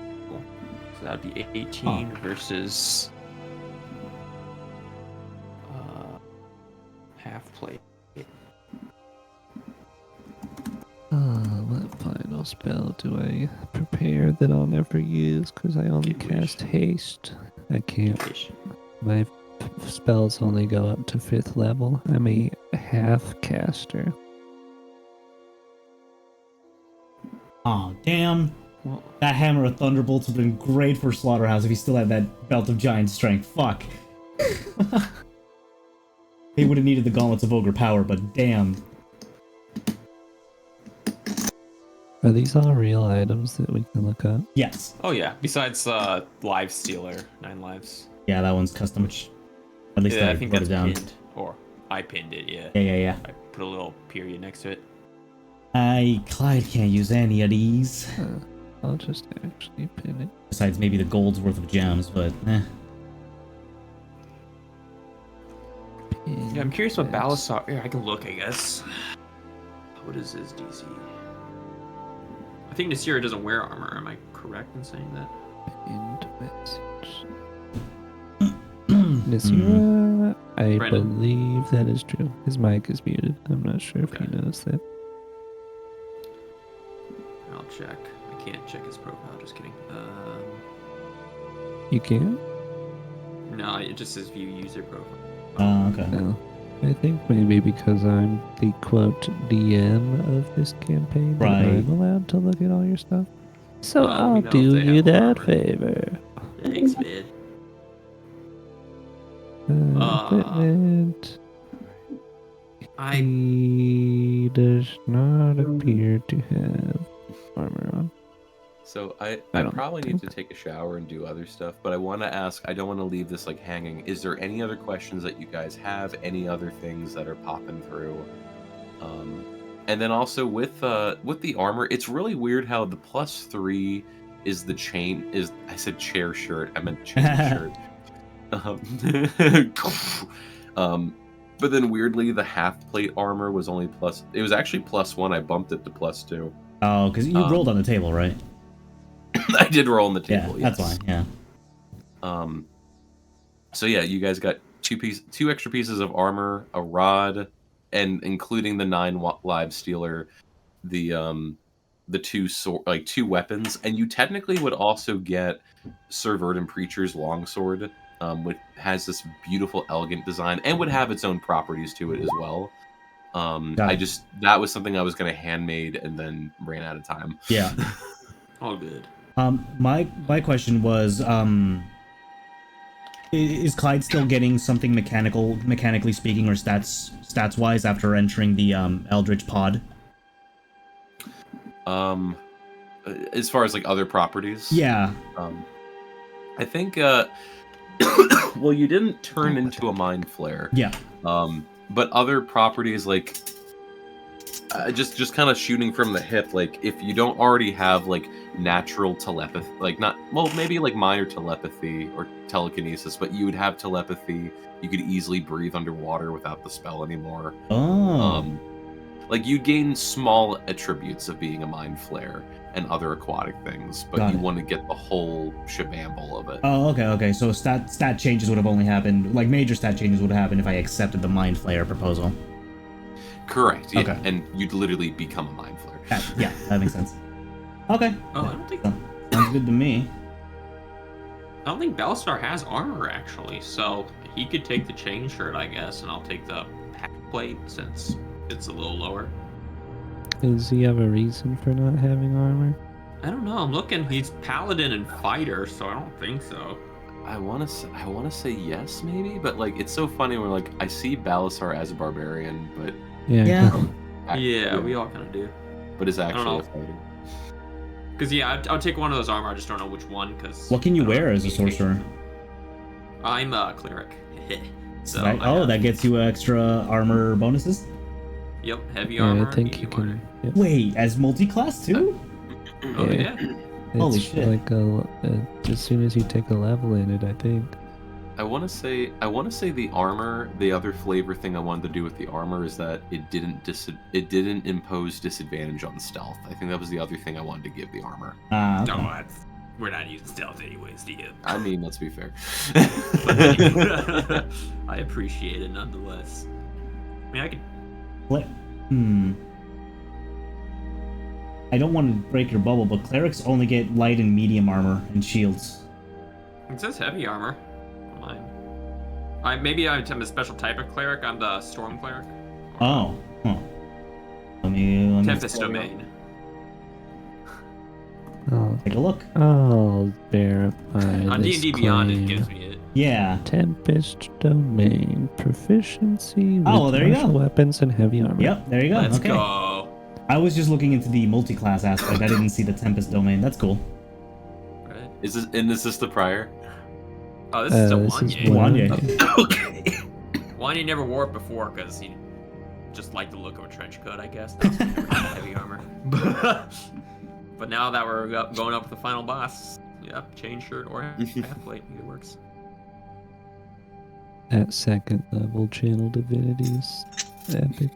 So that would be 18 versus half plate. What final spell do I prepare that I'll never use because I only Get wish. cast haste? I can't. My spells only go up to 5th level. I'm a half caster. Aw, damn. Well, That Hammer of Thunderbolts would have been great for Slaughterhouse if he still had that Belt of Giant Strength. Fuck. He would have needed the Gauntlets of Ogre Power, but damn. Are these all real items that we can look up? Yes. oh yeah, besides Live Stealer, 9 lives. Yeah, that one's custom. At least Yeah, I I think wrote that's it down. pinned. Or I pinned it, yeah. Yeah. I put a little period next to it. Clyde can't use any of these. I'll just actually pin it. Besides maybe the gold's worth of gems, but eh. Pin Yeah, I'm curious what this. Balasar. Yeah, I can look, I guess. What is his DC? I think Nasira doesn't wear armor. Am I correct in saying that? Pinned message. Nasira, I Brandon. believe that is true. His mic is muted. I'm not sure if he Okay. knows that. I'll check. I can't check his profile. Just kidding. You can? No, it just says view user profile. Oh, okay. No. I think maybe because I'm the quote DM of this campaign, that Right. I'm allowed to look at all your stuff. So Well, I'll we know if do they you have that armor. favor. Thanks, man. Equipment. He does not appear to have armor on. So I don't probably need to take a shower and do other stuff, but I want to ask, I don't want to leave this like hanging. Is there any other questions that you guys have? Any other things that are popping through? And then also with the armor, it's really weird how the +3 is the chain is I said chair shirt, I meant chain shirt. But then weirdly the half plate armor was only it was actually +1. I bumped it to +2. Oh, because you rolled on the table, right? I did roll on the Yeah, table. that's yes. why. Yeah. So yeah, you guys got two extra pieces of armor, a rod, and including the 9 live stealer, the two weapons, and you technically would also get Sir Verdant Preacher's longsword, which has this beautiful, elegant design and would have its own properties to it as well. That was something I was gonna handmade and then ran out of time. Yeah. All good. My question was, is Clyde still getting something mechanically speaking, or stats wise after entering the Eldritch pod? As far as like other properties, Yeah. I think well, you didn't turn into a mind flare. Yeah. But other properties like just kind of shooting from the hip, like if you don't already have like natural telepathy, like maybe like minor telepathy or telekinesis, but you would have telepathy. You could easily breathe underwater without the spell anymore. Oh. Like you gain small attributes of being a mind flare and other aquatic things, but Got you it. want to get the whole shebamble of it. Oh, okay. So stat changes would have only happened, like major stat changes would have happened if I accepted the Mind Flayer proposal. Correct. Yeah. Okay. And you'd literally become a mind flare. Yeah, that makes sense. Okay. Oh, I don't think Sounds good to me. Balistar has armor actually, so he could take the chain shirt, I guess, and I'll take the pack plate since it's a little lower. Does he have a reason for not having armor? I don't know. I'm looking. He's paladin and fighter, so I don't think so. I want to say yes, maybe, but like it's so funny when like I see Balasar as a barbarian, but Yeah. Yeah, we all kind of do. but is actually know. a fighter. Because yeah, I'll take one of those armor. I just don't know which one. Because What can you wear as a sorcerer? I'm a cleric. So Right. I Oh, have- that gets you extra armor bonuses? Yep, heavy Yeah, armor. I think you medium can. Yep. Wait, as multi-class too? armor. Oh Yeah. yeah. It's Holy shit. like as soon as you take a level in it, I think. I want to say the armor. The other flavor thing I wanted to do with the armor is that it didn't impose disadvantage on stealth. I think that was the other thing I wanted to give the armor. Ah, No, okay. we're not using stealth anyways, do you? I mean, let's be fair. I appreciate it nonetheless. I mean, I could. What? I don't want to break your bubble, but clerics only get light and medium armor and shields. It says heavy armor. Mine. Maybe I'm a special type of cleric. I'm the storm cleric. Oh. Huh. Let me Tempest domain. take a look. I'll verify On this D&D Beyond, it claim. gives me it. Yeah. Tempest domain proficiency with Oh, well, there you go. martial weapons and heavy armor. Yep, there you go. Let's Okay. go. I was just looking into the multi-class aspect. I didn't see the Tempest domain. That's cool. Right. Is this the prior? Oh, this is a This is Wanye. Wanye. Okay. Wanye never wore it before because he just liked the look of a trench coat, I guess. That's why he never had heavy armor. But now that we're going up with the final boss, yeah, chain shirt or half plate, either works. At second level channel divinities. Epic.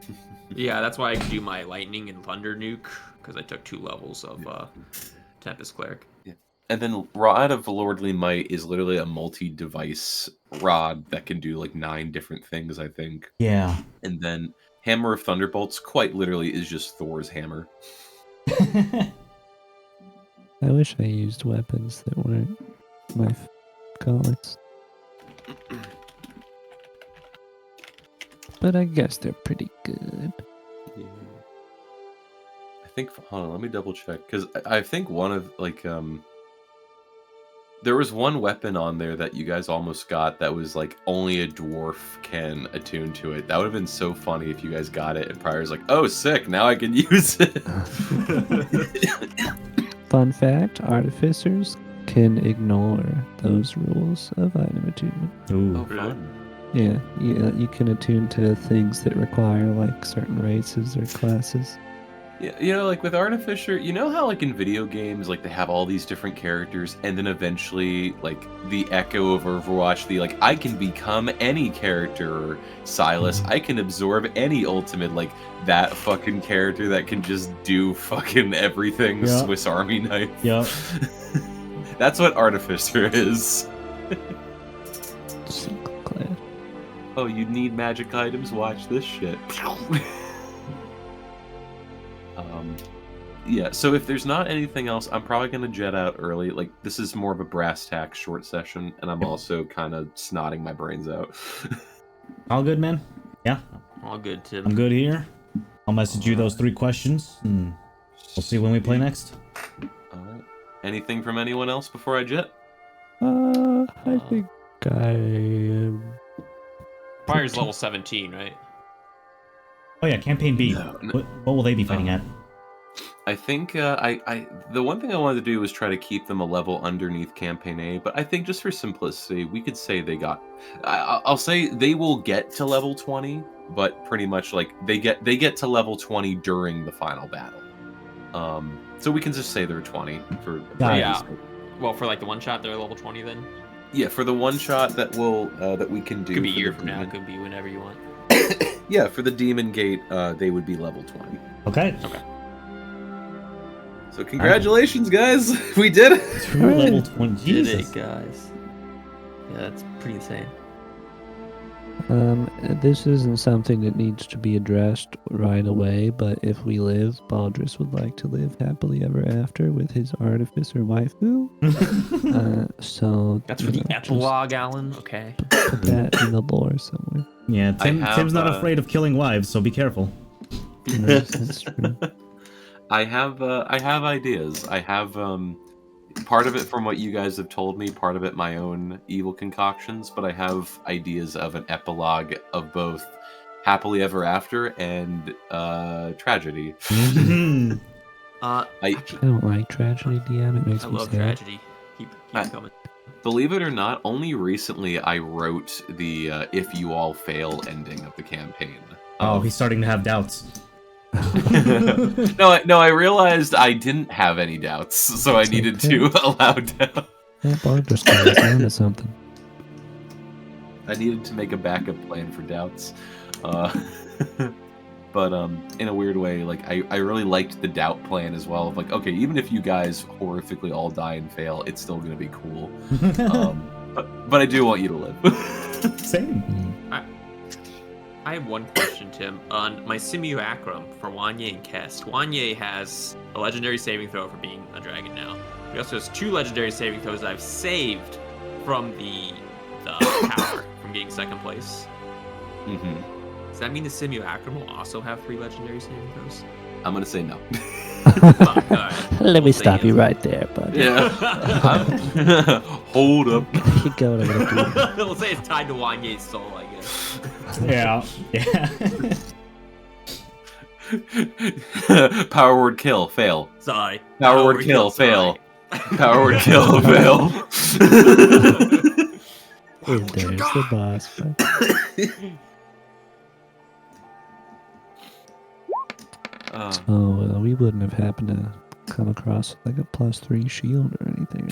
Yeah, that's why I could do my lightning and thunder nuke because I took 2 levels of Tempest cleric. And then Rod of Lordly Might is literally a multi-device rod that can do like 9 different things, I think. Yeah. And then Hammer of Thunderbolts quite literally is just Thor's hammer. I wish I used weapons that weren't my gauntlets. But I guess they're pretty good. Yeah. I think, hold on, let me double check. Because I think one of, like, there was one weapon on there that you guys almost got that was, like, only a dwarf can attune to it. That would have been so funny if you guys got it and Prior's like, oh, sick, now I can use it. Fun fact, artificers can ignore those rules of item attunement. Ooh. Oh, fun. Yeah, you can attune to things that require like certain races or classes. Yeah, you know, like with Artificer, you know how like in video games, like they have all these different characters, and then eventually, like the Echo of Overwatch, the like I can become any character, or Silas, I can absorb any ultimate, like that fucking character that can just do fucking everything. Yeah. Swiss Army knife. Yep. That's what Artificer is. Single class. Oh, you need magic items? Watch this shit. Yeah, so if there's not anything else, I'm probably going to jet out early. Like, this is more of a brass tack short session, and I'm also kind of snotting my brains out. All good, man? Yeah. All good, Tim. I'm good here. I'll message you those 3 questions, and we'll see when we play next. Alright. Anything from anyone else before I jet? I think I Fire's level 17, right? Oh yeah, campaign B. No. What will they be fighting at? I think the one thing I wanted to do was try to keep them a level underneath campaign A, but I think just for simplicity, we could say they got. I'll say they will get to level 20, but pretty much like they get to level 20 during the final battle. So we can just say they're 20 for. Yeah. Well, for like the one shot, they're level 20 then. Yeah, for the one shot that we can do. Could be a for year the from now. demon- Could be whenever you want. Yeah, for the Demon Gate, they would be level 20. Okay. So congratulations, guys! We did it! 2 level 20. Did Jesus. it, guys? Yeah, that's pretty insane. This isn't something that needs to be addressed right away, but if we live, Baldrus would like to live happily ever after with his artificer waifu. So That's for the epilogue, Alan. Okay. Put that in the lore somewhere. Yeah, Tim's not have, afraid of killing wives, so be careful. Yes, that's true. I have ideas. I have part of it from what you guys have told me, part of it my own evil concoctions, but I have ideas of an epilogue of both Happily Ever After and tragedy. I I don't like tragedy, DM. It makes me love sad. tragedy. Keep coming. Believe it or not, only recently I wrote the if you all fail ending of the campaign. Oh, he's starting to have doubts. No, I realized I didn't have any doubts, so I needed to allow doubt. Yeah, Baldrus got down to something. I needed to make a backup plan for doubts. But in a weird way, like I really liked the doubt plan as well. Of like, okay, even if you guys horrifically all die and fail, it's still gonna be cool. But I do want you to live. Same. I have one question, Tim. On my simulacrum for Wanye and Kest, Wanye has a legendary saving throw for being a dragon now. He also has 2 legendary saving throws that I've saved from the power from getting second place. Mm-hmm. Does that mean the simulacrum will also have 3 legendary saving throws? I'm gonna say no. Fuck, alright. Let me We'll say stop you yes. right there, bud. Yeah. Hold up. You go to the We'll say it's tied to Wanye's soul, I guess. Yeah. Yeah. Power word kill, fail. Sorry. Power word kill, fail. Power word kill, fail. And there's the boss fight. We wouldn't have happened to come across like a +3 shield or anything.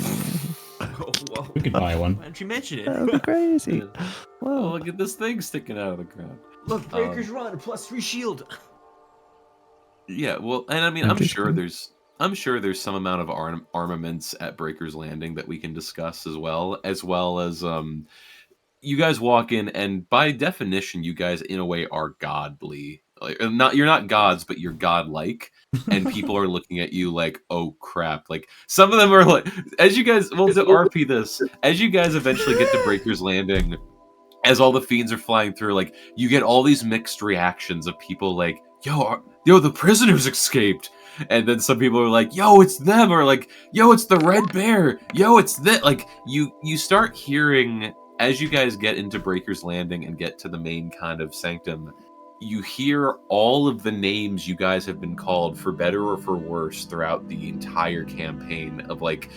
Oh, whoa. We could buy one. Why didn't you mention it? That would be crazy. Oh, Whoa. look at this thing sticking out of the ground. Look, Breaker's Run, a +3 shield. Yeah, well, and I mean, I'm sure there's some amount of armaments at Breaker's Landing that we can discuss as well as you guys walk in, and by definition, you guys in a way are godly. Like, you're not gods, but you're godlike, and people are looking at you like, oh crap! Like some of them are like, as you guys, well, to RP this, as you guys eventually get to Breaker's Landing, as all the fiends are flying through, like you get all these mixed reactions of people like, yo, the prisoners escaped. And then some people are like, yo, it's them, or like, yo, it's the red bear, yo, it's that. Like you start hearing as you guys get into Breaker's Landing and get to the main kind of sanctum, you hear all of the names you guys have been called, for better or for worse, throughout the entire campaign. Of like,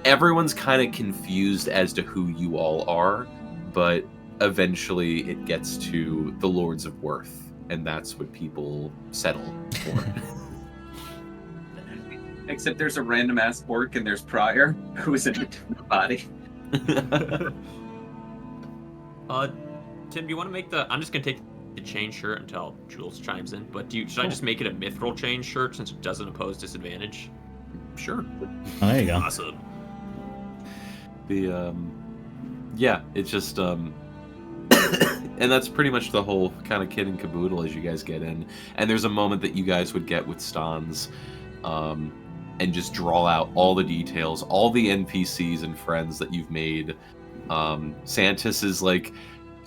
everyone's kind of confused as to who you all are, but eventually it gets to the Lords of Worth, and that's what people settle for. Except there's a random ass orc and there's Pryor, who is in between the body. Tim, do you want to make I'm just gonna take the chain shirt until Jules chimes in, but should I just make it a mithril chain shirt since it doesn't oppose disadvantage? Sure. Oh, there you go. Awesome. Yeah, it's just and that's pretty much the whole kind of kit and caboodle as you guys get in. And there's a moment that you guys would get with Stans, and just draw out all the details, all the NPCs and friends that you've made. Santis is like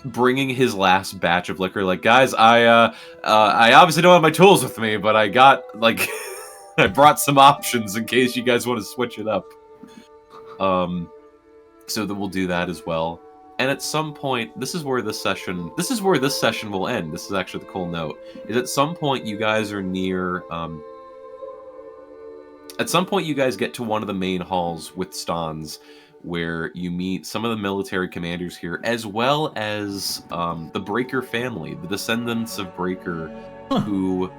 bringing his last batch of liquor, like, guys, I obviously don't have my tools with me, but I got, like, I brought some options in case you guys want to switch it up. So that we'll do that as well. And at some point, this is where this session will end. This is actually the cool note. Is at some point you guys are near, at some point you guys get to one of the main halls with Stans, where you meet some of the military commanders here, as well as the Breaker family, the descendants of Breaker, who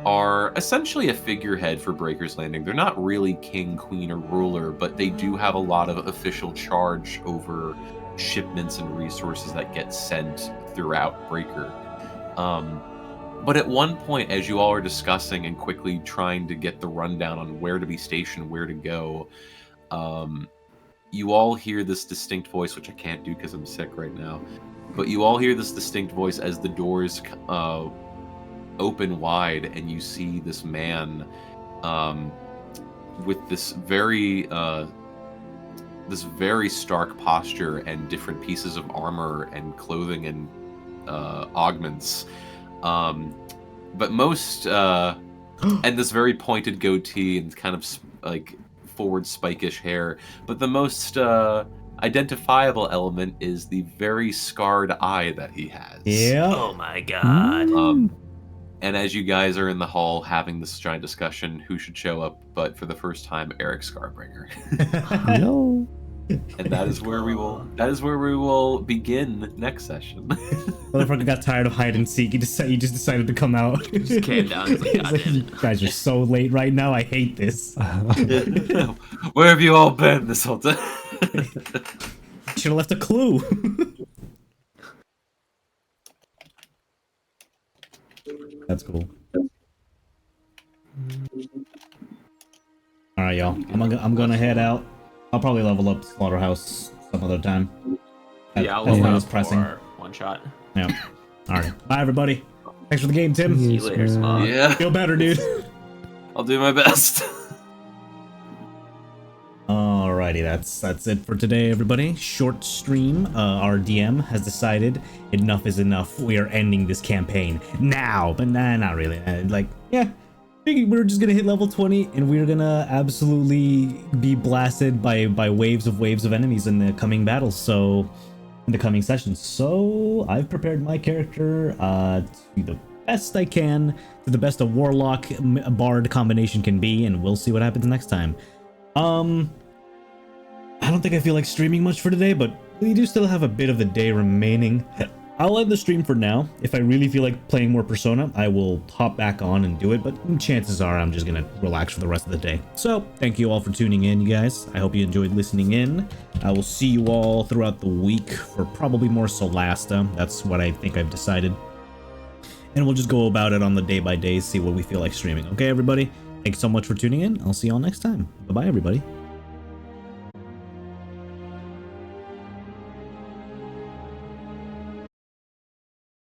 are essentially a figurehead for Breaker's Landing. They're not really king, queen, or ruler, but they do have a lot of official charge over shipments and resources that get sent throughout Breaker. But at one point, as you all are discussing and quickly trying to get the rundown on where to be stationed, where to go, you all hear this distinct voice, which I can't do because I'm sick right now, but you all hear this distinct voice as the doors open wide, and you see this man with this very stark posture and different pieces of armor and clothing and augments, but most and this very pointed goatee and kind of like forward spikish hair, but the most identifiable element is the very scarred eye that he has. Yeah. Oh my god. And as you guys are in the hall having this giant discussion, who should show up? But for the first time, Eric Scarbringer. No. And that is where we will begin next session. Motherfucker got tired of hide and seek. He just decided to come out. Just came down. He's like, He's God like, damn you it. guys are so late right now. I hate this. Where have you all been this whole time? Should have left a clue. That's cool. All right, y'all. I'm gonna head out. I'll probably level up Slaughterhouse some other time. Yeah, I'll As load long up as pressing. for one shot. Yeah. All right. Bye, everybody. Thanks for the game, Tim. See you later, Smog. Yeah, Feel better, dude. I'll do my best. Alrighty, that's it for today, everybody. Short stream. Our DM has decided enough is enough. We are ending this campaign now, but nah, not really. We're just gonna hit level 20, and we're gonna absolutely be blasted by waves of enemies in the coming battles. So, in the coming sessions. So, I've prepared my character to the best I can, to the best a warlock bard combination can be, and we'll see what happens next time. I don't think I feel like streaming much for today, but we do still have a bit of the day remaining. I'll end the stream for now. If I really feel like playing more Persona, I will hop back on and do it, but chances are I'm just gonna relax for the rest of the day. So, thank you all for tuning in, you guys. I hope you enjoyed listening in. I will see you all throughout the week for probably more Solasta. That's what I think I've decided. And we'll just go about it on the day-by-day, see what we feel like streaming. Okay, everybody? Thanks so much for tuning in. I'll see you all next time. Bye-bye, everybody.